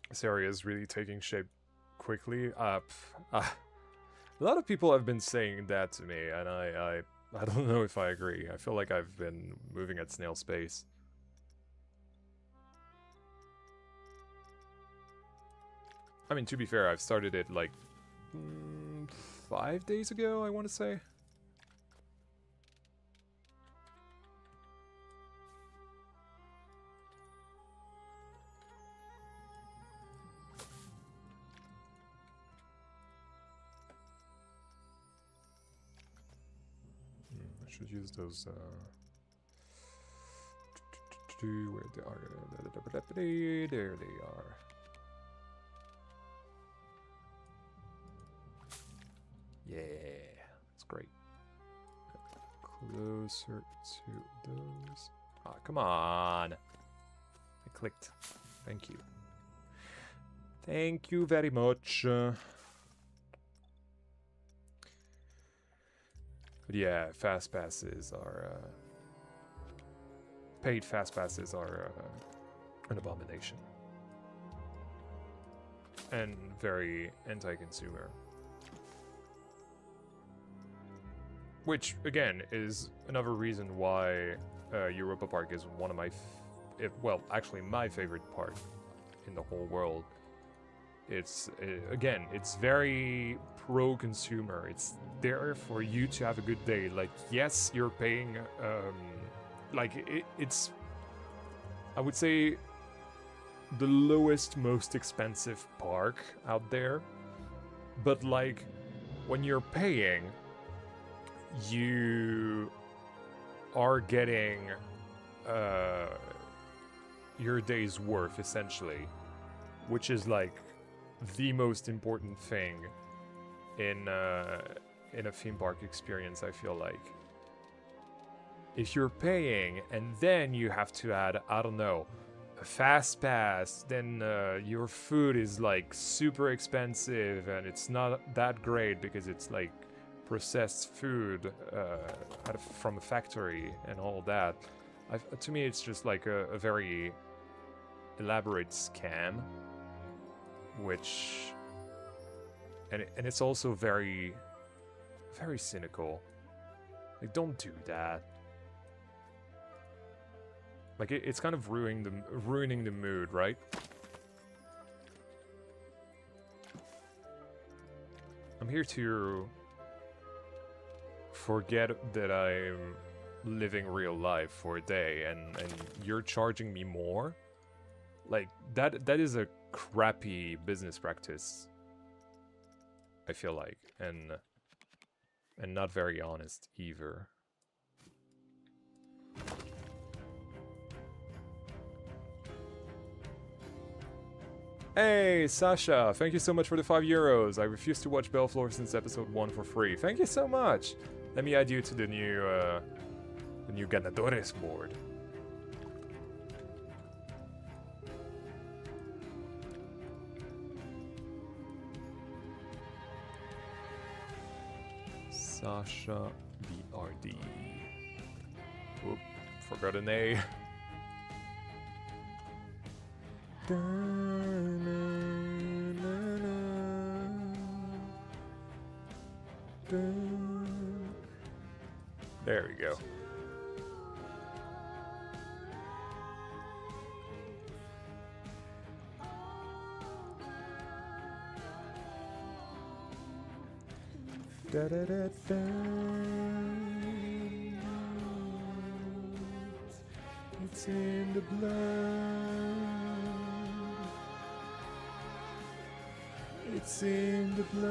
This area is really taking shape quickly. A lot of people have been saying that to me, and I don't know if I agree. I feel like I've been moving at snail's pace. I mean, to be fair, I've started it like 5 days ago, I want to say. I should use those. Where they are? There they are. Yeah, that's great. Closer to those. Ah, come on. I clicked. Thank you. Thank you very much. But yeah, fast passes are paid fast passes are an abomination and very anti-consumer. Which again is another reason why Europa Park is one of my, well, actually my favorite park in the whole world. It's again, it's very pro-consumer. It's there for you to have a good day. Like, yes, you're paying. Like it's, I would say, the lowest, most expensive park out there. But like, when you're paying, you are getting your day's worth essentially, which is like the most important thing in a theme park experience. I feel like if you're paying and then you have to add, I don't know, a fast pass, then your food is like super expensive and it's not that great because it's like processed food from a factory and all that. To me, it's just like a very elaborate scam, which, and it's also very, very cynical. Like, don't do that. Like, it's kind of ruining the mood, right? I'm here to forget that I'm living real life for a day, and you're charging me more? Like, that is a crappy business practice, I feel like, and not very honest either. Hey, Sasha, thank you so much for the €5. I refuse to watch Belleflore since episode 1 for free. Thank you so much. Let me add you to the new Ganadores board. Sasha BRD. Oop, forgot an A. There we go. Da da da da. It's in the blood. It's in the blood.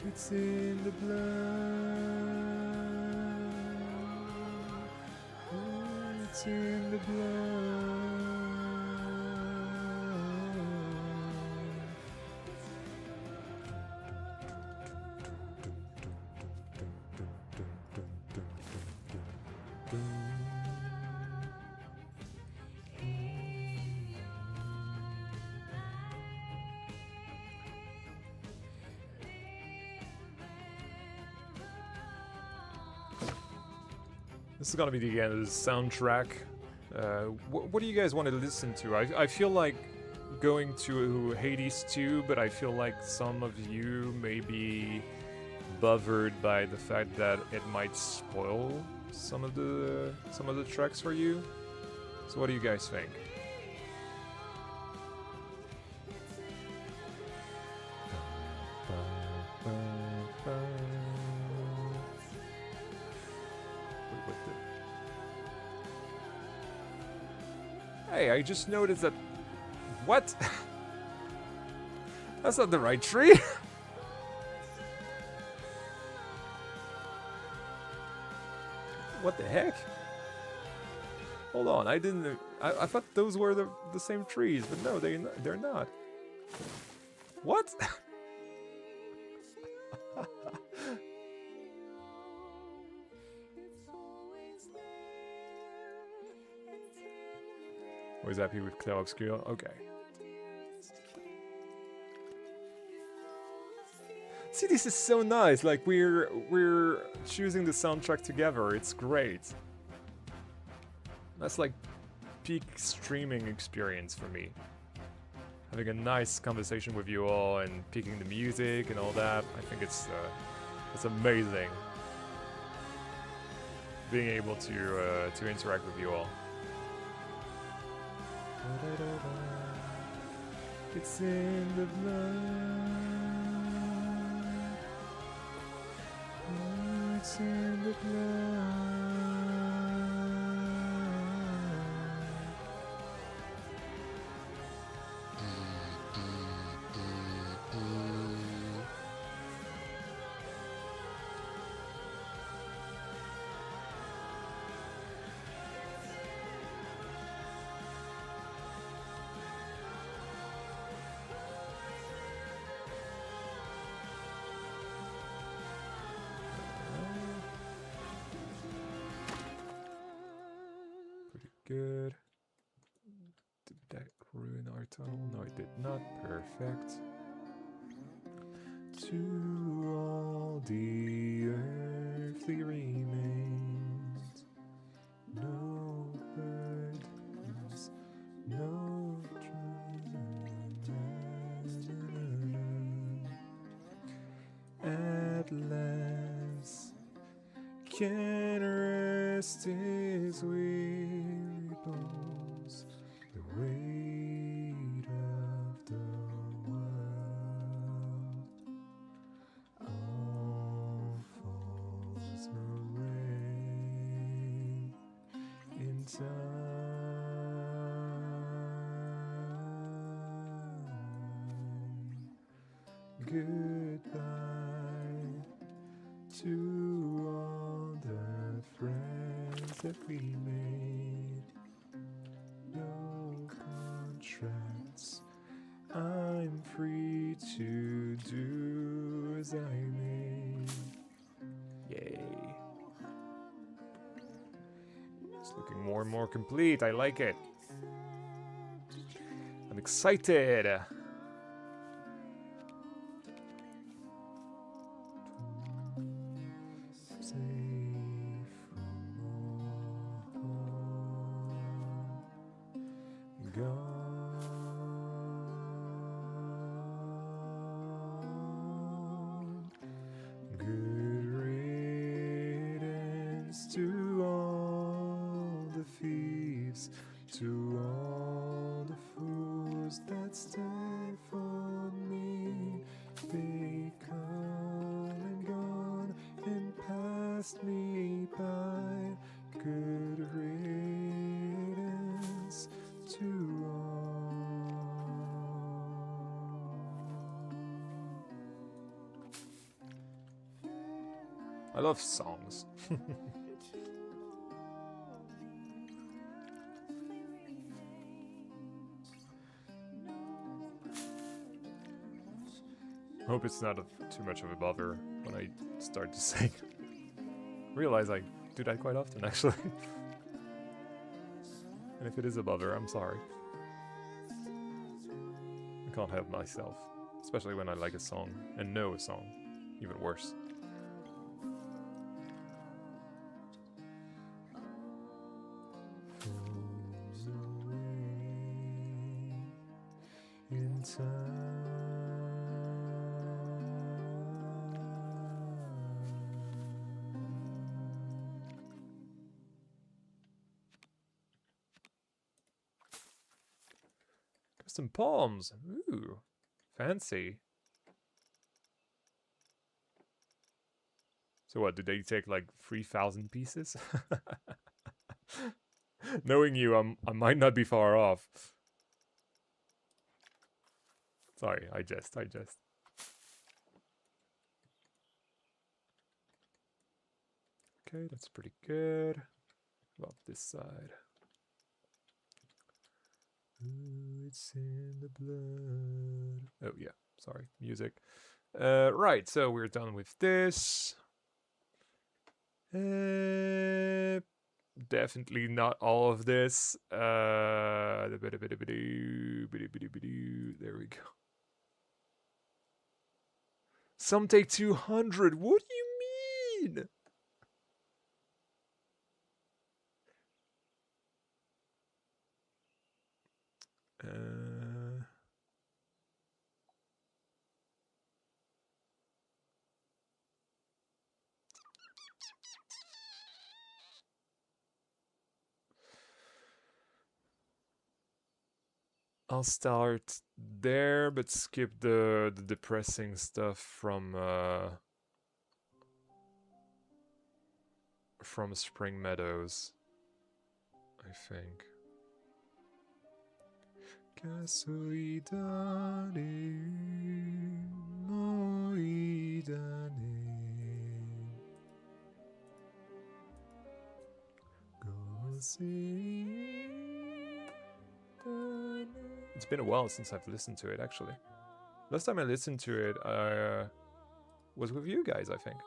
It's in the blood. Oh, it's in the blood. This is gonna be the end of the soundtrack. What do you guys want to listen to? I feel like going to Hades 2, but I feel like some of you may be bothered by the fact that it might spoil some of the tracks for you. So what do you guys think? Hey, I just noticed that... What? That's not the right tree. What the heck? Hold on, I didn't... I thought those were the same trees, but no, they're not. What? Was happy with Clair Obscur? Okay. See, this is so nice. Like we're choosing the soundtrack together. It's great. That's like peak streaming experience for me. Having a nice conversation with you all and picking the music and all that. I think it's amazing. Being able to interact with you all. It's in the blood. Oh, it's in the blood. Good. Did that ruin our tunnel? No, it did not. Perfect. To all the earthly remains, no burdens, no at last can rest his weary bones, the weight of the world all falls away in time. Goodbye to all the friends that we made. No contracts, I'm free to do as I may. Yay. It's looking more and more complete. I like it. I'm excited. Good riddance to all the thieves, to all the fools that stay for passed me by. Good riddance to all. I love songs. Hope it's not too much of a bother when I start to sing. Realize I do that quite often, actually. And if it is a bother, I'm sorry. I can't help myself, especially when I like a song and know a song. Even worse. Falls away in time. Custom palms. Ooh, fancy. So what, did they take like 3,000 pieces? Knowing you, I might not be far off. Sorry, I jest. Okay, that's pretty good. About this side. Ooh, it's in the blood. Oh yeah, sorry, music. Right, so we're done with this. Definitely not all of this. There we go. Some take 200. What do you mean? I'll start there, but skip the depressing stuff from Spring Meadows, I think. It's been a while since I've listened to it, actually. Last time I listened to it, was with you guys, I think.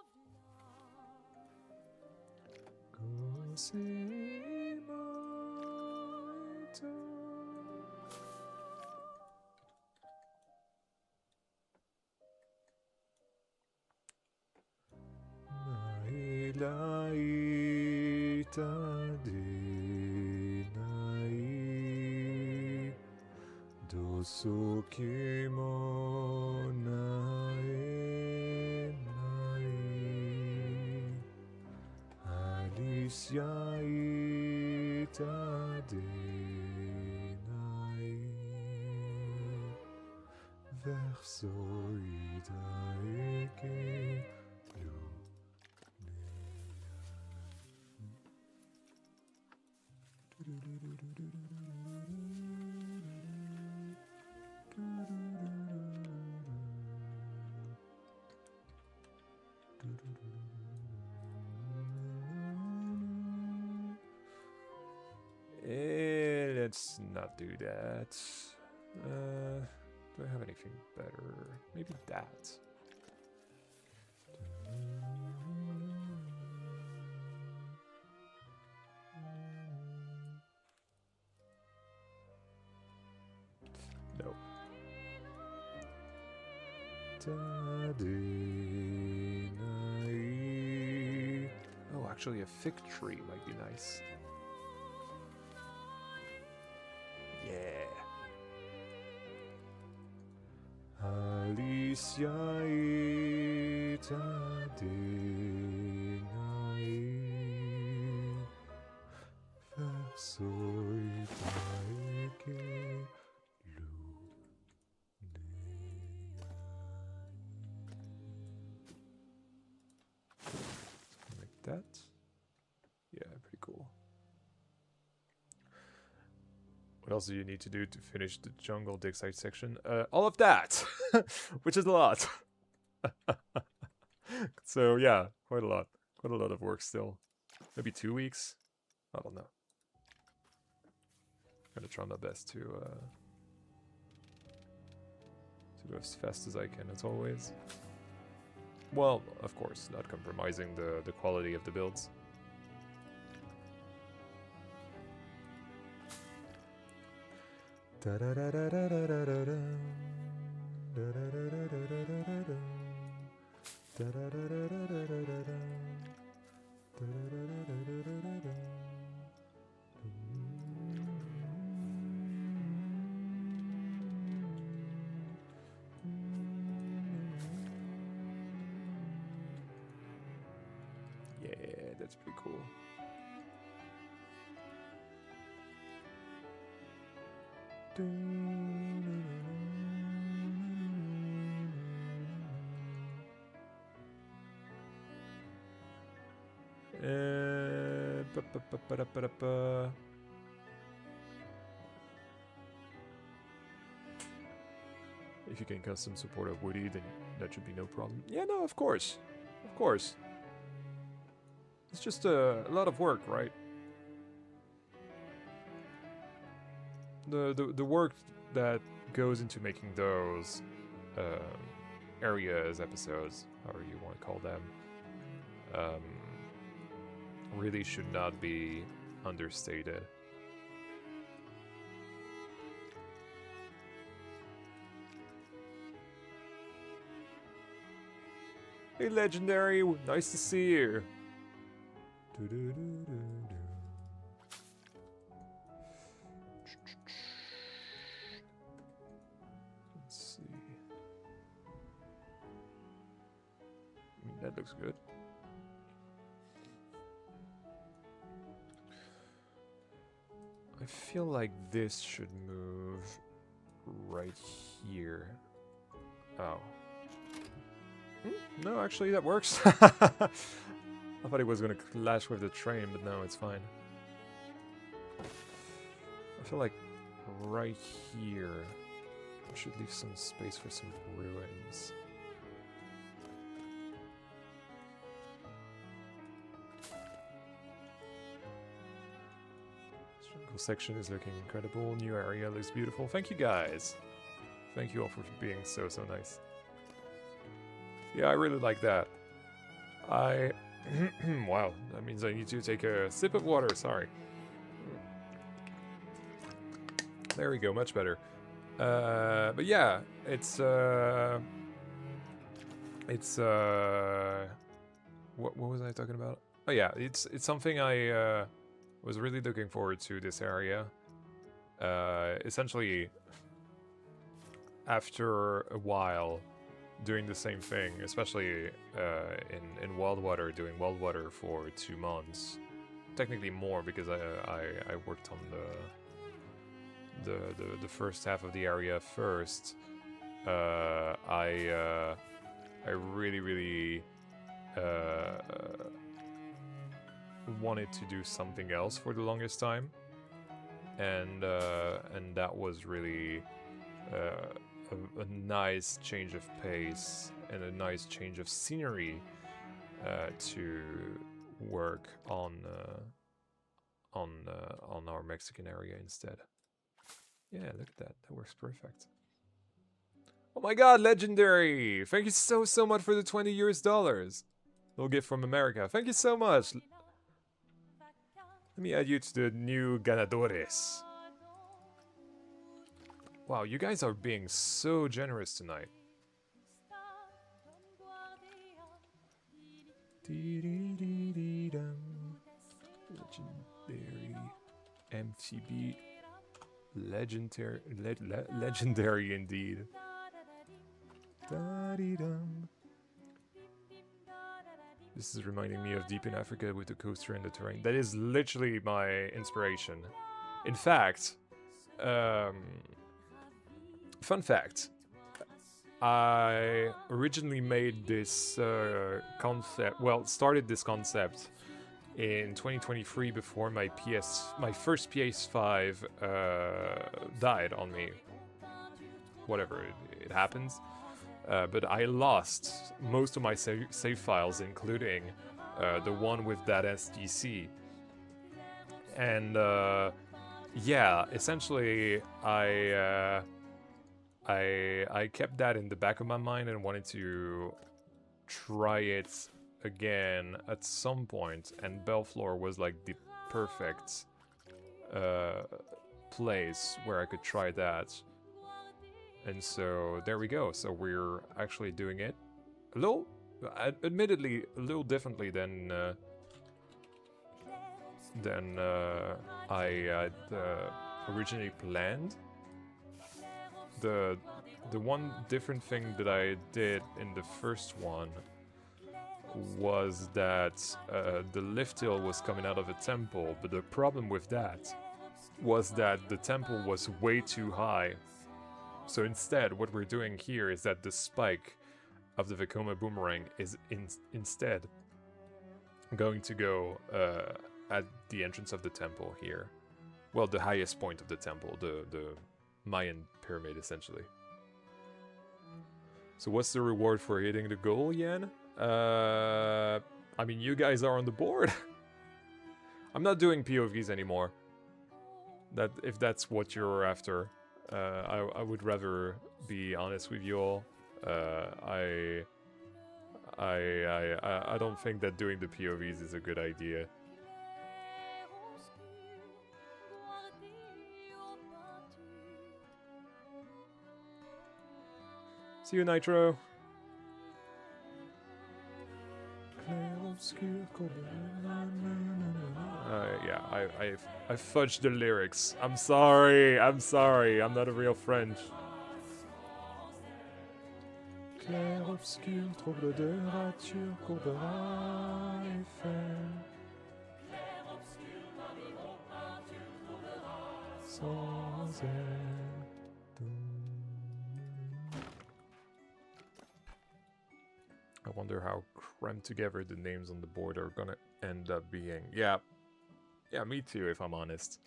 Let's not do that. Do I have anything better? Maybe that. No. Oh, actually a fig tree might be nice. Yeah. Alicia that. Yeah, pretty cool. What else do you need to do to finish the jungle dig site section? All of that, which is a lot. So yeah, quite a lot of work still. Maybe 2 weeks. I don't know. Gonna try my best to go as fast as I can, as always. Well, of course, not compromising the quality of the builds. Yeah, that's pretty cool. If you can custom support a Woody, then that should be no problem. Yeah, no, of course. Of course. It's just a lot of work, right? The work that goes into making those areas, episodes, however you want to call them, really should not be understated. Hey, Legendary, nice to see you. Let's see. That looks good. I feel like this should move right here. Oh. No, actually that works. I thought it was gonna clash with the train, but no, it's fine. I feel like right here I should leave some space for some ruins. Jungle section is looking incredible. New area looks beautiful. Thank you guys. Thank you all for being so nice. Yeah, I really like that. Wow, that means I need to take a sip of water, sorry. There we go, much better. But yeah, it's what was I talking about? Oh yeah, it's something I was really looking forward to, this area. Essentially, after a while doing the same thing, especially in Wild Water, doing Wild Water for 2 months, technically more because I worked on the first half of the area first. I really wanted to do something else for the longest time, and that was really a nice change of pace and a nice change of scenery to work on our Mexican area instead. Yeah, look at that. That works perfect. Oh my god, Legendary! Thank you so much for the $20 US. Little gift from America. Thank you so much. Let me add you to the new ganadores. Wow, you guys are being so generous tonight. Legendary MTB. Legendary indeed. This is reminding me of Deep in Africa with the coaster and the terrain. That is literally my inspiration. In fact, fun fact, I originally made this concept, well, started this concept in 2023 before my first PS5 died on me. Whatever, it happens. But I lost most of my save files, including the one with that SDC. And yeah, essentially, I kept that in the back of my mind and wanted to try it again at some point, and Belleflore was like the perfect place where I could try that. And so there we go. So we're actually doing it a little, admittedly, a little differently than I had originally planned. The one different thing that I did in the first one was that the lift hill was coming out of a temple, but the problem with that was that the temple was way too high. So instead, what we're doing here is that the spike of the Vekoma boomerang is instead going to go at the entrance of the temple here. Well, the highest point of the temple, the Mayan pyramid, essentially. So what's the reward for hitting the goal, Yen? I mean, you guys are on the board. I'm not doing POVs anymore. If that's what you're after. I would rather be honest with you all. I don't think that doing the POVs is a good idea. See you, Nitro. Yeah, I fudged the lyrics. I'm sorry. I'm not a real French. Clair obscur, trouble de rature, courbera et fer. Sans aide. I wonder how crammed together the names on the board are gonna end up being. Yeah, me too, if I'm honest.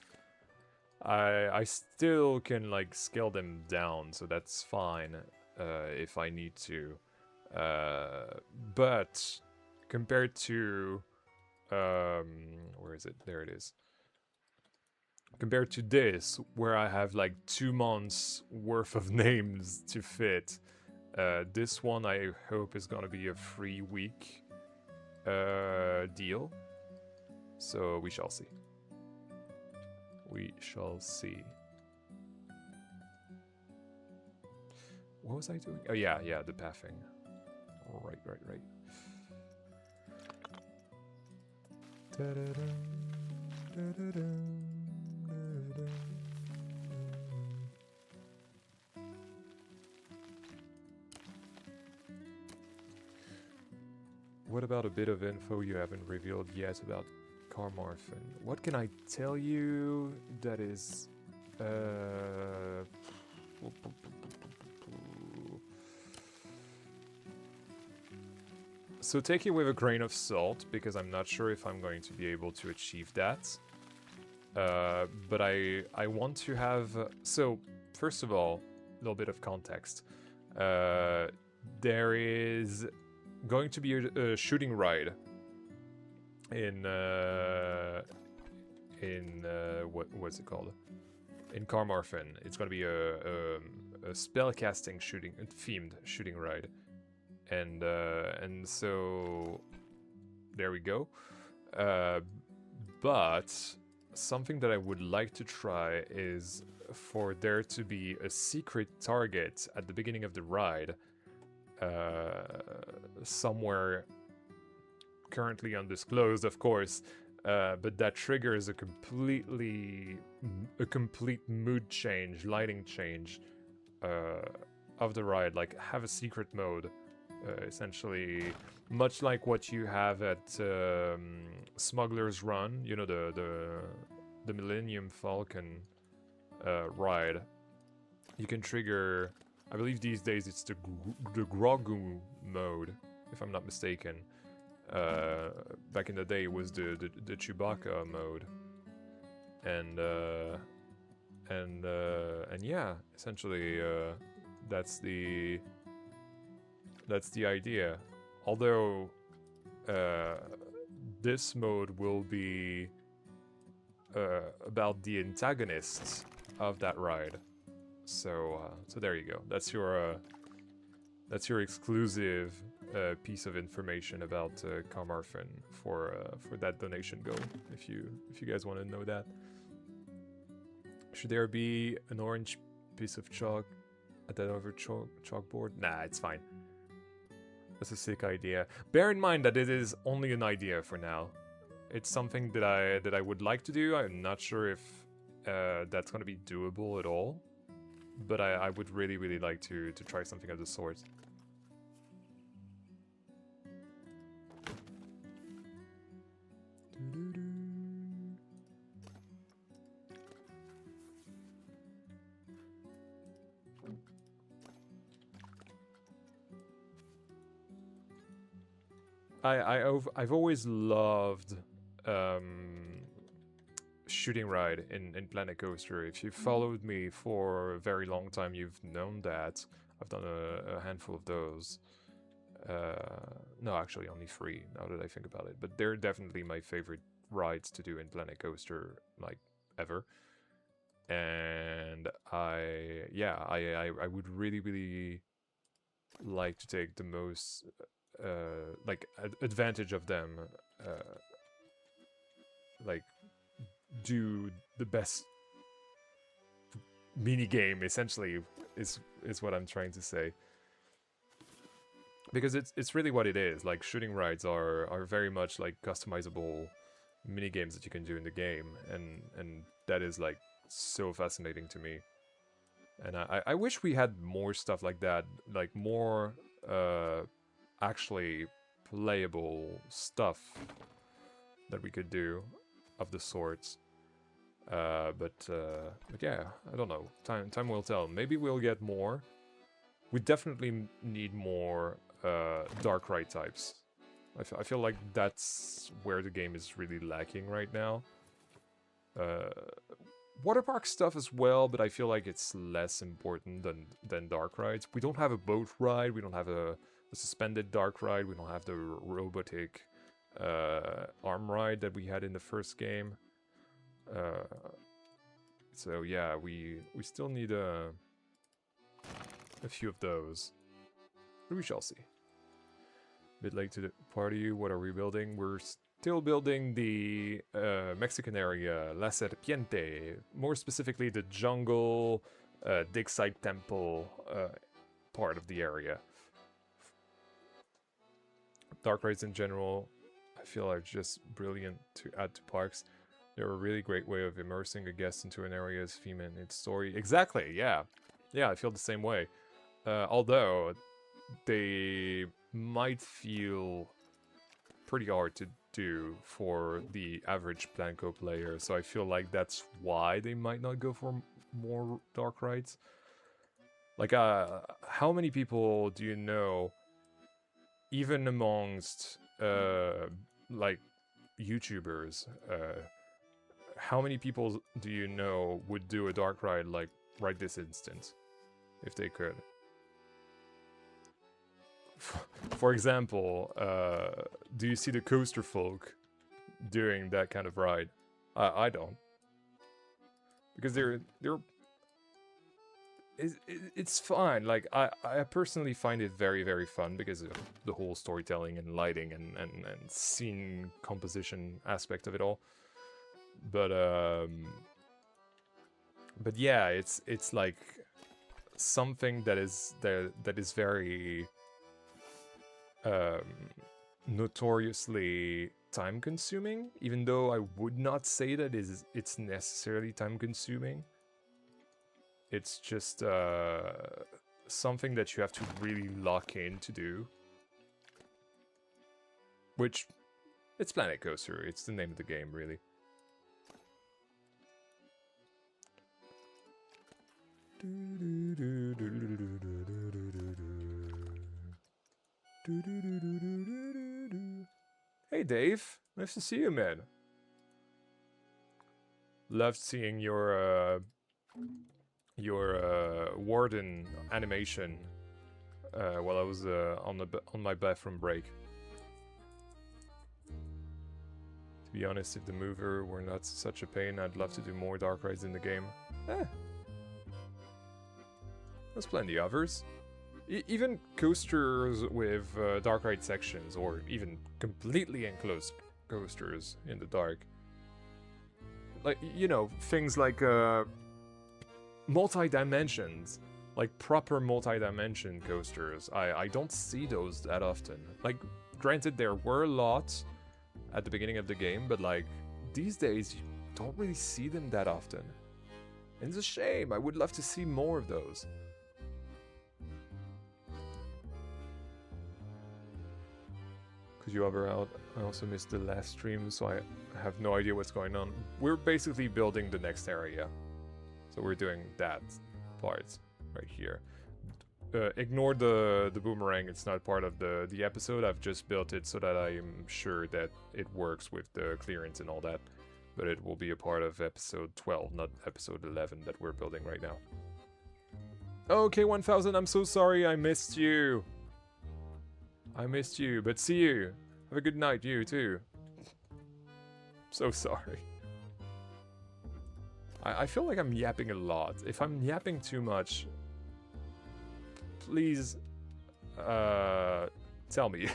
I still can like scale them down, so that's fine if I need to. But compared to where is it? There it is. Compared to this, where I have like 2 months worth of names to fit. This one I hope is gonna be a 3-week deal. So we shall see. We shall see. What was I doing? Oh yeah, the pathing. Right. What about a bit of info you haven't revealed yet about Carmarthen? What can I tell you that is... So take it with a grain of salt, because I'm not sure if I'm going to be able to achieve that. But I want to have... So, first of all, a little bit of context. There is going to be a shooting ride in what's it called? In Carmarthen. It's going to be a spellcasting shooting, themed shooting ride. And so there we go. But something that I would like to try is for there to be a secret target at the beginning of the ride, somewhere currently undisclosed, of course, but that triggers a complete mood change, lighting change of the ride. Like, have a secret mode, essentially, much like what you have at Smuggler's Run. You know, the Millennium Falcon ride. You can trigger I believe these days it's the Grogu mode, if I'm not mistaken. Back in the day it was the Chewbacca mode. And yeah, essentially that's the idea. Although this mode will be about the antagonists of that ride. So there you go. That's your exclusive piece of information about Carmarthen for that donation goal. If you guys want to know that. Should there be an orange piece of chalk at that other chalkboard? Nah, it's fine. That's a sick idea. Bear in mind that it is only an idea for now. It's something that I would like to do. I'm not sure if that's going to be doable at all. But I would really like to try something of the sort. I've always loved shooting ride in Planet Coaster. If you followed me for a very long time, you've known that. I've done a handful of those. No, actually only 3, now that I think about it. But they're definitely my favorite rides to do in Planet Coaster, like, ever. And I would really like to take the most advantage of them, like do the best mini game essentially is what I'm trying to say, because it's really what it is. Like, shooting rides are very much like customizable mini games that you can do in the game, and that is like so fascinating to me. And I wish we had more stuff like that, like more actually playable stuff that we could do of the sorts. But yeah, I don't know. Time will tell. Maybe we'll get more. We definitely need more dark ride types. I feel like that's where the game is really lacking right now. Water park stuff as well, but I feel like it's less important than dark rides. We don't have a boat ride, we don't have a suspended dark ride, we don't have the robotic arm ride that we had in the first game. So yeah, we still need a few of those. But we shall see. Bit late to the party. What are we building? We're still building the Mexican area, La Serpiente. More specifically, the jungle, dig site temple part of the area. Dark rides in general, I feel, are just brilliant to add to parks. They're a really great way of immersing a guest into an area's theme and its story. Exactly, yeah. Yeah, I feel the same way. Although, they might feel pretty hard to do for the average Planco player, so I feel like that's why they might not go for more dark rides. Like, how many people do you know, even amongst, like, YouTubers, how many people do you know would do a dark ride, like, right this instant, if they could? For example, do you see the coaster folk doing that kind of ride? I don't, because it's fine. Like, I personally find it very fun because of the whole storytelling and lighting and scene composition aspect of it all. But yeah, it's like something that is very notoriously time-consuming, even though I would not say that it's necessarily time-consuming. It's just something that you have to really lock in to do. Which, it's Planet Coaster, it's the name of the game, really. Hey Dave, nice to see you, man. Loved seeing your warden animation while I was on my bathroom break. To be honest, if the mover were not such a pain, I'd love to do more dark rides in the game. There's plenty others. Even coasters with dark ride sections, or even completely enclosed coasters in the dark. Like, you know, things like multi-dimensions, like proper multi-dimension coasters. I don't see those that often. Like, granted, there were a lot at the beginning of the game, but like, these days, you don't really see them that often. And it's a shame, I would love to see more of those. Could you ever out? I also missed the last stream, so I have no idea what's going on. We're basically building the next area. So we're doing that part right here. Ignore the boomerang, it's not part of the episode. I've just built it so that I'm sure that it works with the clearance and all that. But it will be a part of episode 12, not episode 11 that we're building right now. Okay, 1000, I'm so sorry I missed you. I missed you, but see you. Have a good night, you too. So sorry. I feel like I'm yapping a lot. If I'm yapping too much, please tell me.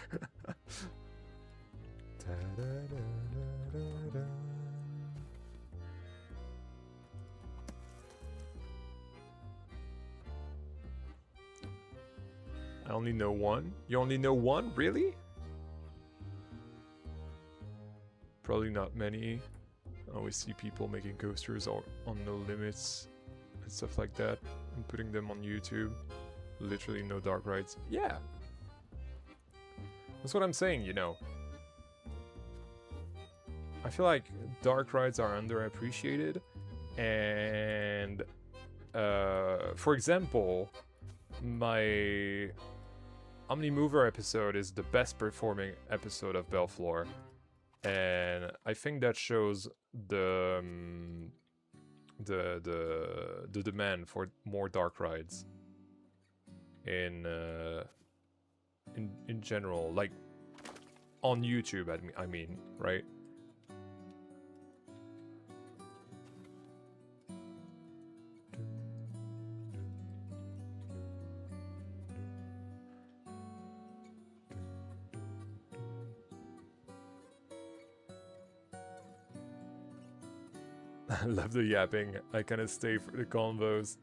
I only know one? You only know one? Really? Probably not many. I always see people making coasters on No Limits and stuff like that and putting them on YouTube. Literally no dark rides. Yeah! That's what I'm saying, you know. I feel like dark rides are underappreciated, and for example, my Omni Mover episode is the best performing episode of Belleflore, and I think that shows the demand for more dark rides in general, like on YouTube. I mean, right? I love the yapping. I kind of stay for the convos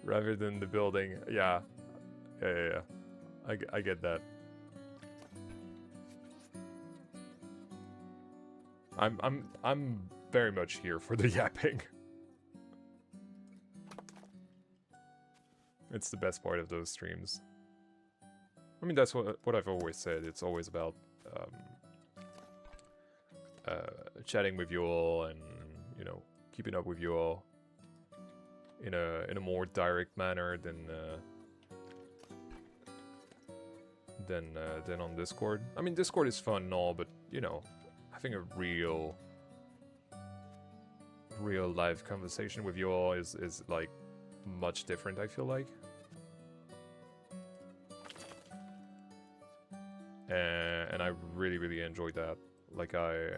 rather than the building. Yeah. I get that. I'm very much here for the yapping. It's the best part of those streams. I mean, that's what I've always said. It's always about chatting with you all and, you know, keeping up with you all in a more direct manner than on Discord. I mean, Discord is fun and all, but you know, having a real live conversation with you all is like much different, I feel like. And I really enjoyed that. Like I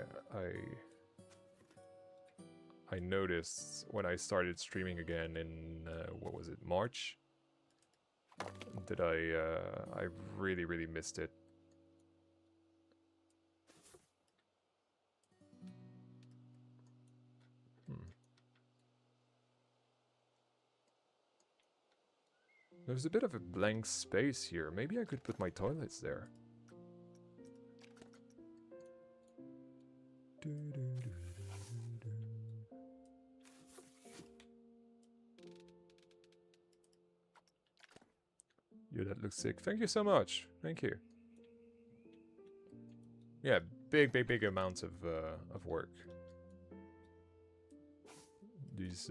noticed when I started streaming again in what was it, March, that I really missed it. There's a bit of a blank space here. Maybe I could put my toilets there. Yeah, that looks sick. Thank you so much. Thank you. Yeah, big amounts of work these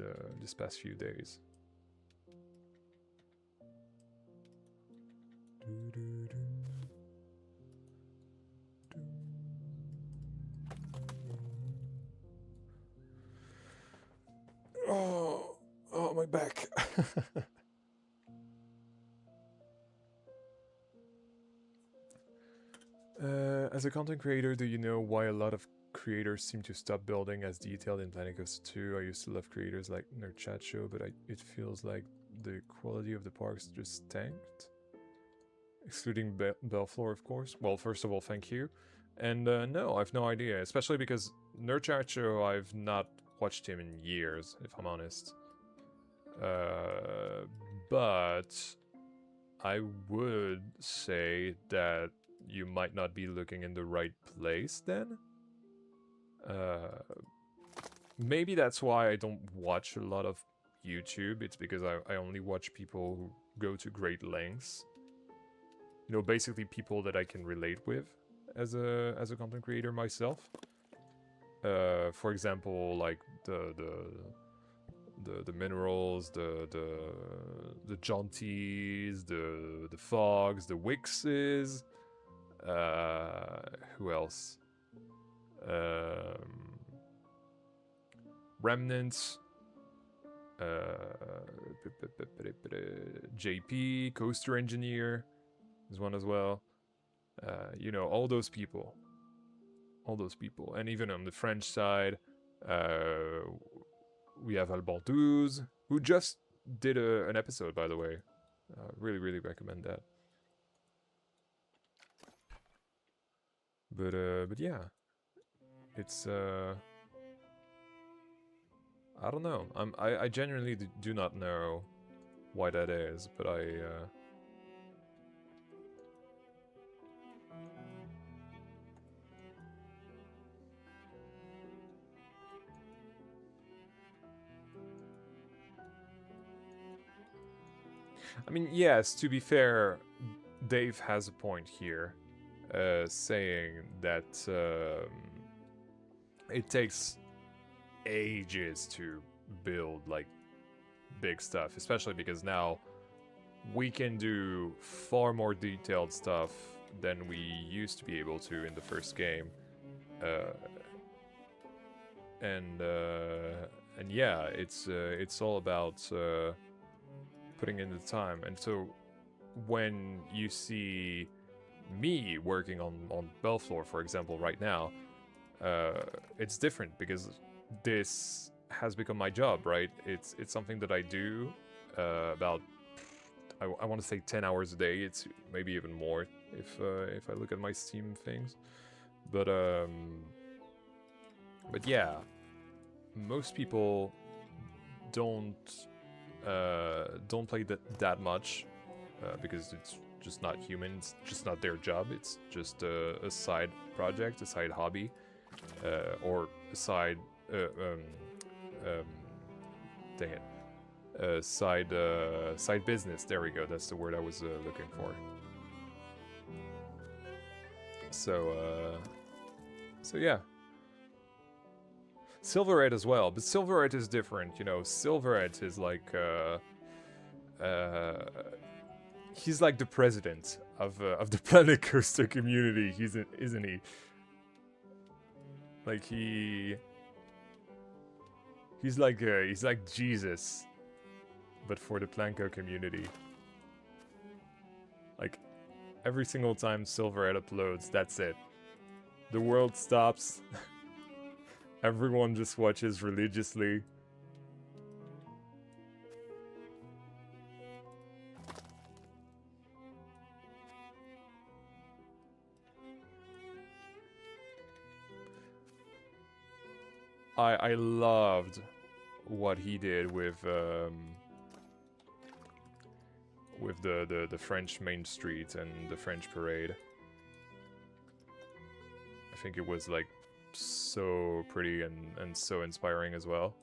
past few days. Oh, my back. As a content creator, do you know why a lot of creators seem to stop building as detailed in Planet Coaster 2? I used to love creators like Nerd Chat Show, but it feels like the quality of the parks just tanked. Excluding Belleflore, of course. Well, first of all, thank you. And no, I've no idea, especially because Nerd Chat Show, I've not watched him in years, if I'm honest. But I would say that you might not be looking in the right place then. Maybe that's why I don't watch a lot of YouTube. It's because I only watch people who go to great lengths. You know, basically people that I can relate with as a content creator myself. For example, like the minerals, the jaunties, the fogs, the wixes. Who else? Remnants. JP, Coaster Engineer is one as well. You know, all those people. All those people. And even on the French side, we have Albantuz, who just did an episode, by the way. Really, really recommend that. But yeah, it's I don't know. I genuinely do not know why that is, but I mean, yes, to be fair, Dave has a point here, saying that it takes ages to build, like, big stuff, especially because now we can do far more detailed stuff than we used to be able to in the first game. And yeah, it's all about putting in the time. And so when you see me working on Belleflore, for example, right now, it's different because this has become my job, right? It's something that I do about, I want to say 10 hours a day. It's maybe even more if I look at my Steam things. But yeah, most people don't play that much because it's just not human. It's just not their job. It's just a side project, a side hobby, or a side dang it, side business. There we go. That's the word I was looking for. So yeah. Silverette as well, but Silverette is different, you know. Silverette is like he's like the president of the Planet Coaster community, isn't he? Like he's like Jesus, but for the Planco community. Like every single time Silverette uploads, that's it. The world stops. Everyone just watches religiously. I loved what he did with the French Main Street and the French Parade. I think it was like so pretty and so inspiring as well.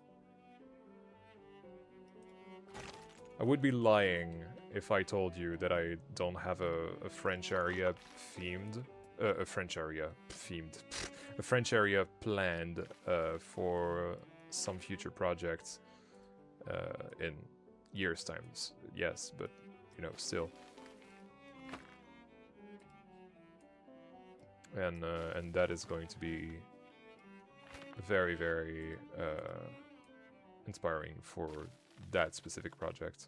I would be lying if I told you that I don't have a French area themed, a French area planned for some future projects in years' times. Yes, but you know, still. and that is going to be very, very inspiring for that specific project.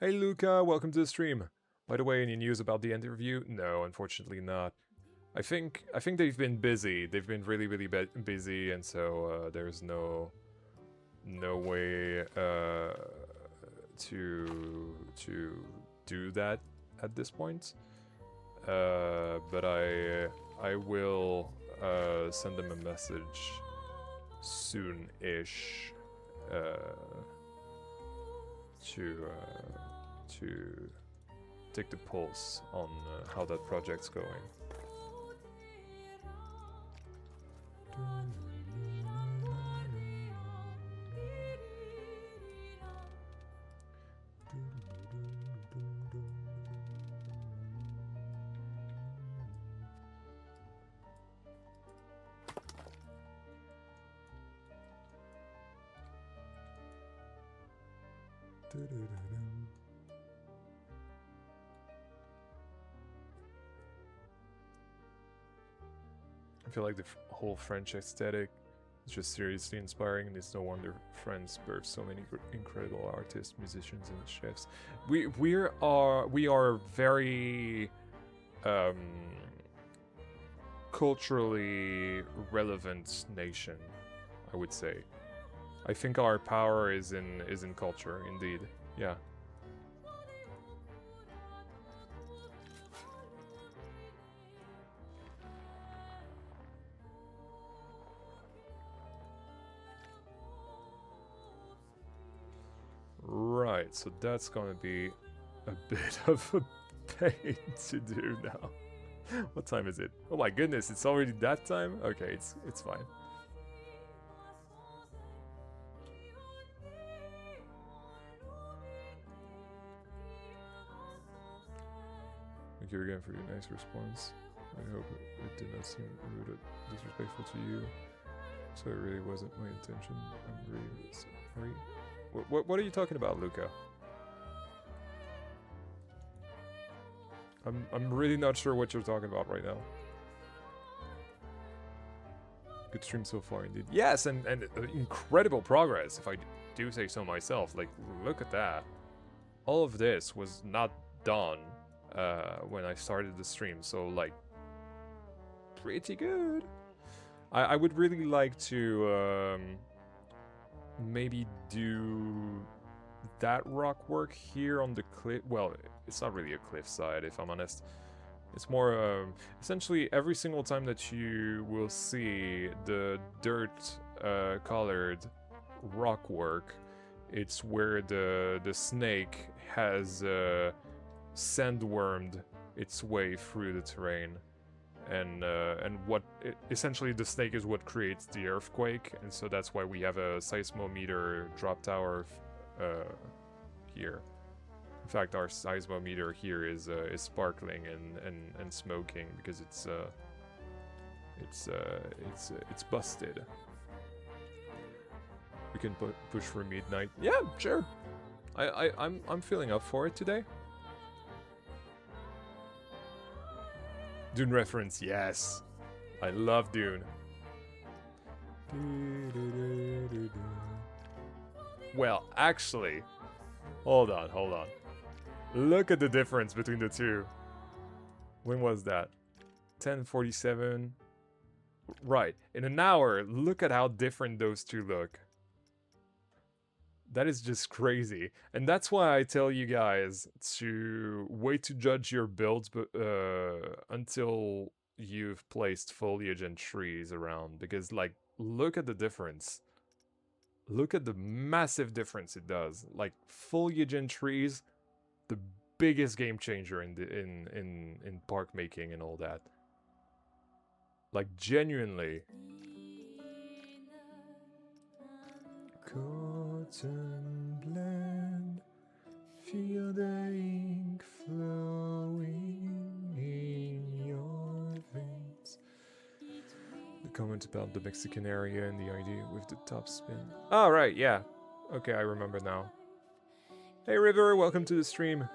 Hey Luca, welcome to the stream. By the way, any news about the interview? No, unfortunately not. I think they've been busy. They've been really, really busy, and so there's no way to do that at this point. But I will send them a message soon-ish to take the pulse on how that project's going. I feel like the whole French aesthetic is just seriously inspiring, and it's no wonder France birthed so many incredible artists, musicians, and chefs. We are very culturally relevant nation, I would say. I think our power is in culture, indeed. Yeah. Right, so that's gonna be a bit of a pain to do now. What time is it? Oh my goodness, it's already that time? Okay, it's fine. Thank you again for your nice response. I hope it did not seem rude or disrespectful to you. So it really wasn't my intention. I'm really sorry. What are you talking about, Luca? I'm really not sure what you're talking about right now. Good stream so far, indeed. Yes, and incredible progress, if I do say so myself. Like, look at that. All of this was not done when I started the stream, so like, pretty good. I would really like to maybe do that rock work here on the cliff. Well, it's not really a cliffside, if I'm honest. It's more essentially every single time that you will see the dirt colored rock work, it's where the snake has sandwormed its way through the terrain. And what essentially the snake is what creates the earthquake, and so that's why we have a seismometer drop tower here. In fact, our seismometer here is sparkling and smoking because it's busted. We can push for midnight. Yeah, sure. I'm feeling up for it today. Dune reference, yes. I love Dune. Well, actually, hold on. Look at the difference between the two. When was that? 10:47. Right, in an hour, look at how different those two look. That is just crazy. And that's why I tell you guys to wait to judge your builds until you've placed foliage and trees around. Because, like, look at the difference. Look at the massive difference it does. Like, foliage and trees, the biggest game changer in park making and all that. Like, genuinely. Cotton blend, feel the ink flowing in your veins. The comment about the Mexican area and the idea with the top spin. Oh, right, yeah. Okay, I remember now. Hey River, welcome to the stream.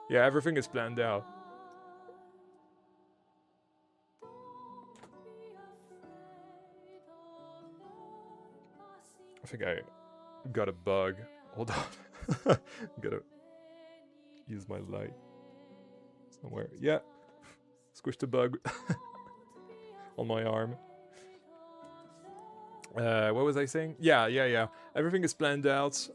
Yeah, everything is planned out. I think I got a bug. Hold on. Gotta use my light somewhere. Yeah. Squished a bug on my arm. What was I saying? Yeah. Everything is planned out.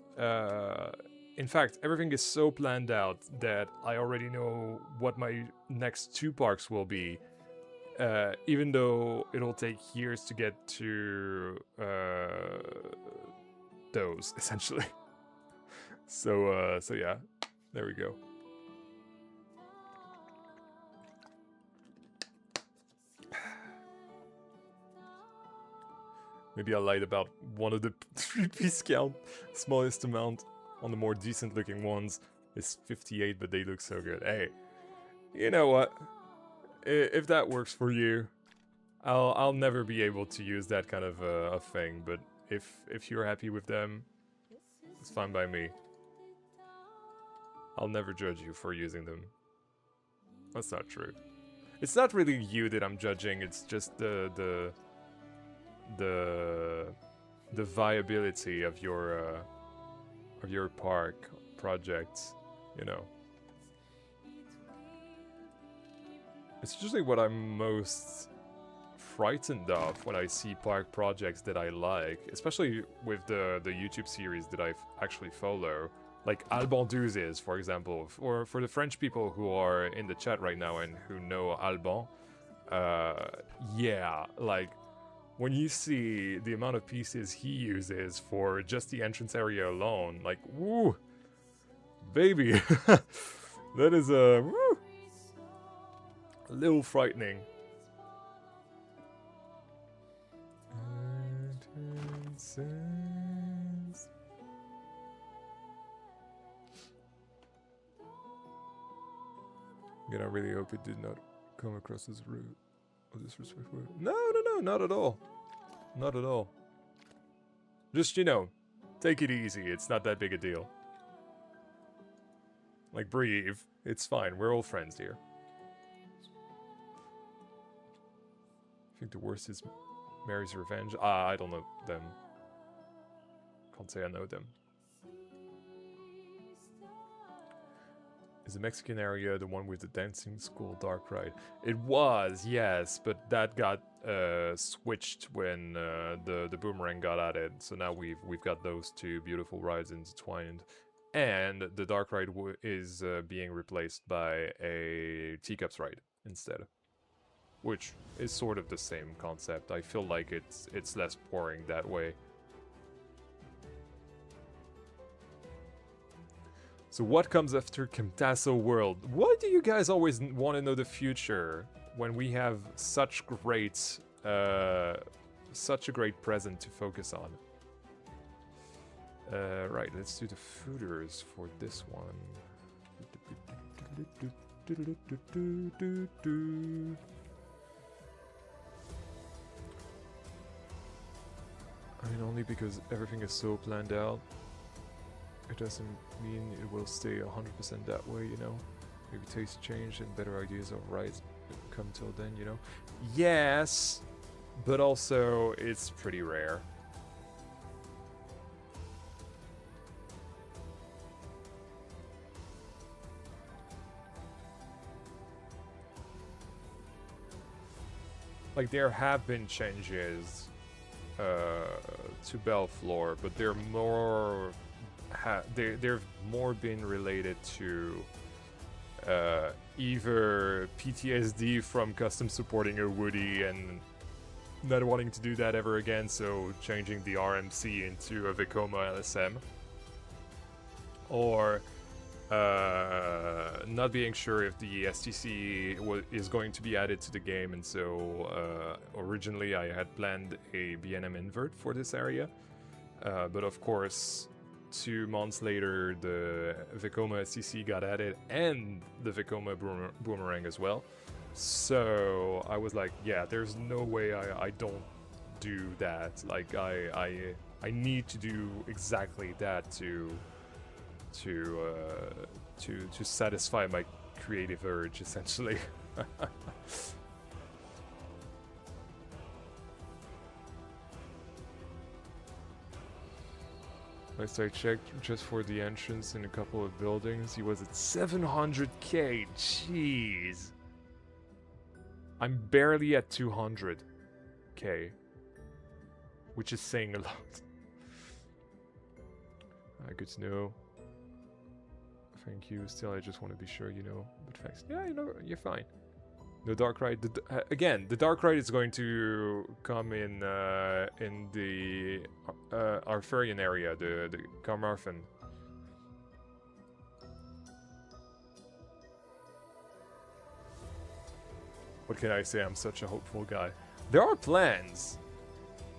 In fact, everything is so planned out that I already know what my next 2 parks will be. Even though it'll take years to get to those, essentially. So yeah, there we go. Maybe I lied about one of the 3-piece count. Smallest amount on the more decent looking ones is 58, but they look so good. Hey, you know what? If that works for you, I'll never be able to use that kind of a thing. But if you're happy with them, it's fine by me. I'll never judge you for using them. That's not true. It's not really you that I'm judging. It's just the viability of your park projects, you know. It's usually what I'm most frightened of when I see park projects that I like, especially with the YouTube series that I actually follow, like Alban Duzes, for example, or for the French people who are in the chat right now and who know Alban. Yeah, like when you see the amount of pieces he uses for just the entrance area alone, like, woo, baby, that is a little frightening. Again, I really hope it did not come across as rude or disrespectful. No, not at all. Not at all. Just, you know, take it easy. It's not that big a deal. Like, breathe. It's fine. We're all friends here. I think the worst is Mary's Revenge. I don't know them. Can't say I know them. Is the Mexican area the one with the dancing school dark ride? It was, yes, but that got switched when the boomerang got added. So now we've got those 2 beautiful rides intertwined, and the dark ride is being replaced by a teacups ride instead, which is sort of the same concept. I feel like it's less boring that way. So what comes after Camtasso World? Why do you guys always want to know the future when we have such a great present to focus on? Right, let's do the footers for this one. I mean, only because everything is so planned out. It doesn't mean it will stay 100% that way, you know? Maybe taste change and better ideas of rides come till then, you know? Yes, but also it's pretty rare. Like, there have been changes to Belleflore, but they're more... they've more been related to either PTSD from custom supporting a Woody and not wanting to do that ever again, so changing the RMC into a Vekoma LSM, or not being sure if the STC is going to be added to the game, and so originally I had planned a BNM invert for this area, but of course 2 months later the Vekoma STC got added and the Vekoma Boomerang as well. So I was like, yeah, there's no way I don't do that. Like, I need to do exactly that to to satisfy my creative urge, essentially. Last I checked, just for the entrance in a couple of buildings, he was at 700k. Jeez. I'm barely at 200k, which is saying a lot. Good to know. Thank you. Still, I just want to be sure, you know. But thanks. Yeah, you know, you're fine. No dark ride. Again, the dark ride is going to come in the Arthurian area, the Carmarthen. What can I say? I'm such a hopeful guy. There are plans,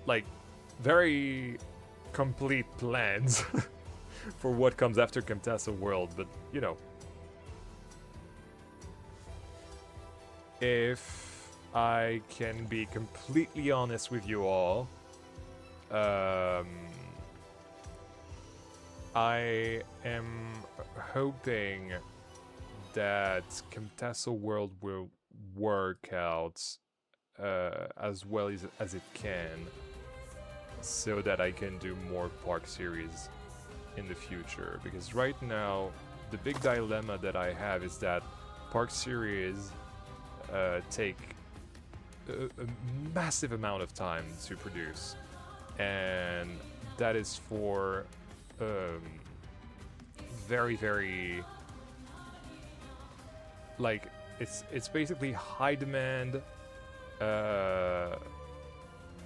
like very complete plans for what comes after Camtasia World, but you know, if I can be completely honest with you all, I am hoping that Camtasia World will work out as well as it can, so that I can do more park series in the future. Because right now, the big dilemma that I have is that park series take a massive amount of time to produce, and that is for very like it's basically high demand,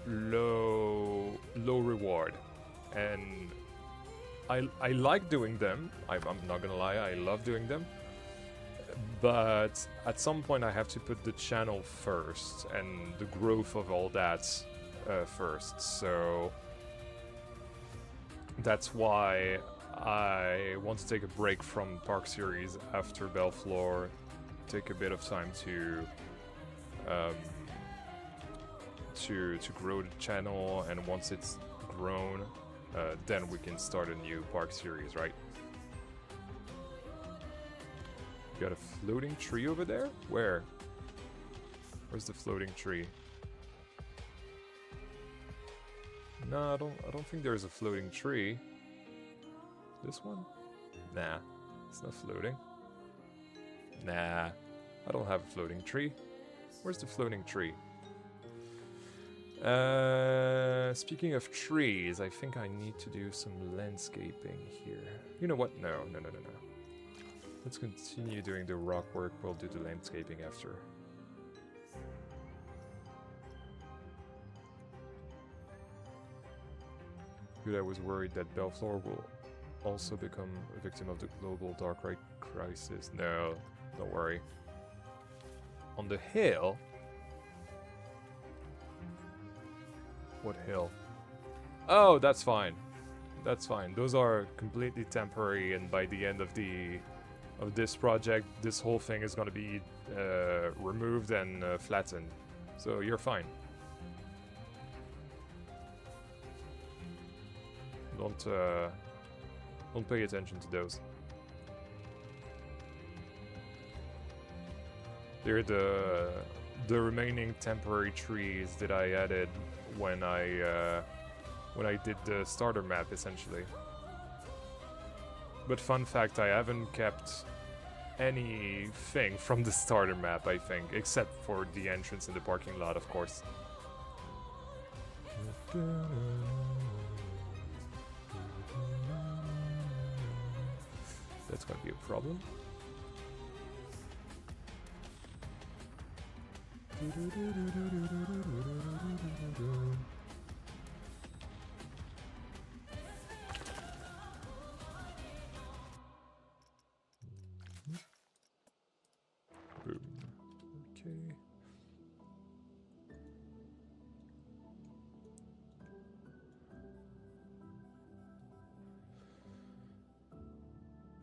low reward, and I like doing them. I'm not gonna lie, I love doing them. But at some point I have to put the channel first and the growth of all that first. So that's why I want to take a break from Park Series after Belleflore, take a bit of time to grow the channel, and once it's grown, then we can start a new Park Series, right? Got a floating tree over there? Where? Where's the floating tree? No, I don't think there's a floating tree. This one? Nah, it's not floating. Nah, I don't have a floating tree. Where's the floating tree? Speaking of trees, I think I need to do some landscaping here. You know what? No. Let's continue doing the rock work. We'll do the landscaping after. Good, I was worried that Belleflore will also become a victim of the global dark ride crisis. No, don't worry. On the hill? What hill? Oh, that's fine. That's fine. Those are completely temporary, and by the end of this project, this whole thing is going to be removed and flattened. So you're fine. Don't pay attention to those. They're the remaining temporary trees that I added when I did the starter map, essentially. But fun fact, I haven't kept anything from the starter map, I think, except for the entrance in the parking lot, of course. That's gonna be a problem. Boom. Okay.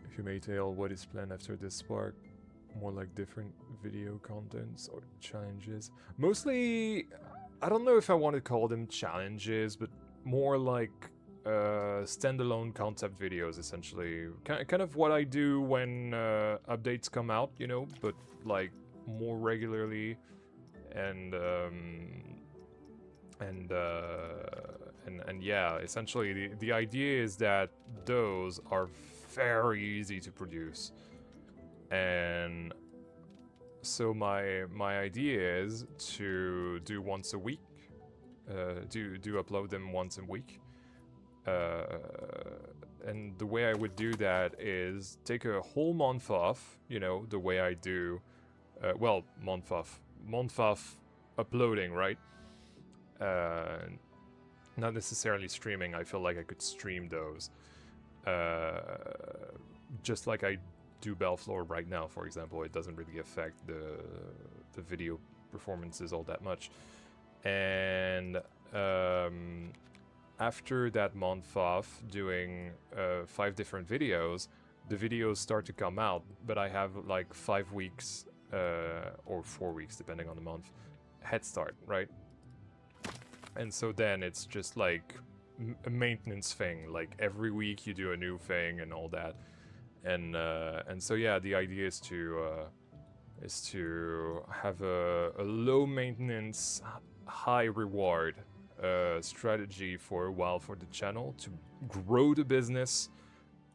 If you may tell what is planned after this spark, more like different video contents or challenges. Mostly, I don't know if I want to call them challenges, but more like standalone concept videos, essentially. Kind of what I do when updates come out, you know, but like more regularly, and yeah, essentially the idea is that those are very easy to produce, and so my idea is to do once a week, do upload them once a week. And the way I would do that is take a whole month off, you know, the way I do, well, month off uploading, right? Not necessarily streaming. I feel like I could stream those, just like I do Belleflore right now, for example. It doesn't really affect the video performances all that much, and after that month off doing 5 different videos, the videos start to come out, but I have like 5 weeks or 4 weeks, depending on the month, head start, right? And so then it's just like a maintenance thing, like every week you do a new thing and all that. And so yeah, the idea is to have a low maintenance, high reward strategy for a while for the channel, to grow the business,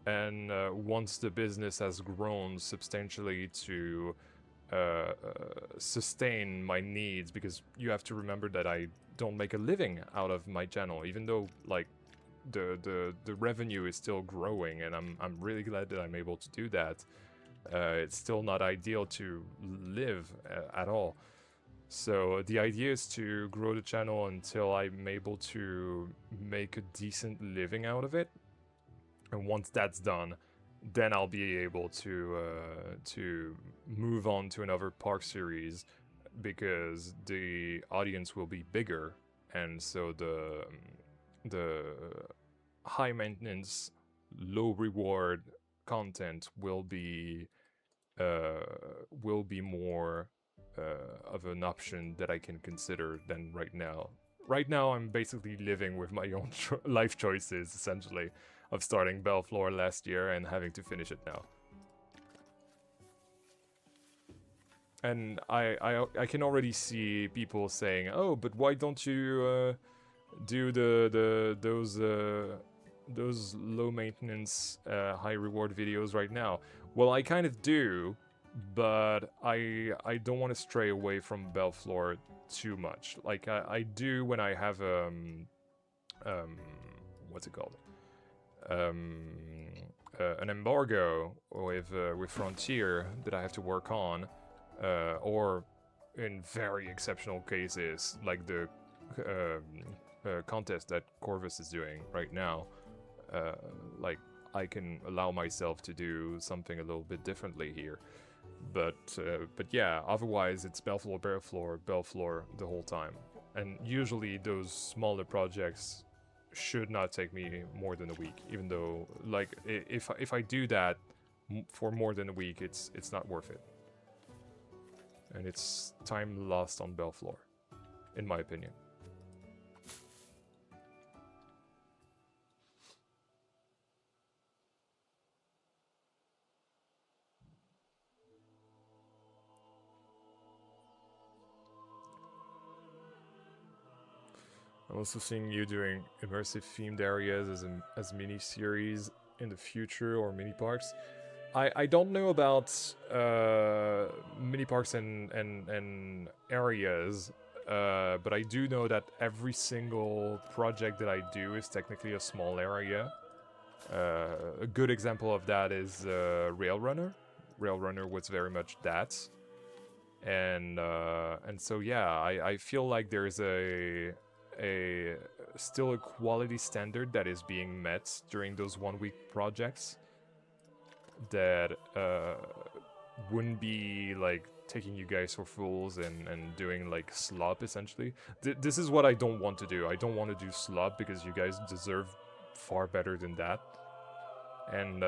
and once the business has grown substantially, to sustain my needs, because you have to remember that I don't make a living out of my channel, even though like the revenue is still growing, and I'm really glad that I'm able to do that. It's still not ideal to live at all. So the idea is to grow the channel until I'm able to make a decent living out of it, and once that's done, then I'll be able to move on to another park series, because the audience will be bigger, and so the high maintenance, low reward content will be more of an option that I can consider than right now. Right now, I'm basically living with my own life choices, essentially, of starting Belleflore last year and having to finish it now. And I can already see people saying, "Oh, but why don't you do those low maintenance, high reward videos right now?" Well, I kind of do, but I don't want to stray away from Belleflore too much. Like I do when I have what's it called? An embargo with Frontier that I have to work on, or in very exceptional cases, like the contest that Corvus is doing right now. Like I can allow myself to do something a little bit differently here. But yeah, otherwise it's Belleflore the whole time. And usually those smaller projects should not take me more than a week, even though, like, if I do that for more than a week, it's not worth it. And it's time lost on Belleflore, in my opinion. I'm also seeing you doing immersive themed areas as mini-series in the future, or mini-parks. I don't know about mini-parks and areas, but I do know that every single project that I do is technically a small area. A good example of that is Railrunner. Railrunner was very much that. And so yeah, I feel like there's still a quality standard that is being met during those 1 week projects that wouldn't be like taking you guys for fools and doing like slop, essentially. This is what I don't want to do. I don't want to do slop, because you guys deserve far better than that. And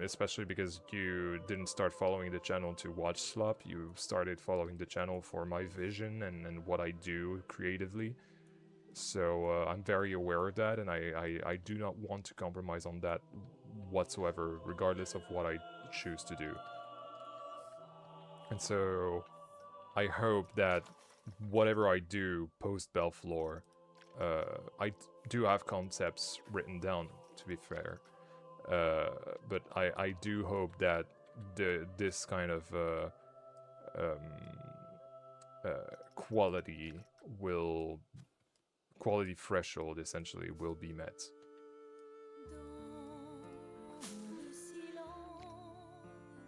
especially because you didn't start following the channel to watch slop, you started following the channel for my vision and what I do creatively. So I'm very aware of that, and I do not want to compromise on that whatsoever, regardless of what I choose to do. And so I hope that whatever I do post Belleflore, I do have concepts written down, to be fair. But I do hope that this kind of quality threshold essentially will be met.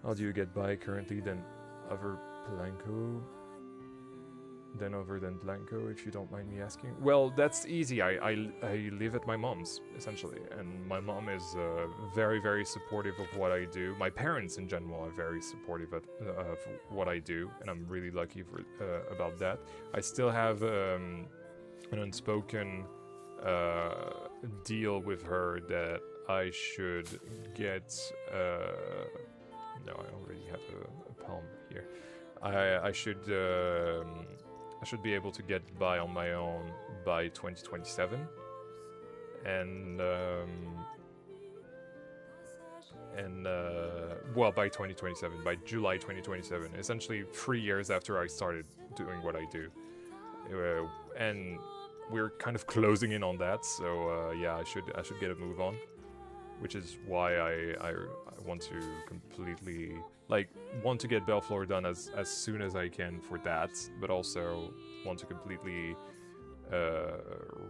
How do you get by currently then over Blanco? Other than Blanco, if you don't mind me asking? Well, that's easy. I live at my mom's, essentially, and my mom is very, very supportive of what I do. My parents, in general, are very supportive of what I do, and I'm really lucky for, about that. I still have an unspoken deal with her that I should get... no, I already have a palm here. I should be able to get by on my own by 2027, and well, by 2027, by July 2027, essentially 3 years after I started doing what I do, and we're kind of closing in on that. So yeah, I should get a move on, which is why I want to completely want to get Belleflore done as soon as I can for that, but also want to completely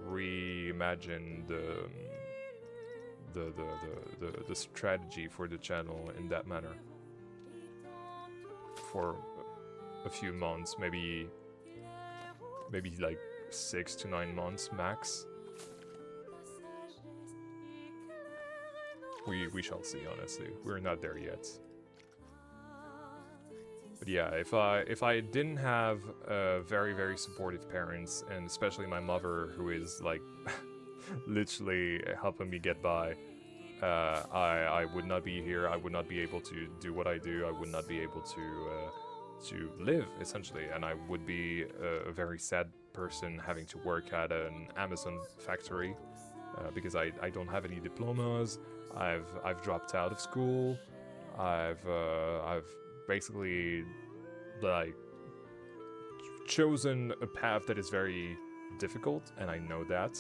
reimagine the strategy for the channel in that manner for a few months, maybe like 6 to 9 months max. We shall see, honestly. We're not there yet. But yeah, if I didn't have very, very supportive parents, and especially my mother, who is like literally helping me get by, I would not be here. I would not be able to do what I do. I would not be able to live, essentially, and I would be a very sad person having to work at an Amazon factory because I don't have any diplomas. I've dropped out of school. I've basically like chosen a path that is very difficult, and I know that.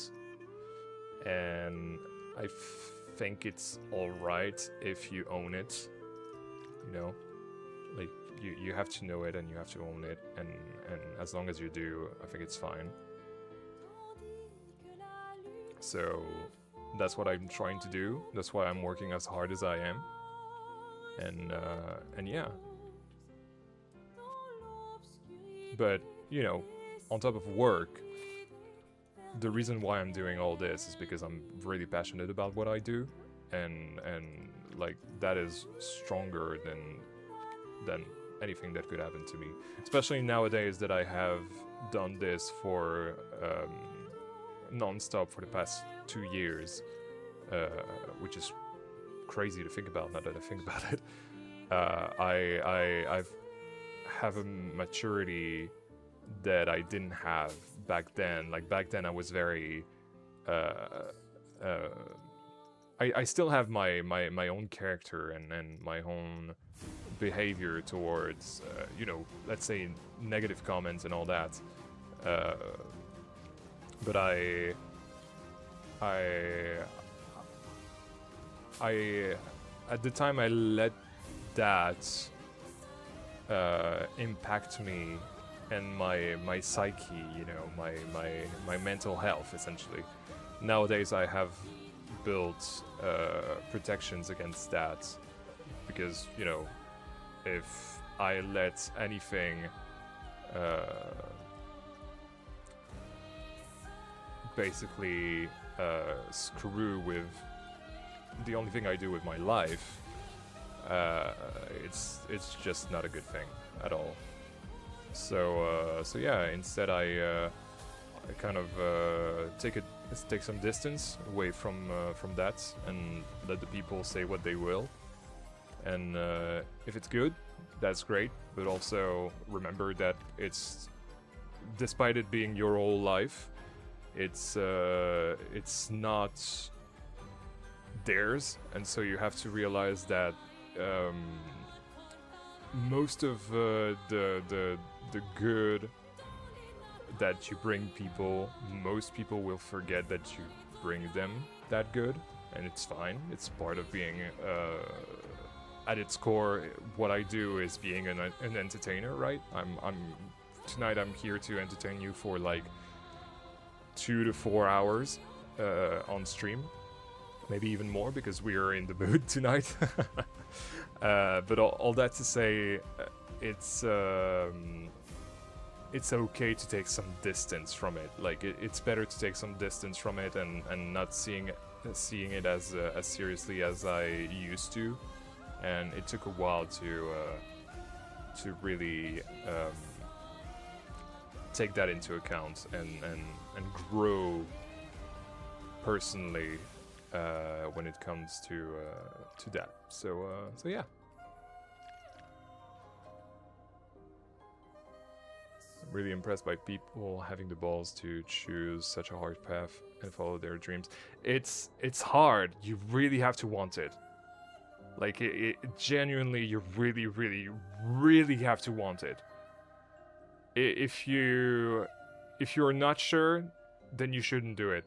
And I think it's all right if you own it. You know, like you have to know it and you have to own it, and as long as you do, I think it's fine. So that's what I'm trying to do. That's why I'm working as hard as I am. And yeah. But, you know, on top of work, the reason why I'm doing all this is because I'm really passionate about what I do, and like that is stronger than anything that could happen to me. Especially nowadays that I have done this for non-stop for the past 2 years, which is crazy to think about now that I think about it. I have a maturity that I didn't have back then. Like back then I was very I still have my own character and my own behavior towards you know, let's say negative comments and all that, but I at the time I let that impact me and my psyche, you know, my mental health, essentially. Nowadays I have built protections against that, because, you know, if I let anything basically screw with the only thing I do with my life, it's just not a good thing at all. So yeah, instead I kind of take some distance away from that and let the people say what they will. And if it's good, that's great. But also remember that it's, despite it being your whole life, It's not theirs, and so you have to realize that most of the good that you bring people, most people will forget that you bring them that good, and it's fine. It's part of being, at its core, what I do is being an entertainer, right? Tonight I'm here to entertain you for like 2 to 4 hours on stream, maybe even more because we are in the mood tonight. But all that to say, it's okay to take some distance from it. Like it's better to take some distance from it and not seeing it as seriously as I used to. And it took a while to really take that into account and grow personally when it comes to that. So yeah. I'm really impressed by people having the balls to choose such a hard path and follow their dreams. It's hard. You really have to want it. Like it genuinely, you really, really, really have to want it. If you're not sure, then you shouldn't do it.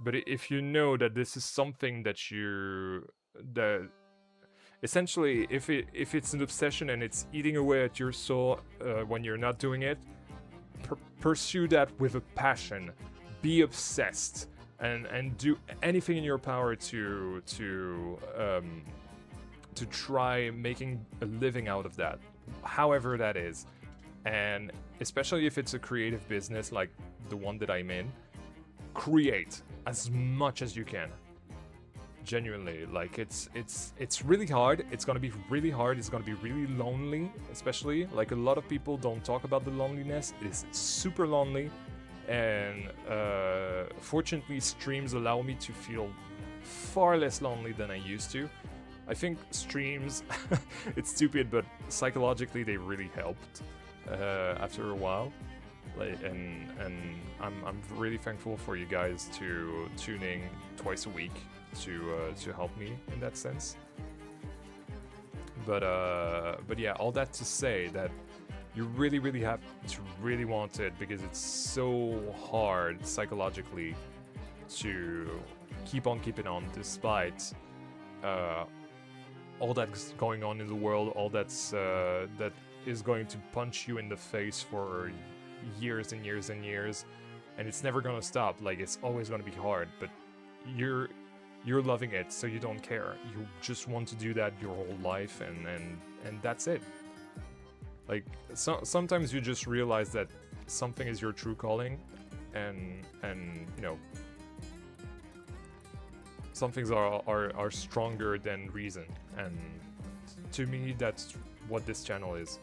But if you know that this is something that essentially, if it's an obsession and it's eating away at your soul when you're not doing it, pursue that with a passion. Be obsessed and do anything in your power to try making a living out of that, however that is. And especially if it's a creative business like the one that I'm in, create as much as you can. Genuinely, like it's really hard. It's gonna be really hard. It's gonna be really lonely, especially. Like a lot of people don't talk about the loneliness. It's super lonely, and fortunately, streams allow me to feel far less lonely than I used to. I think streams, it's stupid, but psychologically they really helped after a while. Like, and I'm really thankful for you guys to tuning twice a week to help me in that sense. But yeah, all that to say that you really, really have to really want it, because it's so hard psychologically to keep on keeping on despite all that's going on in the world, all that's that is going to punch you in the face for years and years and years, and it's never gonna stop. Like, it's always gonna be hard, but you're loving it, so you don't care. You just want to do that your whole life, and that's it. Like, sometimes you just realize that something is your true calling, and you know, some things are stronger than reason, and to me that's what this channel is.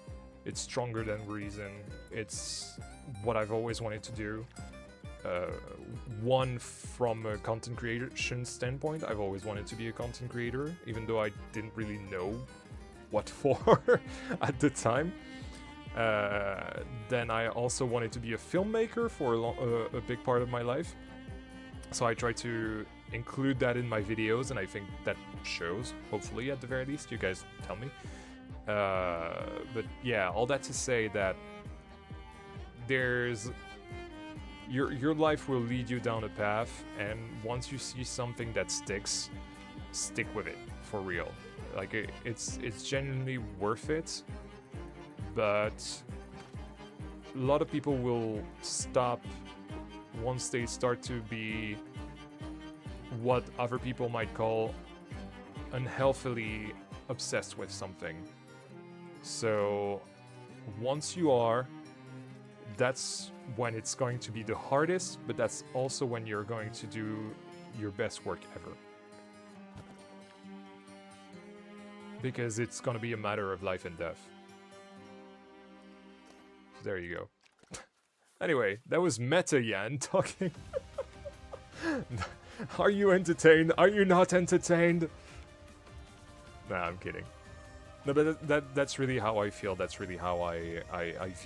It's stronger than reason. It's what I've always wanted to do. One, from a content creation standpoint, I've always wanted to be a content creator, even though I didn't really know what for at the time. Then I also wanted to be a filmmaker for a big part of my life. So I tried to include that in my videos, and I think that shows, hopefully, at the very least. You guys tell me. But yeah, all that to say that there's your life will lead you down a path, and once you see something that sticks, stick with it for real. Like, it's genuinely worth it. But a lot of people will stop once they start to be what other people might call unhealthily obsessed with something. So once you are, that's when it's going to be the hardest, but that's also when you're going to do your best work ever. Because it's going to be a matter of life and death. So there you go. Anyway, that was Meta Yan talking. Are you entertained? Are you not entertained? Nah, I'm kidding. No, but that's really how I feel. That's really how I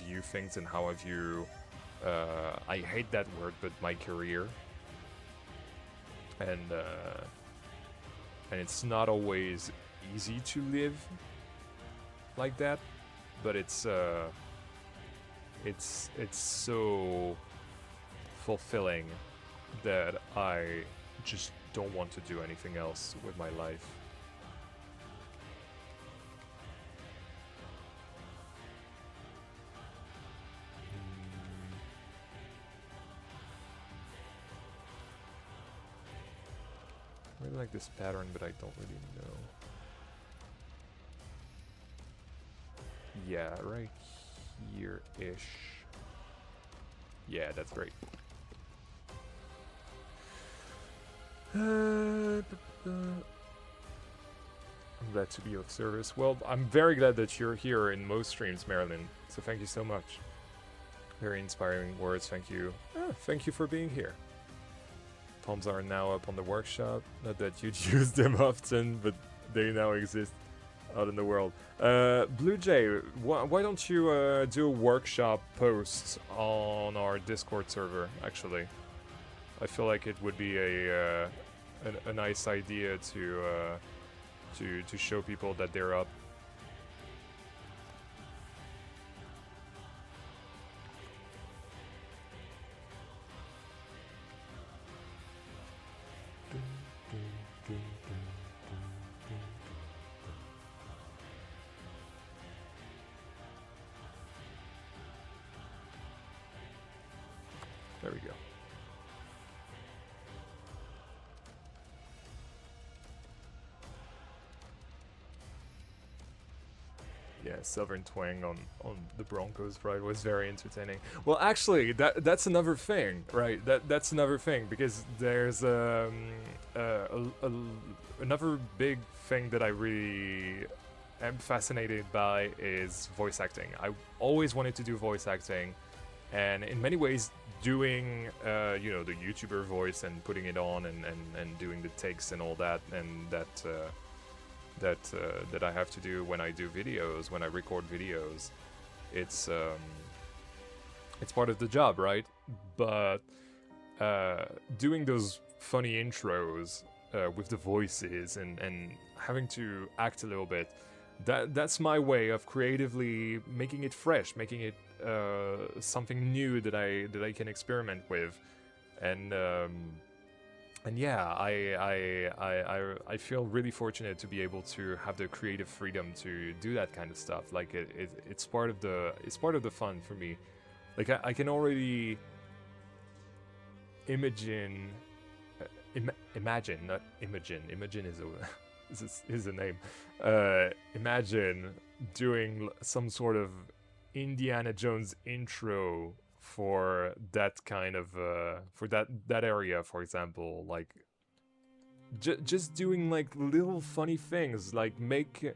view things, and how I view I hate that word, but my career. And it's not always easy to live like that, but it's so fulfilling that I just don't want to do anything else with my life. I really like this pattern, but I don't really know. Yeah, right here-ish. Yeah, that's great. I'm glad to be of service. Well, I'm very glad that you're here in most streams, Marilyn. So thank you so much. Very inspiring words. Thank you. Thank you for being here. Palms are now up on the workshop. Not that you'd use them often, but they now exist out in the world. Blue Jay, why don't you do a workshop post on our Discord server, actually? I feel like it would be a nice idea to show people that they're up. There we go. Yeah, Southern twang on the Broncos pride was very entertaining. Well, actually, that's another thing, right? That's another thing, because there's another big thing that I really am fascinated by is voice acting. I always wanted to do voice acting, and in many ways, doing you know, the YouTuber voice and putting it on and doing the takes and all that, and that I have to do when I do videos, when I record videos. It's part of the job, right? But doing those funny intros with the voices and having to act a little bit, that's my way of creatively making it fresh, making it something new that I can experiment with, and yeah, I feel really fortunate to be able to have the creative freedom to do that kind of stuff. Like it's part of the fun for me. Like I can already imagine, not Imogen. Imogen is a name. Imagine doing some sort of Indiana Jones intro for that kind of for that area, for example. Like just doing like little funny things, like make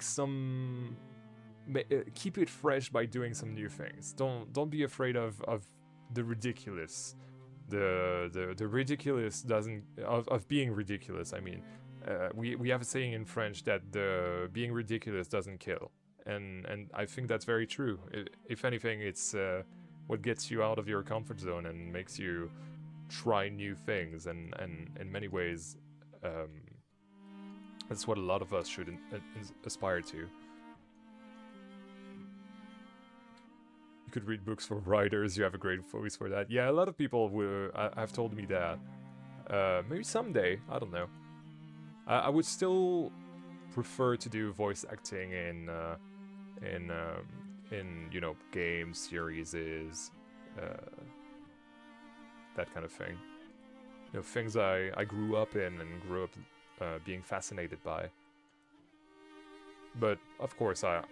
some keep it fresh by doing some new things. Don't be afraid of the ridiculous. The ridiculous doesn't of being ridiculous. I mean, we have a saying in French that the being ridiculous doesn't kill, and I think that's very true. If anything, it's what gets you out of your comfort zone and makes you try new things, and in many ways, that's what a lot of us should aspire to. You could read books for writers. You have a great voice for that. Yeah, a lot of people have told me that. Maybe someday. I don't know. I would still prefer to do voice acting in you know, games, series, that kind of thing. You know, things I grew up in and grew up being fascinated by. But of course, I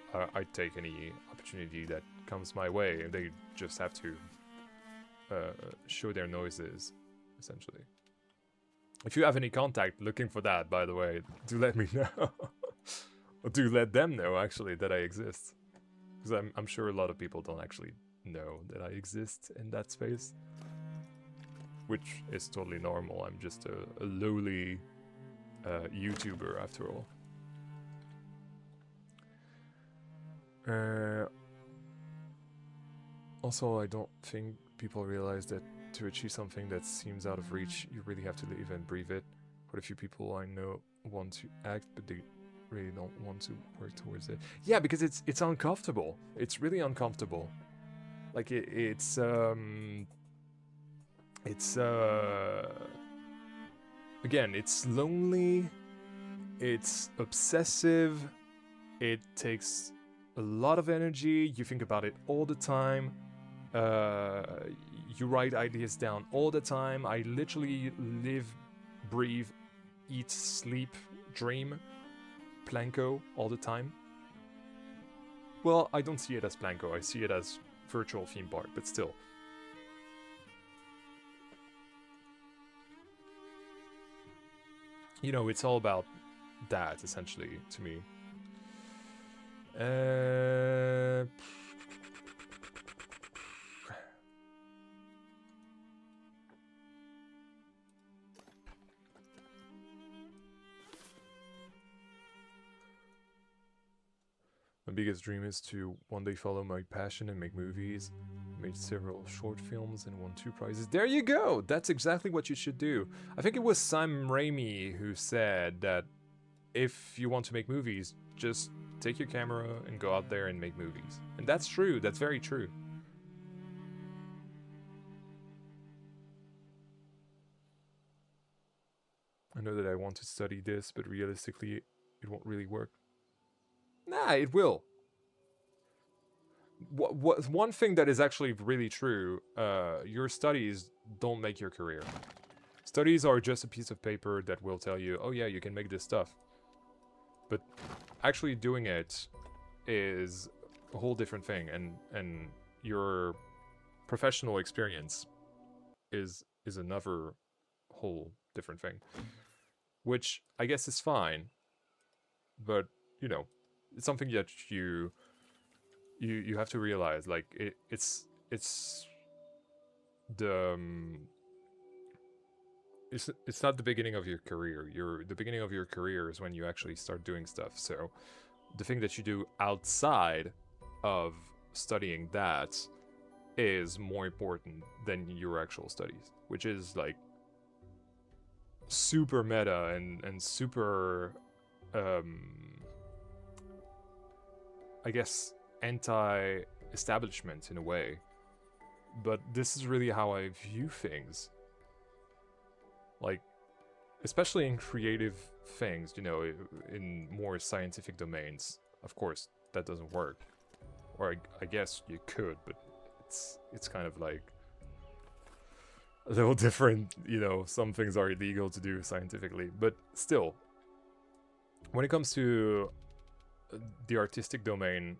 take any opportunity that comes my way. They just have to show their noises, essentially. If you have any contact looking for that, by the way, do let me know. Or do let them know, actually, that I exist. Because I'm sure a lot of people don't actually know that I exist in that space. Which is totally normal. I'm just a lowly YouTuber, after all. Also, I don't think people realize that to achieve something that seems out of reach, you really have to live and breathe it. Quite a few people I know want to act, but they really don't want to work towards it. Yeah, because it's uncomfortable. It's really uncomfortable. Like it's again, it's lonely. It's obsessive. It takes a lot of energy. You think about it all the time. You write ideas down all the time. I literally live, breathe, eat, sleep, dream Planko all the time. Well, I don't see it as Planko. I see it as virtual theme park, but still. You know, it's all about that, essentially, to me. My biggest dream is to one day follow my passion and make movies. Made several short films and won 2 prizes. There you go! That's exactly what you should do. I think it was Sam Raimi who said that if you want to make movies, just take your camera and go out there and make movies. And that's true, that's very true. I know that I want to study this, but realistically, it won't really work. Nah, it will. One thing that is actually really true, your studies don't make your career. Studies are just a piece of paper that will tell you, oh yeah, you can make this stuff. But actually doing it is a whole different thing, and your professional experience is another whole different thing. Which I guess is fine, but you know, it's something that you have to realize. Like it's the it's not the beginning of your career. The beginning of your career is when you actually start doing stuff. So the thing that you do outside of studying that is more important than your actual studies, which is like super meta and super I guess anti-establishment in a way. But this is really how I view things. Like, especially in creative things, you know, in more scientific domains. Of course, that doesn't work. Or I guess you could, but it's kind of like a little different, you know, some things are illegal to do scientifically, but still, when it comes to the artistic domain,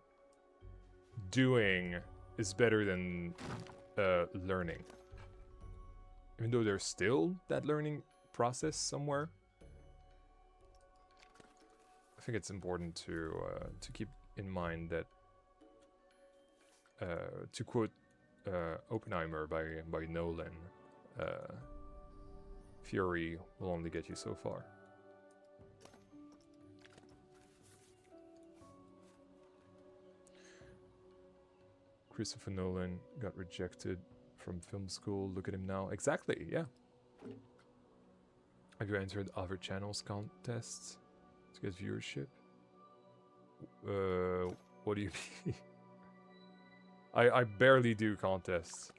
doing is better than learning. Even though there's still that learning process somewhere, I think it's important to keep in mind that, to quote Oppenheimer by Nolan, theory will only get you so far. Christopher Nolan got rejected from film school. Look at him now. Exactly, yeah. Have you entered other channels contests to get viewership? What do you mean? I barely do contests.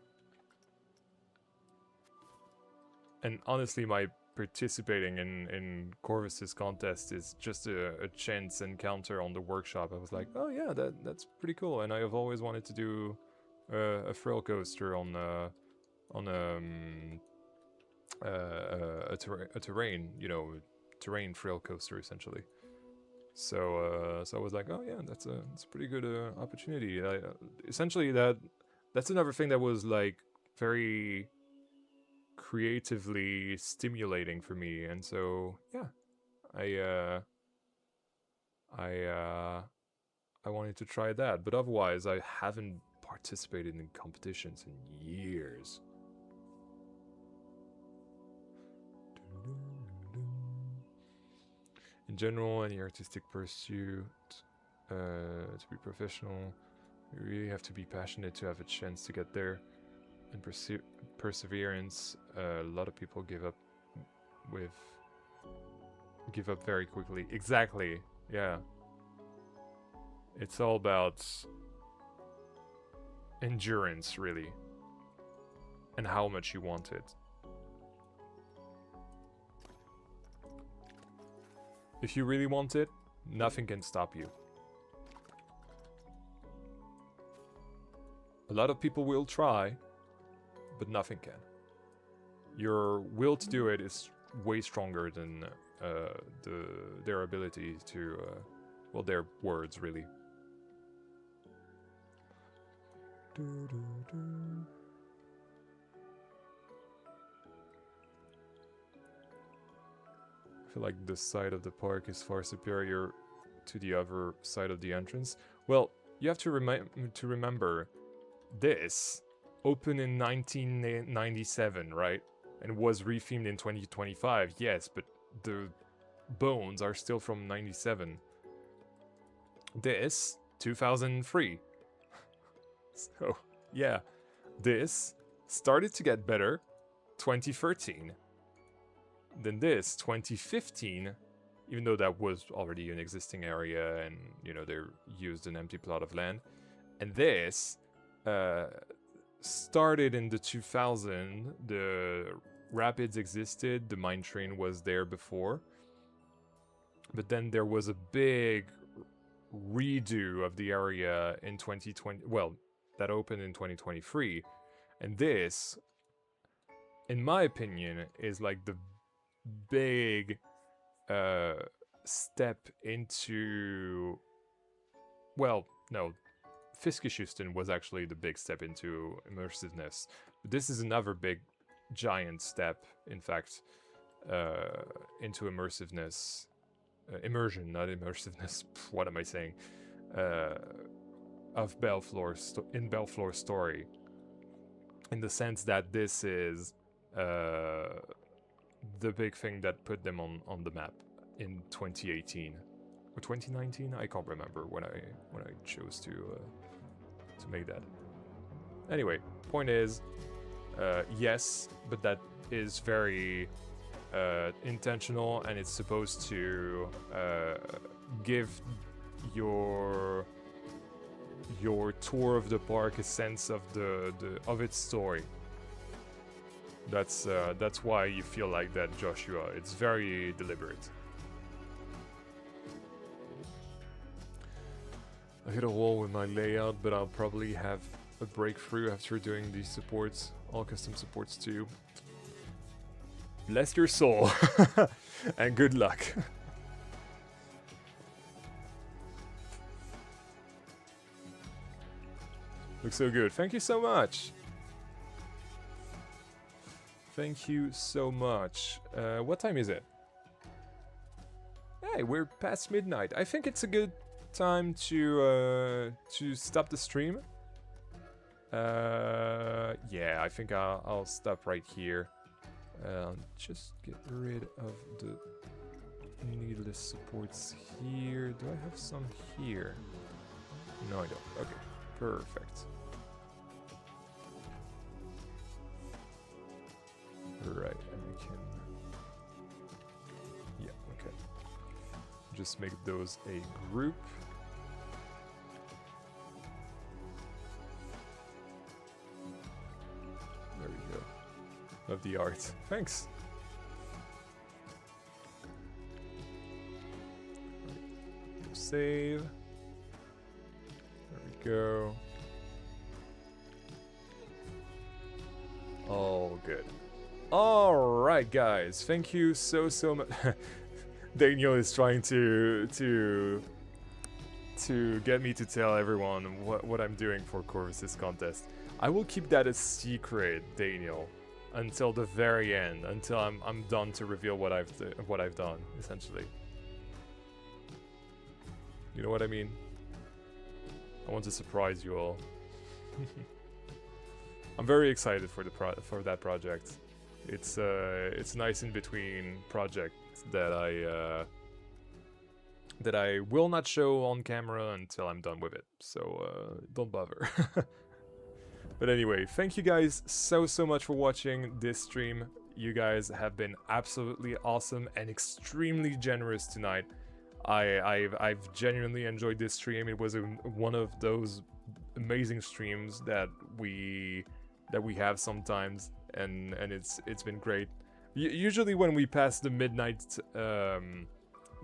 And honestly, my participating in Corvus's contest is just a chance encounter on the workshop. I was like, oh yeah, that's pretty cool. And I have always wanted to do a thrill coaster on a terrain, you know, terrain thrill coaster essentially. So I was like, oh yeah, that's a pretty good opportunity. Essentially, that's another thing that was like very creatively stimulating for me, and so yeah, I wanted to try that. But otherwise, I haven't participated in competitions in years. In general, any artistic pursuit, to be professional, You really have to be passionate to have a chance to get there, and perseverance. A lot of people give up very quickly. Exactly. Yeah. It's all about endurance, really, and how much you want it. If you really want it, nothing can stop you. A lot of people will try, but nothing can. Your will to do it is way stronger than their ability to, well, their words, really. I feel like this side of the park is far superior to the other side of the entrance. Well, you have to remember, this opened in 1997, right? And was rethemed in 2025, yes, but the bones are still from 97. This, 2003. So, yeah, this started to get better 2013. Then this, 2015, even though that was already an existing area and, you know, they used an empty plot of land. And this started in the 2000. The rapids existed, the mine train was there before. But then there was a big redo of the area in 2020. Well, that opened in 2023. And this, in my opinion, is like the big step into, well, no, Fiskeskysten was actually the big step into immersiveness, but this is another big giant step, in fact, into immersiveness, immersion, not immersiveness. What am I saying? Of Belleflore in Belleflore's story, in the sense that this is the big thing that put them on the map in 2018 or 2019. I can't remember when I chose to make that. Anyway, point is, yes, but that is very intentional, and it's supposed to give your tour of the park a sense of of its story. That's why you feel like that, Joshua. It's very deliberate. I hit a wall with my layout, but I'll probably have a breakthrough after doing these supports, all custom supports too. Bless your soul, and good luck. Looks so good. Thank you so much. Thank you so much. What time is it? Hey, we're past midnight. I think it's a good time to stop the stream. Yeah, I think I'll stop right here. Just get rid of the needless supports here. Do I have some here? No, I don't. Okay, perfect. Right, and we can... Yeah, okay. Just make those a group. There we go. Love the art. Thanks! Right. Save. There we go. All good. Alright, guys, thank you so much. Daniel is trying to get me to tell everyone what I'm doing for Corvus's contest. I will keep that a secret, Daniel, until the very end, until I'm done to reveal what I've done, essentially. You know what I mean? I want to surprise you all. I'm very excited for that project. It's nice in between project that that I will not show on camera until I'm done with it. So don't bother. But anyway, thank you guys so much for watching this stream. You guys have been absolutely awesome and extremely generous tonight. I've genuinely enjoyed this stream. It was one of those amazing streams that we have sometimes, and it's been great. Usually when we pass the midnight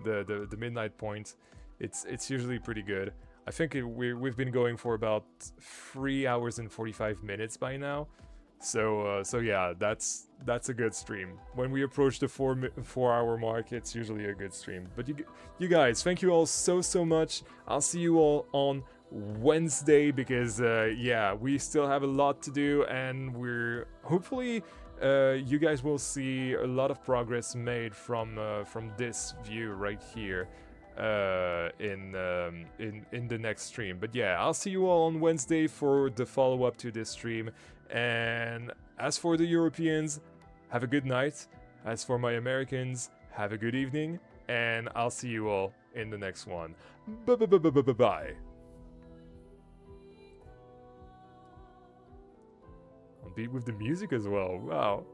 the midnight point, it's usually pretty good. I think we've been going for about 3 hours and 45 minutes by now. So yeah, that's a good stream. When we approach the 4-hour mark, it's usually a good stream. But you guys, thank you all so much. I'll see you all on Wednesday because yeah, we still have a lot to do, and we're hopefully you guys will see a lot of progress made from this view right here in the next stream. But yeah, I'll see you all on Wednesday for the follow-up to this stream. And as for the Europeans, have a good night. As for my Americans, have a good evening. And I'll see you all in the next one. Bye. On beat with the music as well. Wow.